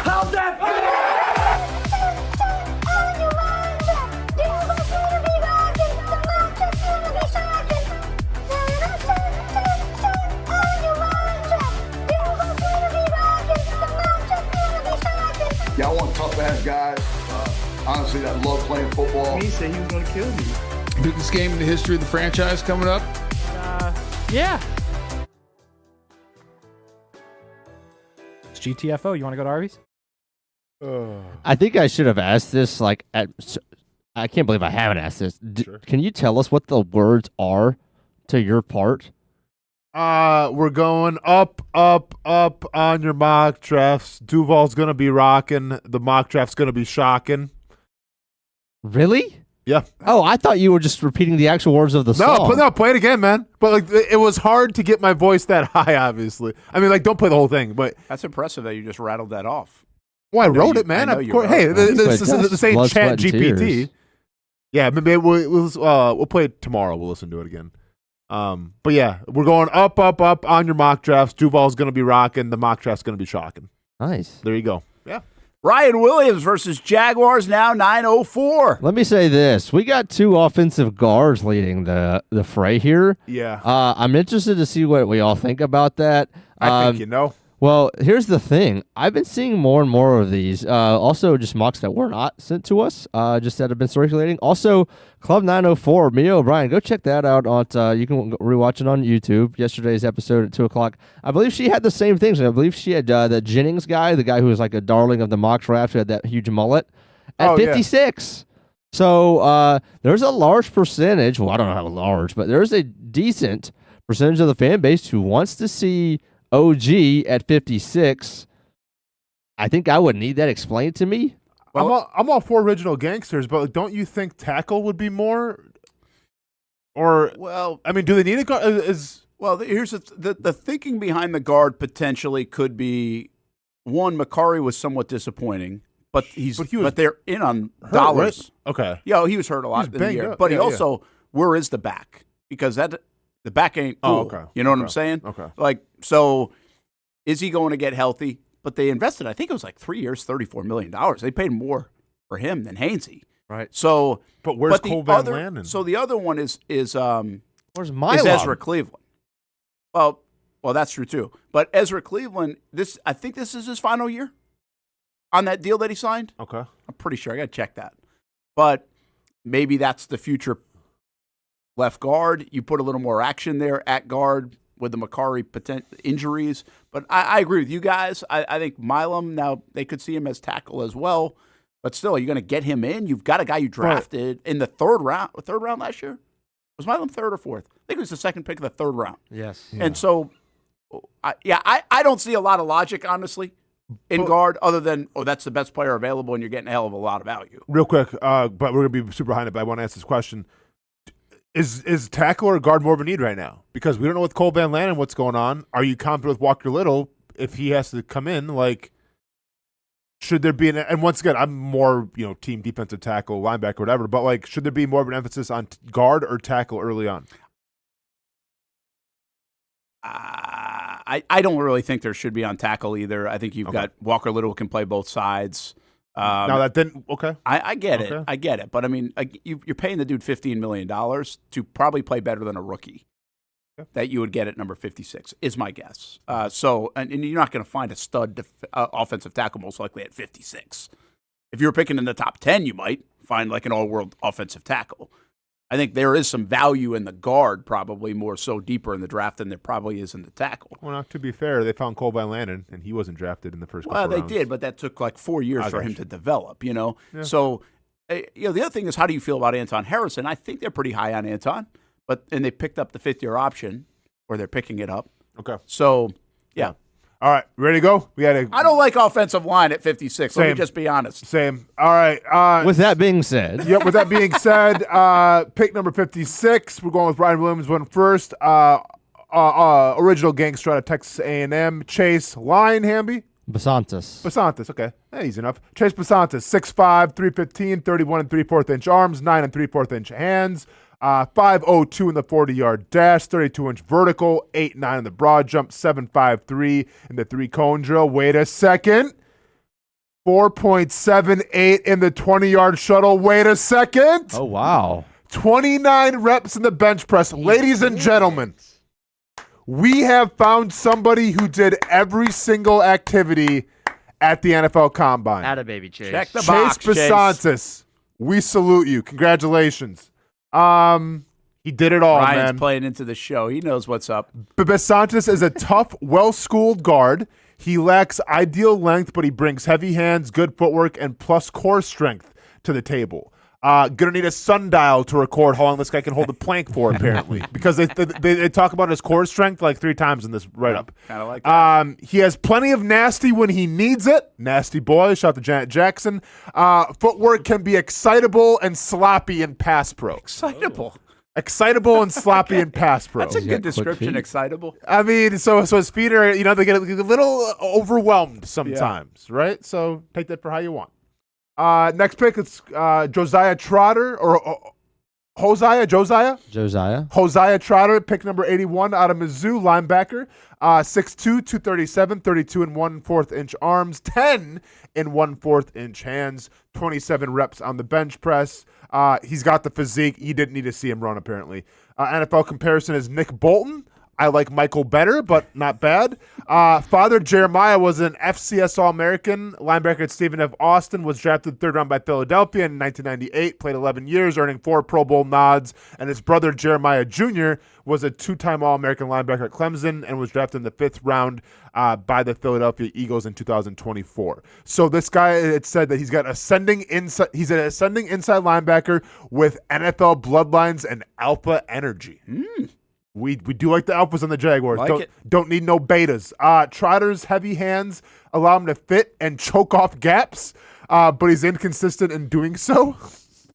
How's that feel? Yeah, I want tough-ass guys, honestly, that love playing football. He said he was going to kill me. Biggest game in the history of the franchise coming up? Yeah. It's GTFO. You want to go to Arby's? I think I should have asked this. I can't believe I haven't asked this. Can you tell us what the words are to your part? We're going up on your mock drafts. Duval's gonna be rocking. The mock draft's gonna be shocking. Really? Yeah. Oh, I thought you were just repeating the actual words of the song. No, play it again, man. But like, it was hard to get my voice that high. Obviously, I mean, like, don't play the whole thing. But that's impressive that you just rattled that off. Well, I wrote it, man. Of course. Hey, this ain't Chat GPT. Yeah, maybe we'll play it tomorrow. We'll listen to it again. But yeah, we're going up on your mock drafts. Duval's going to be rocking. The mock draft's going to be shocking. Nice. There you go. Yeah. Ryan Williams versus Jaguars, now 9:04. Let me say this. We got 2 offensive guards leading the fray here. Yeah. I'm interested to see what we all think about that. I think you know. Well, here's the thing. I've been seeing more and more of these. Also, just mocks that were not sent to us, just that have been circulating. Also, Club 904, Mia O'Brien, go check that out. You can rewatch it on YouTube. Yesterday's episode at 2 o'clock. I believe she had the same things. I believe she had the Jennings guy, the guy who was like a darling of the mock draft, who had that huge mullet, at 56. So there's a large percentage. Well, I don't know how large, but there's a decent percentage of the fan base who wants to see OG at 56. I think I would need that explained to me. Well, I'm all for original gangsters, but don't you think tackle would be more? Or I mean, do they need a guard? Here's the thinking behind the guard potentially could be one. Makari was somewhat disappointing, but they're in on hurt, dollars. Right? Okay. Yeah, he was hurt a lot in the year, but he also where is the back? Because the back ain't cool. Oh, okay. You know what I'm saying? Okay. So is he going to get healthy? But they invested, I think it was like 3 years, $34 million. They paid more for him than Hainsey. Right. So, but where's Cole Van Landen? So the other one is where's Milam? Is Ezra Cleveland. Well, that's true too. But Ezra Cleveland, I think this is his final year on that deal that he signed. Okay. I'm pretty sure. I got to check that. But maybe that's the future left guard. You put a little more action there at guard with the Makari injuries. But I agree with you guys. I think Milam, now they could see him as tackle as well. But still, you're going to get him in. You've got a guy you drafted in the third round last year. Was Milam third or fourth? I think it was the second pick of the third round. Yes. Yeah. And so, I don't see a lot of logic, honestly, in guard other than, that's the best player available and you're getting a hell of a lot of value. Real quick, but we're going to be super behind it, but I want to ask this question. Is tackle or guard more of a need right now? Because we don't know with Cole Van Landen what's going on. Are you confident with Walker Little if he has to come in? Should there be and once again, I'm more team defensive tackle, linebacker, whatever. But should there be more of an emphasis on guard or tackle early on? I don't really think there should be on tackle either. I think you've got Walker Little can play both sides. Now that didn't I get it. I get it. But I mean, you're paying the dude $15 million to probably play better than a rookie that you would get at number 56 is my guess. And you're not going to find a stud offensive tackle most likely at 56. If you were picking in the top 10, you might find an all-world offensive tackle. I think there is some value in the guard, probably more so deeper in the draft than there probably is in the tackle. Well, now, to be fair, they found Cole Van Landen, and he wasn't drafted in the first couple rounds. They did, but that took 4 years for him to develop, Yeah. So, the other thing is, how do you feel about Anton Harrison? I think they're pretty high on Anton, and they picked up the fifth-year option, or they're picking it up. Okay. So, yeah. All right, ready to go? I don't like offensive line at 56. Let me just be honest. Same. All right. With that being said. Yep, with that being said, pick number 56. We're going with Brian Williams one first. Original gangster out of Texas A&M. Chase Line, Hamby? Basantis. Okay. Easy enough. Chase Basantis, 6'5", 315, 31 3/4 inch arms, 9 3/4 inch hands. 5.02 in the 40-yard dash, 32-inch vertical, 8.9 in the broad jump, 7.53 in the three-cone drill. Wait a second. 4.78 in the 20-yard shuttle. Wait a second. Oh, wow. 29 reps in the bench press. Ladies and gentlemen, we have found somebody who did every single activity at the NFL Combine. Atta baby Chase. Check the box, Chase Basantis. We salute you. Congratulations. He did it all, Ryan's man. playing into the show. He knows what's up. Basantis is a tough, well-schooled guard. He lacks ideal length, but he brings heavy hands, good footwork, and plus core strength to the table. Gonna need a sundial to record how long this guy can hold the plank for, apparently, because they talk about his core strength 3 times in this write-up. Kind of like that. He has plenty of nasty when he needs it. Nasty boy. Shout out to Janet Jackson. Footwork can be excitable and sloppy in pass pro. Excitable and sloppy in pass pro. That's a good description. Excitable. I mean, so his feet are, they get a little overwhelmed sometimes, right? So take that for how you want. Next pick, it's Josiah Trotter or Josiah Trotter, pick number 81 out of Mizzou, linebacker. 6'2", 237, 32 1/4 inch arms, 10 1/4 inch hands, 27 reps on the bench press. He's got the physique. You didn't need to see him run, apparently. NFL comparison is Nick Bolton. I like Michael better, but not bad. Father Jeremiah was an FCS All-American. Linebacker at Stephen F. Austin was drafted 3rd round by Philadelphia in 1998, played 11 years, earning 4 Pro Bowl nods. And his brother Jeremiah Jr. was a 2-time All-American linebacker at Clemson and was drafted in the 5th round by the Philadelphia Eagles in 2024. So this guy, it said that he's got ascending inside. He's an ascending inside linebacker with NFL bloodlines and alpha energy. We do like the alphas on the Jaguars. Don't need no betas. Trotter's heavy hands allow him to fit and choke off gaps, but he's inconsistent in doing so. Of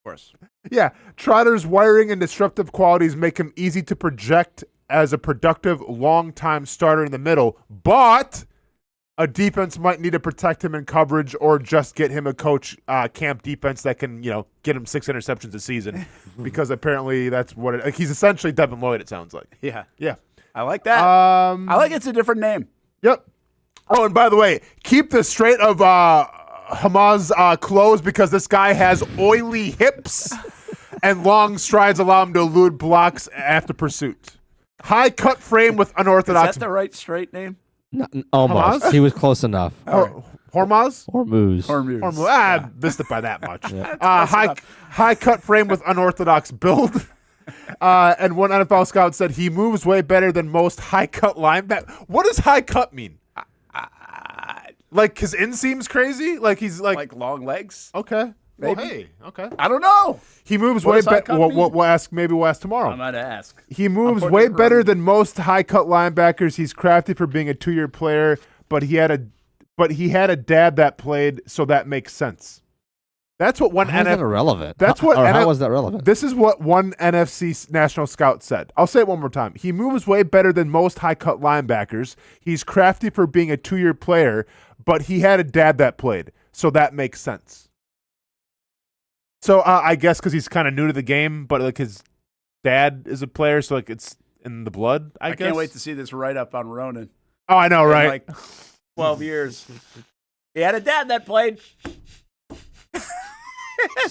course. Yeah, Trotter's wiring and disruptive qualities make him easy to project as a productive, long-time starter in the middle, but a defense might need to protect him in coverage or just get him a coach camp defense that can, get him 6 interceptions a season because apparently that's what it, he's essentially Devin Lloyd, it sounds like. Yeah. Yeah. I like that. I like it's a different name. Yep. Oh, and by the way, keep the straight of Hamas clothes because this guy has oily hips and long strides allow him to elude blocks after pursuit. High cut frame with unorthodox. Is that the right straight name? Almost. Hamas? He was close enough. Hormuz? Hormuz. Missed it by that much. High cut frame with unorthodox build. And one NFL scout said he moves way better than most high cut linebackers. What does high cut mean? Like his inseam's crazy? Like he's like long legs? Okay. Maybe. Well, hey, okay. I don't know. He moves What way does high better. cut mean? We'll ask. Maybe we'll ask tomorrow. I'm gonna ask. He moves way better than most high cut linebackers. He's crafty for being a 2-year player, but he had a dad that played, so that makes sense. That's what one How is that irrelevant? That's what. How was that relevant? This is what one NFC national scout said. I'll say it one more time. He moves way better than most high cut linebackers. He's crafty for being a 2-year player, but he had a dad that played, so that makes sense. So I guess because he's kind of new to the game, but like his dad is a player, so like it's in the blood. I guess. Can't wait to see this write up on Ronan. Oh, I know, In right? like 12 years. He had a dad that played.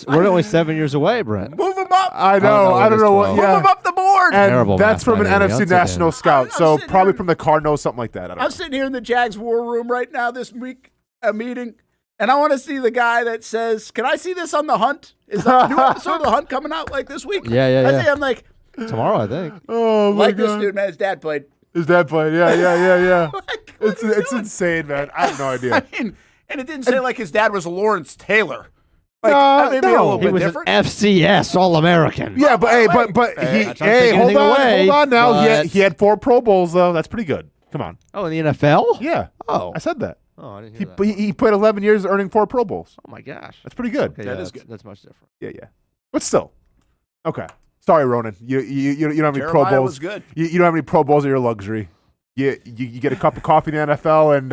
We're only 7 years away, Brent. Move him up. I know. I don't know what. Move Yeah. him up the board. And Terrible that's from an math, NFC national scout, so probably from the Cardinals, something like that. I don't know. I'm sitting here in the Jags war room right now this week, a meeting, and I want to see the guy that says, "Can I see this on The Hunt?" Is that a new episode of The Hunt coming out like this week? Yeah. I think I'm like, tomorrow, I think. Oh my like God. this dude, man. His dad played. His dad played. Yeah. It's insane, man. I have no idea. I mean, and it didn't say like his dad was Lawrence Taylor. Like, maybe a little He bit was different. an FCS All-American. Yeah, but Hey, hold on now. but- He had 4 Pro Bowls though. That's pretty good. Come on. Oh, in the NFL? Yeah. Oh. I said that. Oh, I didn't hear that. He played 11 years, earning 4 Pro Bowls. Oh, my gosh. That's pretty good. Okay, that is good. That's much different. Yeah. But still, okay. Sorry, Ronan. You don't have any Pro Jeremiah Bowls. was good. You don't have any Pro Bowls at your luxury. You get a cup of coffee in the NFL and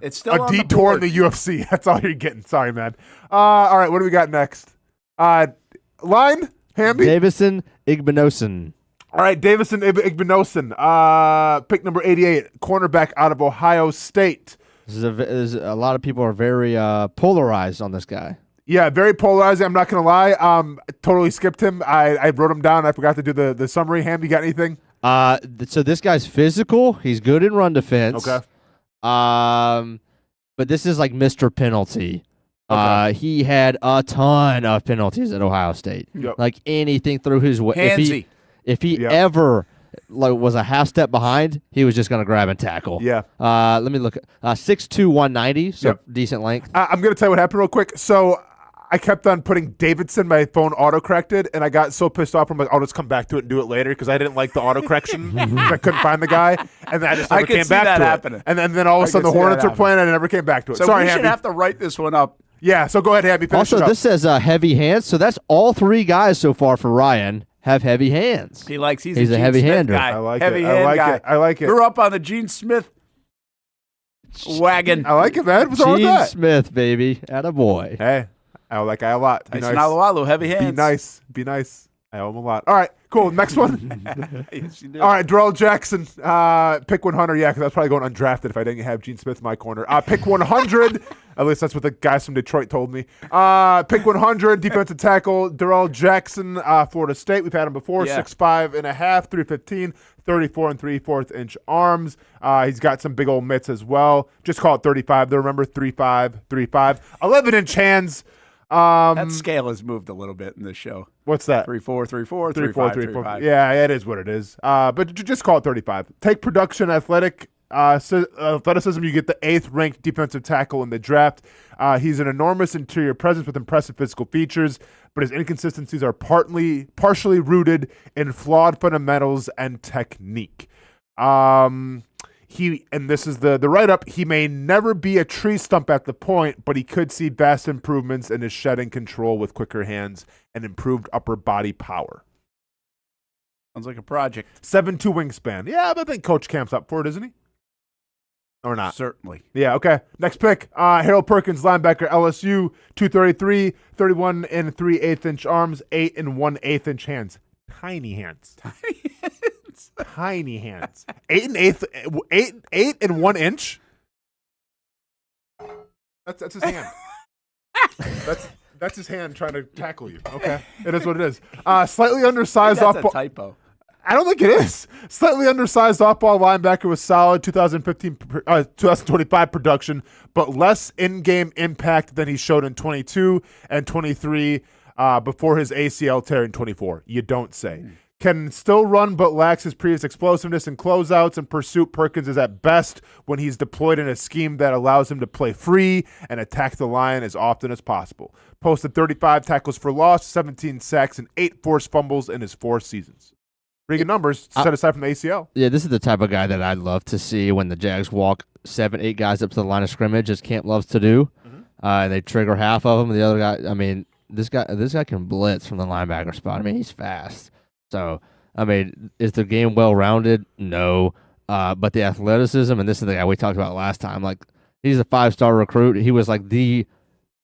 It's still a on the detour in board. the UFC. That's all you're getting. Sorry, man. All right, what do we got next? Line, Hamby? Davison Igbinosun. All right, Davison Igbinosun, pick number 88, cornerback out of Ohio State. There's a lot of people are very polarized on this guy. Yeah, very polarizing. I'm not going to lie. Totally skipped him. I wrote him down. I forgot to do the summary. Ham, you got anything? So this guy's physical. He's good in run defense. Okay. But this is like Mr. Penalty. Okay. He had a ton of penalties at Ohio State. Yep. Like anything through his way. Handsy. If he ever was a half step behind, he was just going to grab and tackle. Yeah. Let me look. 6'2", 190, so decent length. I'm going to tell you what happened real quick. So I kept on putting Davidson. My phone auto-corrected, and I got so pissed off. I'm like, I'll just come back to it and do it later because I didn't like the auto-correction. I couldn't find the guy, and then I just never came back to it. And then all of a sudden the Hornets were playing, and I never came back to it. So Sorry, we should Hamby. have to write this one up. Yeah, so go ahead, Hamby. Finish Also, it up. this says heavy hands, so that's all 3 guys so far for Ryan have heavy hands. He likes. He's a Gene heavy Smith hander. guy. I like heavy it. hand I like guy. it. I like it. Grew up on the Gene Smith wagon. I like it, man. What's wrong with Gene that? Smith, baby. Attaboy. Hey, I like it a lot. Be Tyson nice. Alualu, heavy hands. Be nice. Be nice. I owe him a lot. All right, cool. Next one. Yes, you do. All right, Darrell Jackson. Pick 100. Yeah, because I was probably going undrafted if I didn't have Gene Smith in my corner. Pick 100. At least that's what the guys from Detroit told me. Pick 100. Defensive tackle Darrell Jackson, Florida State. We've had him before. Yeah. 6'5 and a half, 315, 34 3/4 inch arms. He's got some big old mitts as well. Just call it 35. Though remember 3'5, 3'5, 11-inch hands. That scale has moved a little bit in this show. What's that? 3-4, 3-4, 3-4, 3-5, 3-4. 3-5. Yeah, it is what it is. But just call it 35. Take production, athleticism. You get the 8th ranked defensive tackle in the draft. He's an enormous interior presence with impressive physical features, but his inconsistencies are partially rooted in flawed fundamentals and technique. And this is the write-up, he may never be a tree stump at the point, but he could see vast improvements in his shedding control with quicker hands and improved upper body power. Sounds like a project. 7'2" wingspan. Yeah, but I think Coach Camp's up for it, isn't he? Or not? Certainly. Yeah, okay. Next pick, Harold Perkins, linebacker, LSU, 233, 31 and 3/8 inch arms, 8 and 1/8 inch hands. Tiny hands. Tiny hands. 8 and 1 inch. That's his hand. That's his hand trying to tackle you. Okay, it is what it is. Slightly undersized That's off. a typo. I don't think it is. Slightly undersized off-ball linebacker with solid 2025 production, but less in-game impact than he showed in 22 and 23 before his ACL tear in 24. You don't say. Can still run, but lacks his previous explosiveness in closeouts and pursuit. Perkins is at best when he's deployed in a scheme that allows him to play free and attack the line as often as possible. Posted 35 tackles for loss, 17 sacks, and 8 forced fumbles in his 4 seasons. Pretty good numbers, set aside from the ACL. Yeah, this is the type of guy that I'd love to see when the Jags walk 7-8 guys up to the line of scrimmage, as Camp loves to do. And they trigger half of them. The other guy, I mean, this guy can blitz from the linebacker spot. I mean, he's fast. So, I mean, is the game well-rounded? No. But the athleticism, and this is the guy we talked about last time, like, he's a 5-star recruit. He was like the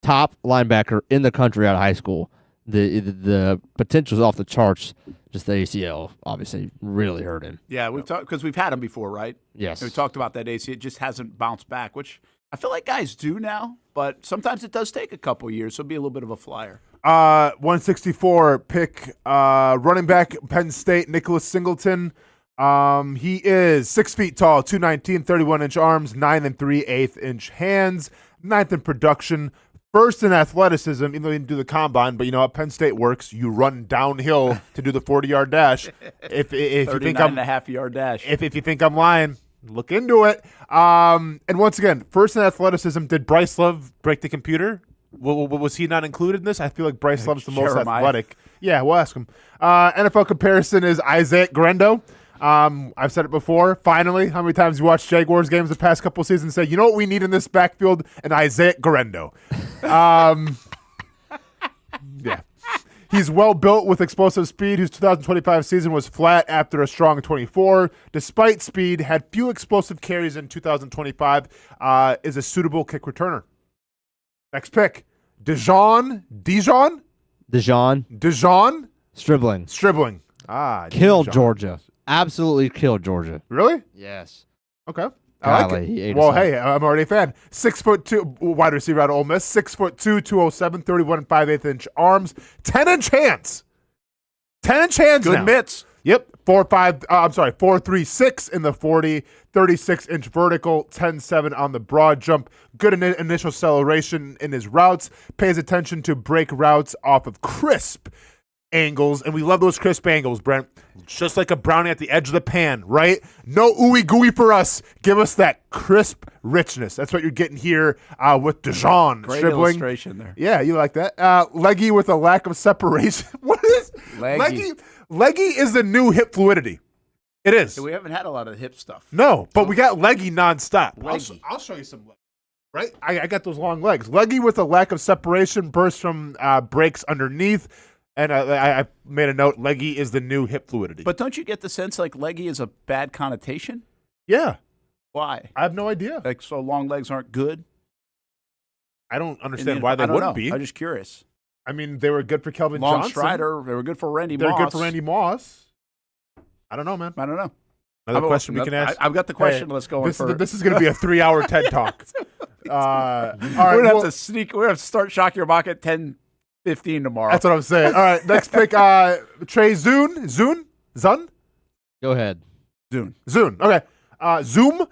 top linebacker in the country out of high school. The potential's off the charts. Just the ACL obviously really hurt him. Yeah, we've talked because we've had him before, right? Yes. And we talked about that ACL. It just hasn't bounced back, which I feel like guys do now, but sometimes it does take a couple years, so it'll be a little bit of a flyer. 164 pick, running back, Penn State, Nicholas Singleton. He is 6 feet tall, 219, 31-inch arms, 9 and 3/8 inch hands, 9th in production. First in athleticism, even though he didn't do the combine, but you know how Penn State works. You run downhill to do the 40-yard dash. If you think I'm 39.5-yard dash. If you think I'm lying, look into it. And once again, first in athleticism, did Bryce Love break the computer? Was he not included in this? I feel like Bryce Love's the most athletic. Yeah, we'll ask him. NFL comparison is Isaiah Grendo. I've said it before. Finally, how many times you watched Jaguars games the past couple seasons and say, you know what we need in this backfield? An Isaiah Grendo. Yeah. He's well built with explosive speed, whose 2025 season was flat after a strong 24. Despite speed, had few explosive carries in 2025, is a suitable kick returner. Next pick, Dijon Stribling. Killed Dijon. Georgia. Absolutely killed Georgia. Really? Yes. Okay. I like Golly, he it. ate Well, us up. hey, I'm already a fan. 6'2", wide receiver out of Ole Miss. 6'2", 207, 31 5/8 inch arms, 10-inch hands. 10-inch hands. Good now. mitts. Yep. 4.36 in the 40, 36-inch vertical, 10.7 on the broad jump. Good initial acceleration in his routes. Pays attention to break routes off of crisp angles, and we love those crisp angles, Brent. Just like a brownie at the edge of the pan, right? No ooey gooey for us. Give us that crisp richness. That's what you're getting here with Dijon. Great Stribling. illustration there. Yeah, you like that. Leggy with a lack of separation. What is Leggy? Leggy is the new hip fluidity. It is. We haven't had a lot of hip stuff. No, but we got leggy nonstop. Leggy. I'll show you some legs. Right? I got those long legs. Leggy with a lack of separation, bursts from breaks underneath. And I made a note, leggy is the new hip fluidity. But don't you get the sense like leggy is a bad connotation? Yeah. Why? I have no idea. Like, so long legs aren't good? I don't understand why they I don't wouldn't know. be. I'm just curious. I mean, they were good for Kelvin Long Johnson. Strider. They were good for Randy They're Moss. good for Randy Moss. I don't know, man. I don't know. Another question we can ask. I've got the question. Hey, Let's go on. This is going to be a 3-hour TED Talk. All right, we're gonna have to sneak. We're gonna have to start Shock Your Mock at 10:15 tomorrow. That's what I'm saying. All right, next pick. Trey Zun. Go ahead. Zun. Okay. Zoom.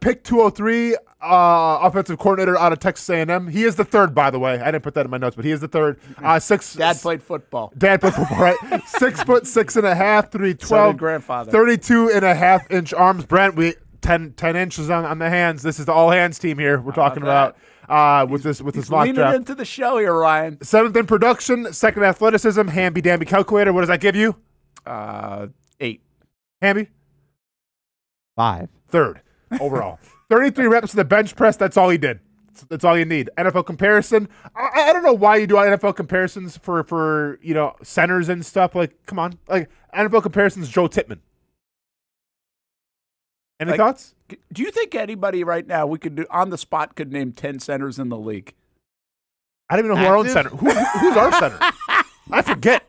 Pick 203. Offensive coordinator out of Texas A&M. He is the third, by the way. I didn't put that in my notes, but he is the third. Dad played football. Right? 6'6.5", 312. So did grandfather. 32.5-inch arms. Brent, 10 inches on the hands. This is the all hands team here. We're talking about with this mock leaning draft. into the show here, Ryan. 7th in production, 2nd athleticism. Hamby-damby calculator. What does that give you? 8. Hamby? 5. 3rd overall. 33 reps in the bench press. That's all he did. That's all you need. NFL comparison. I don't know why you do NFL comparisons for centers and stuff. Like, come on. Like, NFL comparisons, Joe Tippmann. Any thoughts? Do you think anybody right now we could do on the spot could name 10 centers in the league? I don't even know who our own center. Who's our center? I forget.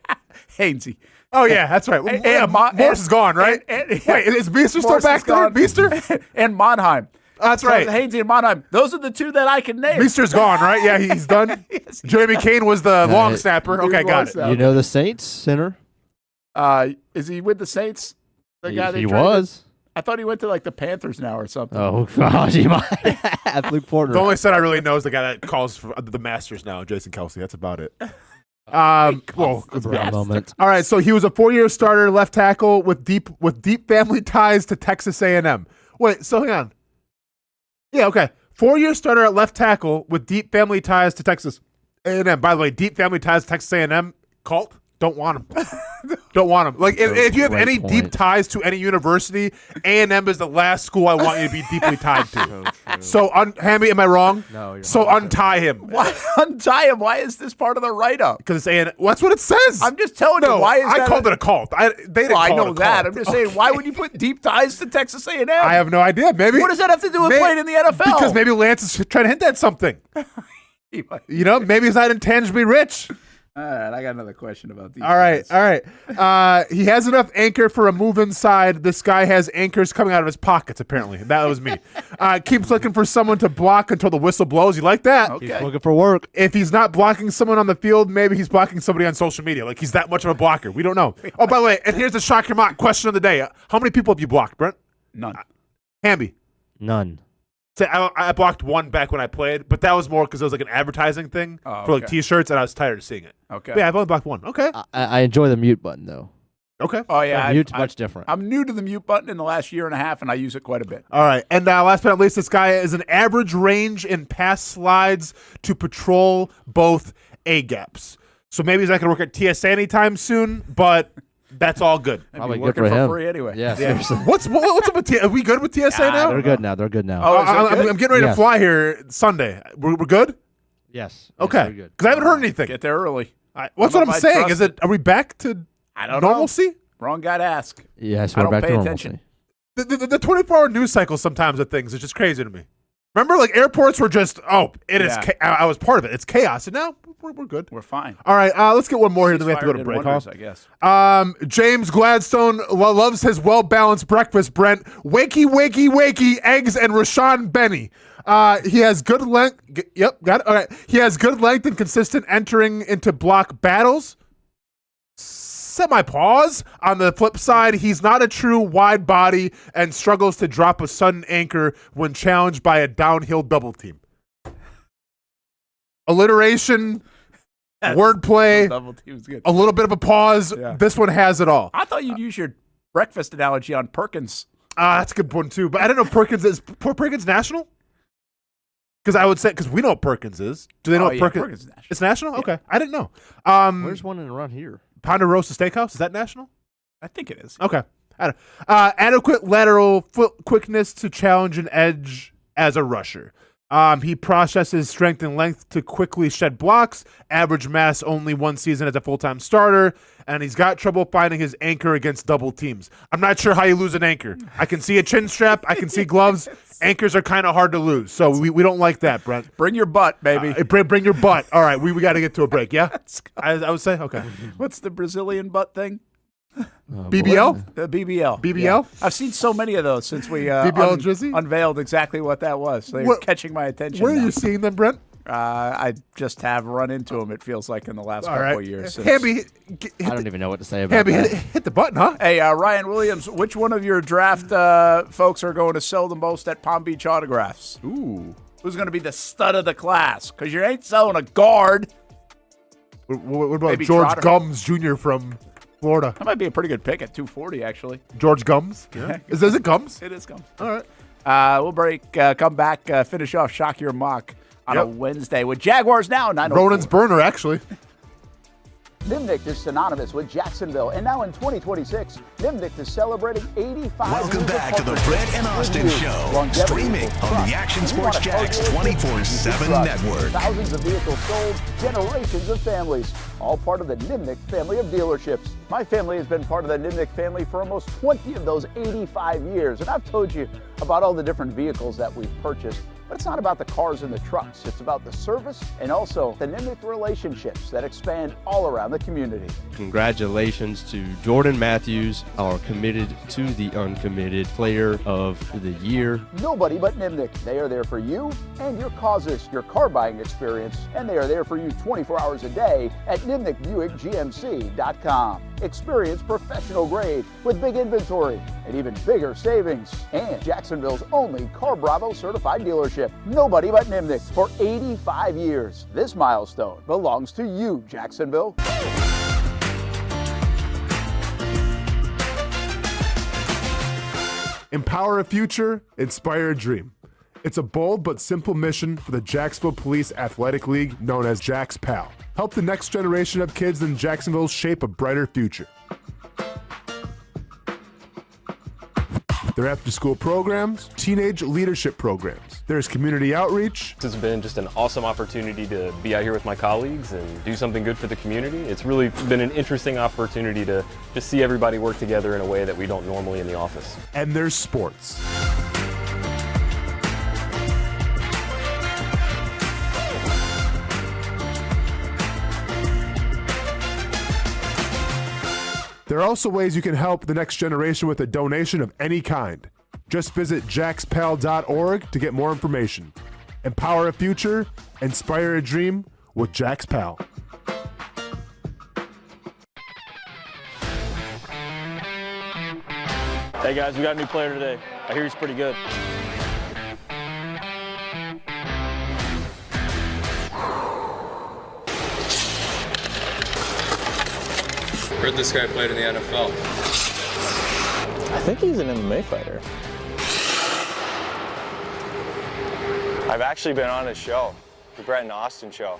Hainsey. Oh yeah, that's right. Morse is gone, right? Wait, is Beaster still back there? Beaster and Monheim. That's right. Hainsey and Monheim. Those are the two that I can name. Beaster's gone, right? Yeah, he's done. Jeremy Kane was the long snapper. Okay, got it. You know the Saints center? Is he with the Saints? The guy he was. I thought he went to like the Panthers now or something. Oh gosh, he might have Luke Porter. The only center I really know is the guy that calls for the Masters now, Jason Kelsey. That's about it. Moment. All right, so he was a 4-year starter, left tackle with deep family ties to Texas A&M. Wait, so hang on. Yeah, okay. 4-year starter at left tackle with deep family ties to Texas A&M. By the way, deep family ties to Texas A&M cult. Don't want him. Don't want him. Like if you have any deep ties to any university, A&M is the last school I want you to be deeply tied to. So, Hamby, am I wrong? No. So untie him. Why untie him? Why is this part of the write-up? Because it's A&M. Well, that's what it says. I'm just telling you. Why is I that called it a cult. They didn't I call know it a that. cult. I'm just saying. Why would you put deep ties to Texas A&M? I have no idea. Maybe. What does that have to do with playing in the NFL? Because maybe Lance is trying to hint at something. Maybe he's not intangibly rich. All right, I got another question about these. All right. He has enough anchor for a move inside. This guy has anchors coming out of his pockets, apparently. That was me. Keeps looking for someone to block until the whistle blows. You like that? Okay. He's looking for work. If he's not blocking someone on the field, maybe he's blocking somebody on social media. Like, he's that much of a blocker. We don't know. Oh, by the way, and here's the Shock Your Mock question of the day. How many people have you blocked, Brent? None. Hamby? None. So I blocked one back when I played, but that was more because it was like an advertising thing for like T-shirts, and I was tired of seeing it. Okay. But yeah, I've only blocked one. Okay. I enjoy the mute button though. Okay. Oh yeah, mute's much different. I'm new to the mute button in the last year and a half, and I use it quite a bit. All right, and last but not least, this guy is an average range in pass slides to patrol both A gaps. So maybe he's not going to work at TSA anytime soon, but that's all good. Probably working good for him. free anyway. Yeah. Seriously. What's up with TSA? Are we good with TSA now? They're good now. Oh, I'm getting ready to fly here Sunday. We're good? Yes. Okay. Because I haven't heard anything. Get there early. What's what I'm saying? Are we back to normalcy? Wrong guy to ask. Yes, I we're don't back pay to attention. normalcy. The 24-hour news cycle sometimes of things is just crazy to me. Remember, like airports were just, I was part of it. It's chaos. And now we're good. We're fine. All right, let's get one more here, then we have to go to break. Wonders, I guess. James Gladstone loves his well-balanced breakfast, Brent. Wakey, eggs, and Rashawn Benny. He has good length. Yep, got it. All right. He has good length and consistent entering into block battles. Semi-pause. On the flip side, he's not a true wide body and struggles to drop a sudden anchor when challenged by a downhill double team. Alliteration, wordplay, double team's good. a little bit of a pause. Yeah. This one has it all. I thought you'd use your breakfast analogy on Perkins. That's a good one too. But I don't know Perkins is Perkins national? Because I would say because we know what Perkins is. Do they know what Perkins is national? It's national? Okay. I didn't know. Where's one around here? Ponderosa Steakhouse, is that national? I think it is. Okay. Adequate lateral foot quickness to challenge an edge as a rusher. He processes strength and length to quickly shed blocks, average mass only 1 season as a full-time starter, and he's got trouble finding his anchor against double teams. I'm not sure how you lose an anchor. I can see a chin strap. I can see gloves. Anchors are kind of hard to lose, so we don't like that, Brent. Bring your butt, baby. Bring your butt. All right, we got to get to a break, yeah? I would say? Okay. What's the Brazilian butt thing? BBL? BBL. BBL? Yeah. I've seen so many of those since we BBL Drizzy? unveiled exactly what that was. They're catching my attention. Where now. are you seeing them, Brent? I just have run into them, it feels like, in the last couple of years. Hamby, I don't even know what to say about Hamby, that. hit the button, huh? Hey, Ryan Williams, which one of your draft folks are going to sell the most at Palm Beach Autographs? Ooh. Who's going to be the stud of the class? Because you ain't selling a guard. What about Maybe George Trotter? Gums Jr. from Florida? That might be a pretty good pick at 240, actually. George Gums? Yeah. Is it Gums? It is Gums. All right. We'll break, come back, finish off Shock Your Mock on a Wednesday with Jaguars now, 9:04. Ronan's burner, actually. Nimnicht is synonymous with Jacksonville, and now in 2026, Nimnicht is celebrating 85 Welcome years back of to the partnership Brent and with Austin you. Show, Longevity streaming equals on trust. the Action We Sports want a Jax partner with 24/7 trust. network. Thousands of vehicles sold, generations of families, all part of the Nimnicht family of dealerships. My family has been part of the Nimnicht family for almost 20 of those 85 years, and I've told you about all the different vehicles that we've purchased. But it's not about the cars and the trucks. It's about the service and also the Nimnicht relationships that expand all around the community. Congratulations to Jordan Matthews, our committed to the uncommitted player of the year. Nobody but Nimnicht. They are there for you and your causes, your car buying experience, and they are there for you 24 hours a day at NimnichtBuickGMC.com. Experience professional grade with big inventory and even bigger savings. And Jacksonville's only Car Bravo certified dealership. Nobody but Nimnicht for 85 years. This milestone belongs to you, Jacksonville. Empower a future, inspire a dream. It's a bold but simple mission for the Jacksonville Police Athletic League known as Jax PAL. Help the next generation of kids in Jacksonville shape a brighter future. Their after-school programs, teenage leadership programs. There's community outreach. This has been just an awesome opportunity to be out here with my colleagues and do something good for the community. It's really been an interesting opportunity to just see everybody work together in a way that we don't normally in the office. And there's sports. There are also ways you can help the next generation with a donation of any kind. Just visit jaxpal.org to get more information. Empower a future, inspire a dream with Jax PAL. Hey guys, we got a new player today. I hear he's pretty good. Heard this guy played in the NFL. I think he's an MMA fighter. I've actually been on his show, the Brent and Austin show.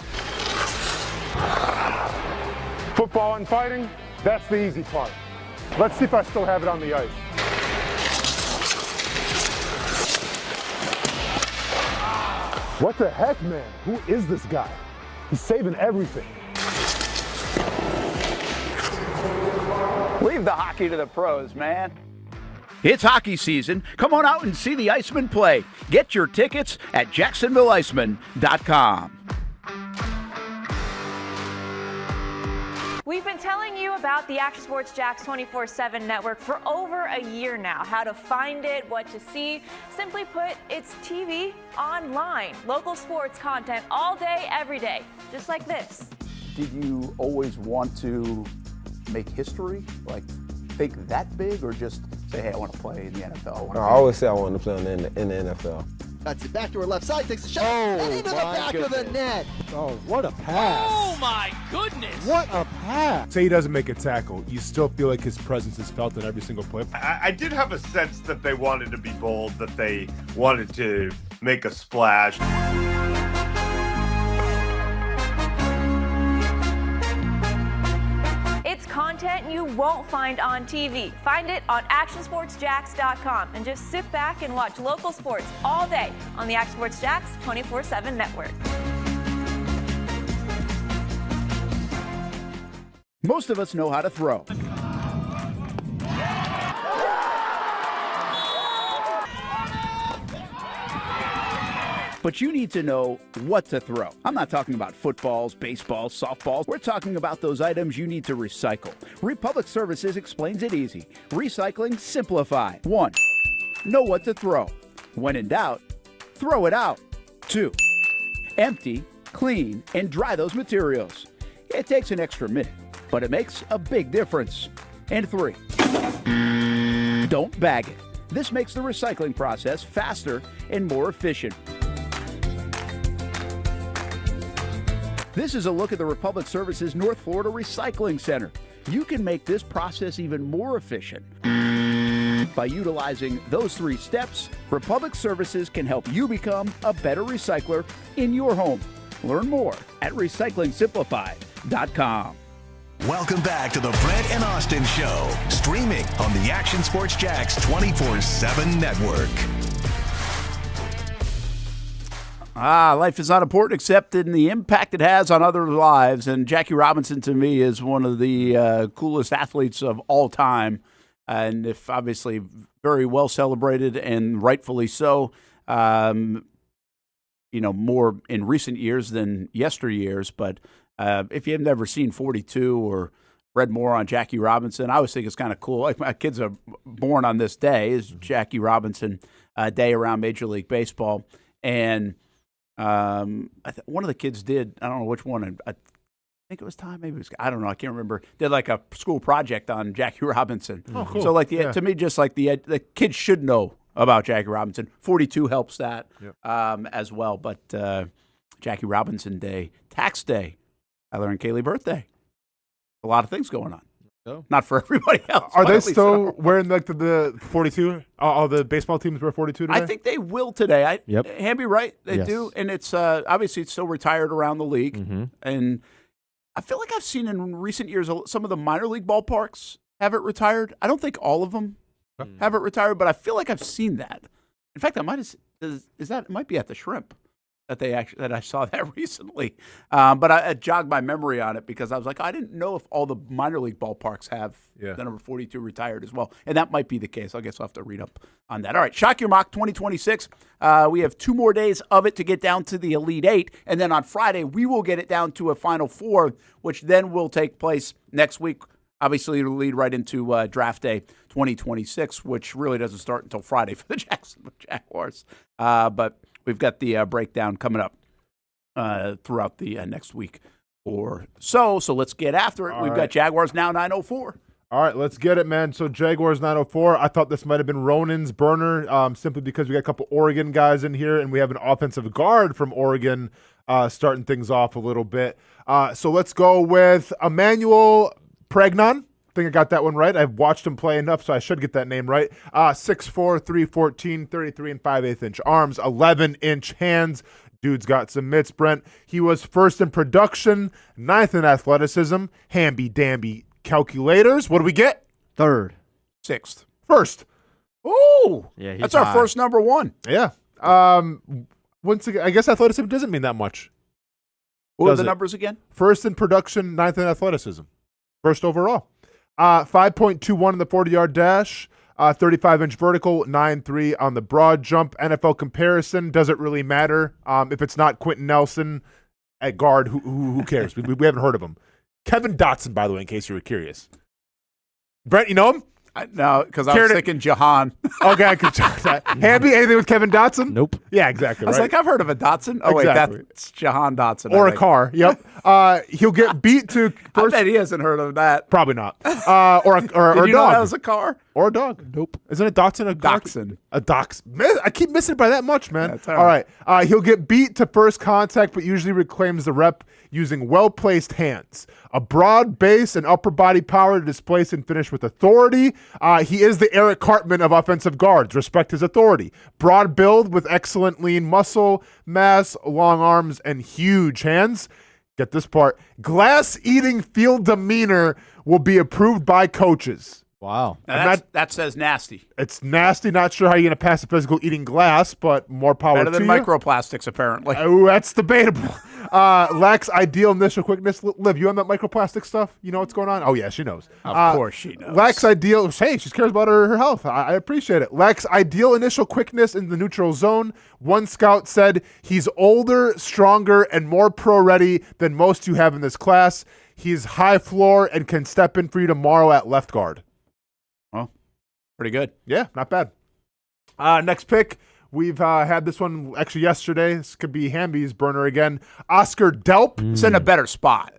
Football and fighting, that's the easy part. Let's see if I still have it on the ice. What the heck, man? Who is this guy? He's saving everything. Leave the hockey to the pros, man. It's hockey season. Come on out and see the Icemen play. Get your tickets at JacksonvilleIcemen.com. We've been telling you about the Action Sports Jax 24/7 network for over a year now. How to find it, what to see. Simply put, it's TV online. Local sports content all day, every day. Just like this. Did you always want to make history? Like, think that big, or just say, hey, I want to play in the NFL? I always say I wanted to play in the NFL. That's it. Back to her left side, takes a shot, and into the back of the net. Oh, what a pass. Oh my goodness! What a pass. Say he doesn't make a tackle, you still feel like his presence is felt in every single play. I did have a sense that they wanted to be bold, that they wanted to make a splash. It's content content you won't find on TV. Find it on actionsportsjax.com and just sit back and watch local sports all day on the Action Sports Jax 24/7 network. Most of us know how to throw. But you need to know what to throw. I'm not talking about footballs, baseballs, softballs. We're talking about those items you need to recycle. Republic Services explains it easy. Recycling simplified. 1. Know what to throw. When in doubt, throw it out. 2. Empty, clean, and dry those materials. It takes an extra minute, but it makes a big difference. And 3. Don't bag it. This makes the recycling process faster and more efficient. This is a look at the Republic Services North Florida Recycling Center. You can make this process even more efficient. By utilizing those 3 steps, Republic Services can help you become a better recycler in your home. Learn more at recyclingsimplified.com. Welcome back to the Brent and Austin Show, streaming on the Action Sports Jax 24/7 network. Life is not important except in the impact it has on other lives. And Jackie Robinson, to me, is one of the coolest athletes of all time. And if obviously very well celebrated and rightfully so, more in recent years than yesteryears. But if you have never seen 42 or read more on Jackie Robinson, I always think it's kind of cool. Like my kids are born on this day, is Jackie Robinson Day around Major League Baseball. And one of the kids did, I don't know which one, I think it was Ty, maybe it was, I don't know, I can't remember, did like a school project on Jackie Robinson. Oh, cool. So to me, just like the kids should know about Jackie Robinson. 42 helps that as well. But Jackie Robinson Day, Tax Day, Tyler and Kaylee birthday. A lot of things going on. Oh. Not for everybody else. Are they still wearing like the 42? All the baseball teams wear 42 today? I think they will today. Yep. Hamby, right? They do. And it's obviously it's still retired around the league. Mm-hmm. And I feel like I've seen in recent years some of the minor league ballparks have it retired. I don't think all of them have it retired, but I feel like I've seen that. In fact, I might have. It might be at the Shrimp that I saw that recently. But I jogged my memory on it because I was like, I didn't know if all the minor league ballparks have the number 42 retired as well. And that might be the case. I guess I'll have to read up on that. All right, Shock Your Mock 2026. We have 2 more days of it to get down to the Elite 8. And then on Friday, we will get it down to a Final 4, which then will take place next week. Obviously, it'll lead right into Draft Day 2026, which really doesn't start until Friday for the Jacksonville Jaguars. But we've got the breakdown coming up throughout the next week or so. So let's get after it. We've got Jaguars now 9:04. All right, let's get it, man. So Jaguars 9:04. I thought this might have been Ronan's burner simply because we got a couple Oregon guys in here, and we have an offensive guard from Oregon starting things off a little bit. So let's go with Emmanuel Pregnon. I think I got that one right. I've watched him play enough, so I should get that name right. 6'4", 314, 33 5/8 inch arms, 11-inch hands. Dude's got some mitts, Brent. He was first in production, 9th in athleticism, hamby-damby calculators. What do we get? 3rd. 6th. 1st. Ooh. Yeah, that's our first number 1. Yeah. Once again, I guess athleticism doesn't mean that much. What are the numbers again? First in production, 9th in athleticism. First overall. 5.21 in the 40-yard dash, 35-inch vertical, 9.3 on the broad jump. NFL comparison, doesn't really matter. If it's not Quentin Nelson at guard, who cares? we haven't heard of him. Kevin Dotson, by the way, in case you were curious. Brent, you know him? No, because I was thinking Jahan. Okay, I could check that. Hamby, anything with Kevin Dotson? Nope. Yeah, exactly. I was like, I've heard of a Dotson. Oh, exactly. Wait, that's Jahan Dotson. Or a car. Yep. He'll get beat to first. I bet he hasn't heard of that. Probably not. Or a Did dog. You know that was a car? Or a dog. Nope. Isn't it Dotson a car? Dachshund. A dachshund. I keep missing it by that much, man. Yeah, all right. He'll get beat to first contact, but usually reclaims the rep using well-placed hands. A broad base and upper body power to displace and finish with authority. He is the Eric Cartman of offensive guards. Respect his authority. Broad build with excellent lean muscle mass, long arms, and huge hands. Get this part. Glass-eating field demeanor will be approved by coaches. Wow. That says nasty. It's nasty. Not sure how you're going to pass a physical eating glass, but more power Better than to you. microplastics, apparently. Oh, that's debatable. Lacks ideal initial quickness. Liv, you on that microplastic stuff? You know what's going on? Oh, yeah, she knows. Of course she knows. Lacks ideal. Hey, she cares about her health. I appreciate it. Lacks ideal initial quickness in the neutral zone. One scout said he's older, stronger, and more pro-ready than most you have in this class. He's high floor and can step in for you tomorrow at left guard. Well, pretty good. Yeah, not bad. Next pick. We've had this one actually yesterday. This could be Hamby's burner again. Oscar Delp. It's in a better spot.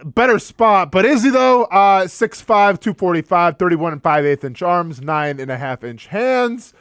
Better spot. But is he, though? 6'5", 245, 31 5/8 inch arms, 9.5 inch hands.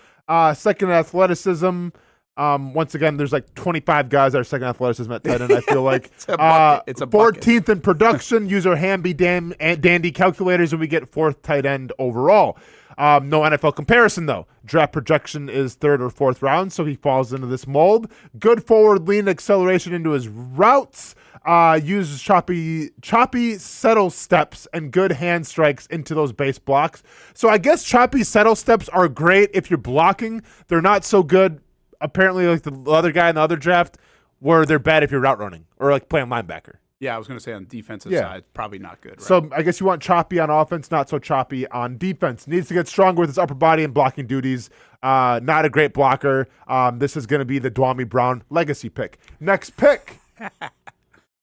Second athleticism. Once again, there's like 25 guys that are second athleticism at tight end, I feel like. It's a bucket. It's a bucket. 14th in production. Use our Hamby dandy calculators, and we get 4th tight end overall. No NFL comparison, though. Draft projection is 3rd or 4th round, so he falls into this mold. Good forward lean acceleration into his routes. Uses choppy settle steps and good hand strikes into those base blocks. So I guess choppy settle steps are great if you're blocking. They're not so good, apparently, like the other guy in the other draft, where they're bad if you're route running or like playing linebacker. Yeah, I was going to say on the defensive side, probably not good. Right? So I guess you want choppy on offense, not so choppy on defense. Needs to get stronger with his upper body and blocking duties. Not a great blocker. This is going to be the Dwami Brown legacy pick. Next pick. Where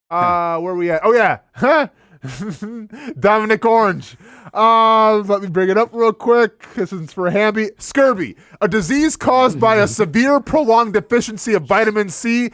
are we at? Oh, yeah. Dominic Orange. Let me bring it up real quick. This is for Hamby. Scurvy, a disease caused by a severe prolonged deficiency of vitamin C,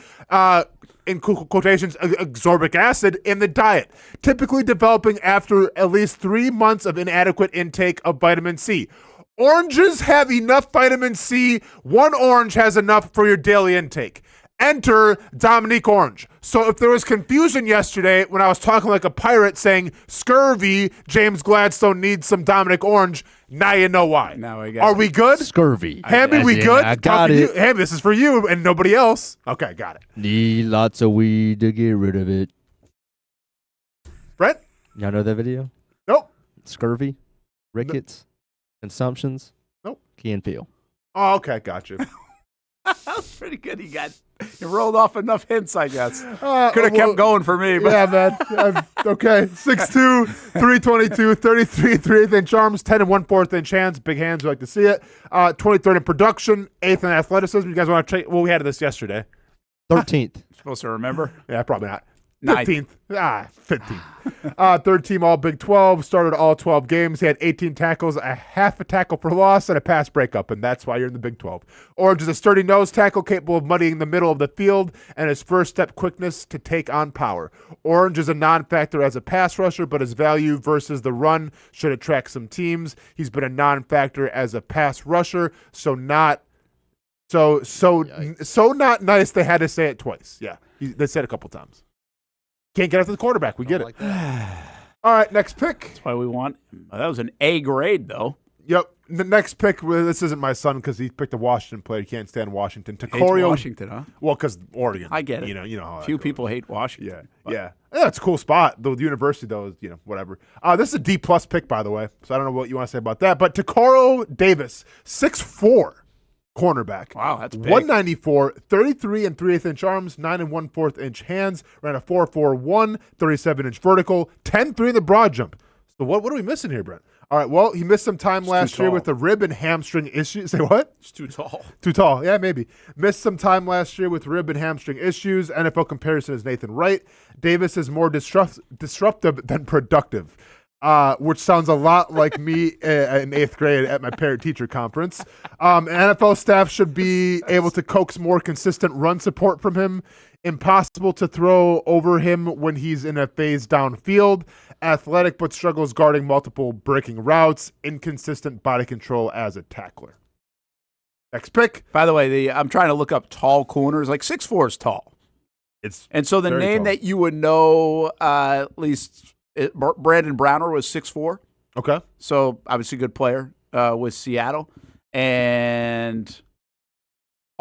in quotations, ascorbic acid in the diet, typically developing after at least 3 months of inadequate intake of vitamin C. Oranges have enough vitamin C. 1 orange has enough for your daily intake. Enter Dominique Orange. So if there was confusion yesterday when I was talking like a pirate saying scurvy, James Gladstone needs some Dominic Orange, now you know why. Now I got Are we good? Scurvy. Hamby, we good? I got it. Hamby, this is for you and nobody else. Okay, got it. Need lots of weed to get rid of it. Brent? Y'all know that video? Nope. Scurvy, rickets, consumptions. Nope. Key and Peele. Oh, okay, got you. That was pretty good. You rolled off enough hints, I guess. Could have kept going for me. But. Yeah, man. Okay. 6'2", 322, 33 3/8 inch arms, 10 and 1/4 inch hands. Big hands, we like to see it. 23rd in production, 8th in athleticism. You guys want to check? Well, we had this yesterday. 13th. Supposed to remember? Yeah, probably not. Ninth. 15th. 15th. Third team all Big 12. Started all 12 games. He had 18 tackles, a half a tackle for loss, and a pass breakup, and that's why you're in the Big 12. Orange is a sturdy nose tackle capable of muddying the middle of the field and his first step quickness to take on power. Orange is a non-factor as a pass rusher, but his value versus the run should attract some teams. He's been a non-factor as a pass rusher, so not not nice they had to say it twice. Yeah, they said it a couple times. Can't get after the quarterback. We get it. All right, next pick. That's why we want him. That was an A grade, though. Yep. The next pick, this isn't my son because he picked a Washington player. He can't stand Washington. Hates Washington, huh? Well, because Oregon. I get it. You know how few people hate Washington. Yeah, it's a cool spot. The university, though, is, whatever. This is a D+ pick, by the way, so I don't know what you want to say about that. But Takaro Davis, 6'4". Cornerback. Wow, that's big. 194, 33 3/8 inch arms, 9 and 1/4 inch hands, ran a 4.41, 37 inch vertical, 10.3 in the broad jump. So what are we missing here, Brent? All right, well, he missed some time last year with the rib and hamstring issues. Say what? It's too tall. Too tall. Yeah, maybe. Missed some time last year with rib and hamstring issues. NFL comparison is Nathan Wright. Davis is more disruptive than productive. Which sounds a lot like me in 8th grade at my parent-teacher conference. NFL staff should be able to coax more consistent run support from him. Impossible to throw over him when he's in a phase downfield. Athletic but struggles guarding multiple breaking routes. Inconsistent body control as a tackler. Next pick. By the way, I'm trying to look up tall corners. Like 6'4" is tall. And so the name tall. that you would know, at least Brandon Browner was 6'4". Okay. So obviously a good player with Seattle. And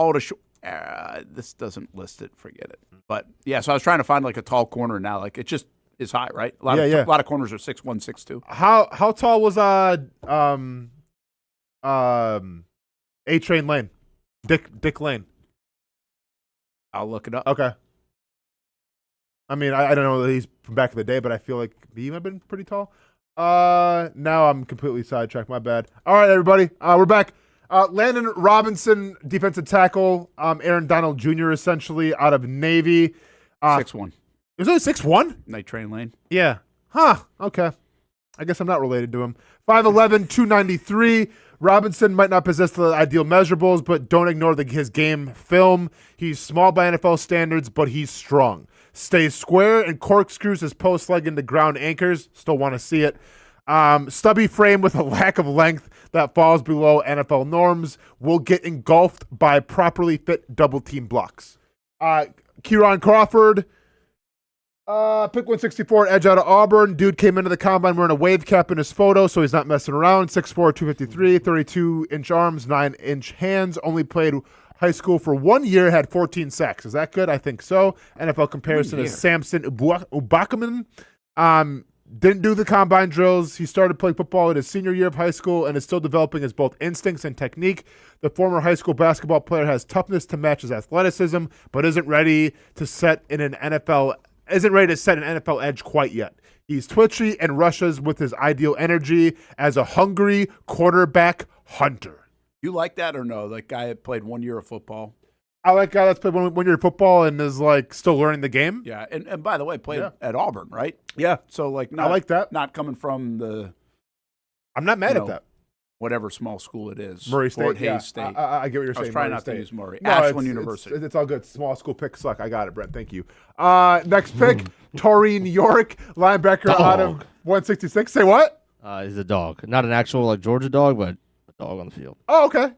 this doesn't list it. Forget it. But yeah, so I was trying to find like a tall corner now. Like it just is high, right? A lot of corners are 6'1", 6'2". How tall was A-Train Lane? Dick Lane. I'll look it up. Okay. I mean, I don't know that he's from back in the day, but I feel like he might have been pretty tall. Now I'm completely sidetracked. My bad. All right, everybody. We're back. Landon Robinson, defensive tackle. Aaron Donald Jr. essentially out of Navy. 6'1". Is it 6'1"? Night Train Lane. Yeah. Huh. Okay. I guess I'm not related to him. 5'11", 293. Robinson might not possess the ideal measurables, but don't ignore his game film. He's small by NFL standards, but he's strong. Stays square and corkscrews his post leg into ground anchors. Still want to see it. Stubby frame with a lack of length that falls below NFL norms will get engulfed by properly fit double team blocks. Kieran Crawford, pick 164 edge out of Auburn. Dude came into the combine wearing a wave cap in his photo, so he's not messing around. 6'4", 253, 32-inch arms, 9-inch hands. Only played high school for 1 year, had 14 sacks. Is that good? I think so. NFL comparison is Samson Ubakaman. Didn't do the combine drills. He started playing football in his senior year of high school and is still developing his both instincts and technique. The former high school basketball player has toughness to match his athleticism, but isn't ready to set an NFL edge quite yet. He's twitchy and rushes with his ideal energy as a hungry quarterback hunter. You like that or no? That guy that played 1 year of football. I like a guy that's played one year of football and is like still learning the game. Yeah, and by the way, played at Auburn, right? Yeah. So like, I like that. Not coming from the. I'm not mad at that. Whatever small school it is. Murray State. Fort Hayes State. I get what you're saying. I was trying Murray not State. to use Murray. No, Ashland University. It's all good. Small school picks suck. I got it, Brent. Thank you. Next pick, Taurine York, linebacker out of 166. Say what? He's a dog. Not an actual like Georgia dog, but a dog on the field. Oh, okay.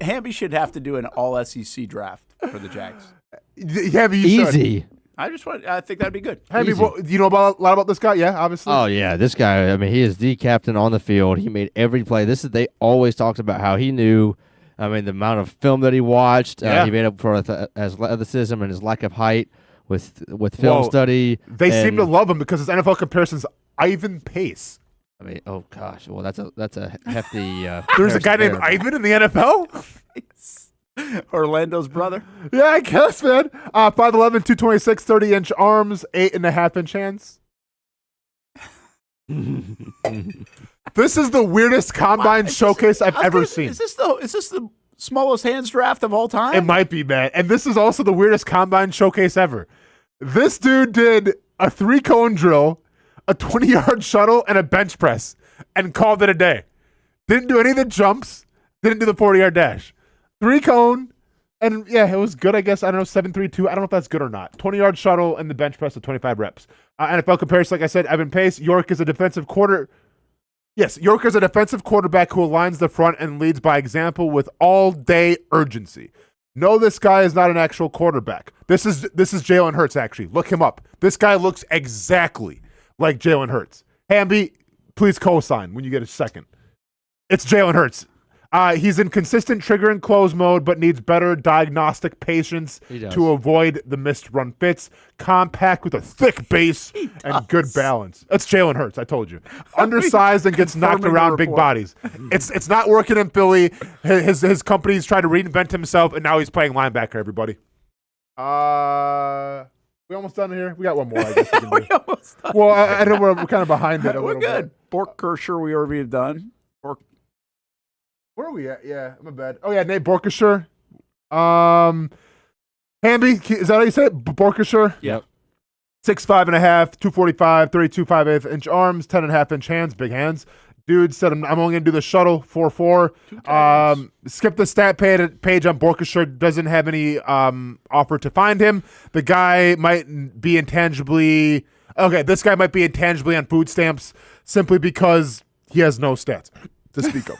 Hamby should have to do an all SEC draft for the Jags. Hamby, you Easy. should. I think that'd be good. Hamby, do you know a lot about this guy? Yeah, obviously. Oh yeah, this guy. I mean, he is the captain on the field. He made every play. They always talked about how he knew. I mean, the amount of film that he watched. He made up for his athleticism and his lack of height with film study. They seem to love him because his NFL comparisons Ivan Pace. I mean, oh gosh, well that's a hefty. There's a guy named Ivan in the NFL. Orlando's brother. Yeah, I guess, man. 5'11", 226, 30-inch arms, 8.5-inch hands. This is the weirdest combine showcase I've ever seen. Is this the smallest hands draft of all time? It might be, man. And this is also the weirdest combine showcase ever. This dude did a 3-cone drill, a 20-yard shuttle, and a bench press, and called it a day. Didn't do any of the jumps. Didn't do the 40-yard dash. 3-cone, and yeah, it was good, I guess. I don't know, 7.32. I don't know if that's good or not. 20-yard shuttle and the bench press of 25 reps. NFL comparison, like I said, Evan Pace. York is a defensive quarterback who aligns the front and leads by example with all-day urgency. No, this guy is not an actual quarterback. This is Jalen Hurts, actually. Look him up. This guy looks exactly like Jalen Hurts. Hamby, please co-sign when you get a second. It's Jalen Hurts. He's in consistent trigger and close mode, but needs better diagnostic patience to avoid the missed run fits. Compact with a thick base and good balance. That's Jalen Hurts, I told you. Undersized and gets knocked around big bodies. It's not working in Philly. His company's trying to reinvent himself, and now he's playing linebacker, everybody. We almost done here? We got one more, I guess. We can do. Almost done. Well, I know we're kind of behind it a We're little good. bit. Borkircher, we already have done. Where are we at? Yeah, my bad. Oh, yeah, Nate Borkircher. Hamby, is that how you say it? Borkircher? Yep. 6'5.5", 245, 32.5-inch arms, 10.5-inch hands, big hands. Dude said, I'm only going to do the shuttle, 4.4. Skip the stat page on Borkircher. Doesn't have any offer to find him. The guy might be intangibly... Okay, this guy might be intangibly on food stamps simply because he has no stats to speak of.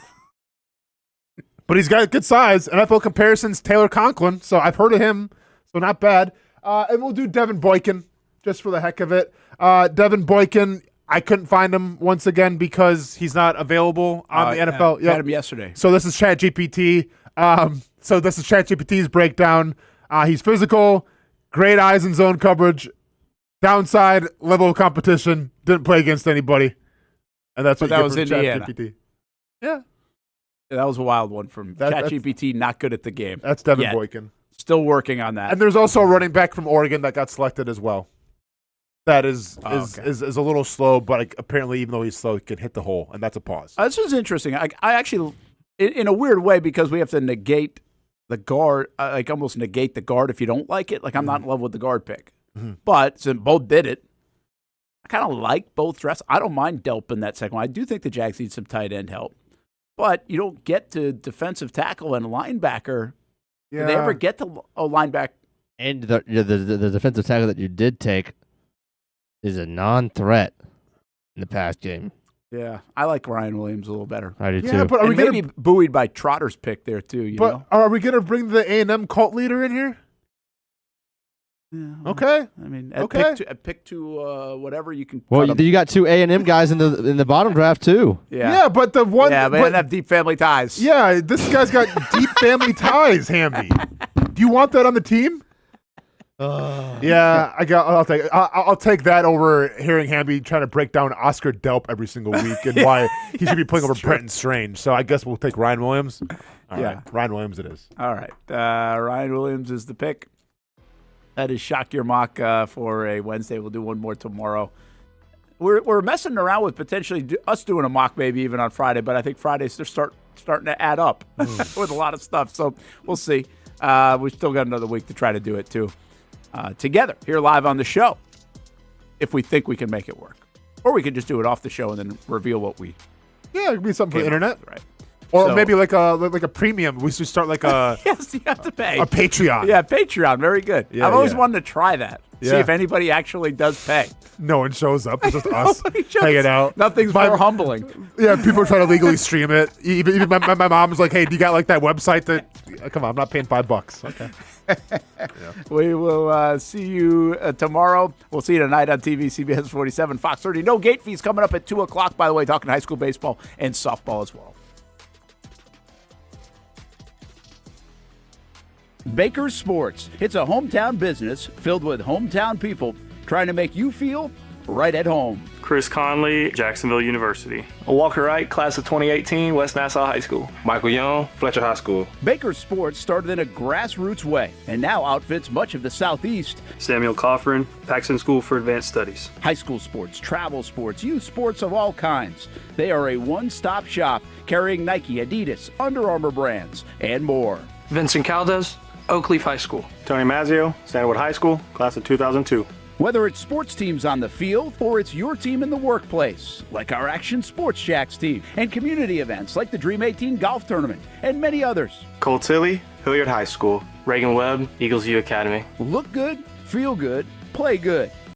But he's got good size. NFL comparisons, Taylor Conklin. So I've heard of him. So not bad. And we'll do Devin Boykin just for the heck of it. Devin Boykin, I couldn't find him once again because he's not available on the NFL. Had him yesterday. So this is ChatGPT. So this is ChatGPT's breakdown. He's physical, Great eyes and zone coverage. Downside, level of competition. Didn't play against anybody. And that's what that you was get from Indiana. ChatGPT. Yeah. That was a wild one from ChatGPT, not good at the game. That's Devin yet. Boykin. Still working on that. And there's also a running back from Oregon that got selected as well. That is a little slow, but apparently even though he's slow, he can hit the hole, and that's a pause. This is interesting. I actually, in a weird way, because we have to negate the guard, almost negate the guard if you don't like it. Like, I'm not in love with the guard pick. Mm-hmm. But since both did it, I kind of like both dress. I don't mind Delp in that second one. I do think the Jags need some tight end help. But you don't get to defensive tackle and linebacker. Yeah. Did they ever get to a linebacker? And the defensive tackle that you did take is a non-threat in the past game. Yeah, I like Ryan Williams a little better. I do too. But are we maybe buoyed by Trotter's pick there too. You know? Are we going to bring the A&M cult leader in here? Yeah, okay. I mean, okay. Pick two, whatever you can. Well, you got 2 A&M guys in the bottom draft too. Yeah, but the one. Yeah, but they have deep family ties. Yeah, this guy's got deep family ties, Hamby. Do you want that on the team? Yeah, I'll take that over hearing Hamby trying to break down Oscar Delp every single week and why he should be playing over Brenton Strange. So I guess we'll take Ryan Williams. All right, Ryan Williams it is. All right, Ryan Williams is the pick. That is Shock Your Mock for a Wednesday. We'll do one more tomorrow. We're messing around with potentially us doing a mock maybe even on Friday, but I think Fridays they're starting to add up with a lot of stuff. So we'll see. We've still got another week to try to do it too. Together here live on the show if we think we can make it work. Or we can just do it off the show and then reveal what we... Yeah, it could be something for the internet. Right. Or maybe like a premium. We should start like a... yes, you have to pay. A Patreon. Yeah, Patreon. Very good. Yeah, I've always wanted to try that. Yeah. See if anybody actually does pay. No one shows up. It's just us hanging out. Nothing's more humbling. Yeah, people are trying to legally stream it. Even my mom's like, hey, do you got like that website that... come on, I'm not paying $5. Okay. We will see you tomorrow. We'll see you tonight on TV, CBS 47, Fox 30. No gate fees coming up at 2 o'clock, by the way, talking high school baseball and softball as well. Baker's Sports. It's a hometown business filled with hometown people trying to make you feel right at home. Chris Conley, Jacksonville University. Walker Wright, class of 2018, West Nassau High School. Michael Young, Fletcher High School. Baker's Sports started in a grassroots way and now outfits much of the Southeast. Samuel Coffrin, Paxton School for Advanced Studies. High school sports, travel sports, youth sports of all kinds. They are a one-stop shop carrying Nike, Adidas, Under Armour brands, and more. Vincent Caldes, Oakleaf High School. Tony Mazzio, Stanwood High School, class of 2002. Whether it's sports teams on the field or it's your team in the workplace, like our Action Sports Jacks team, and community events like the Dream 18 Golf Tournament, and many others. Cole Tilley, Hilliard High School. Reagan Webb, Eagles View Academy. Look good, feel good, play good.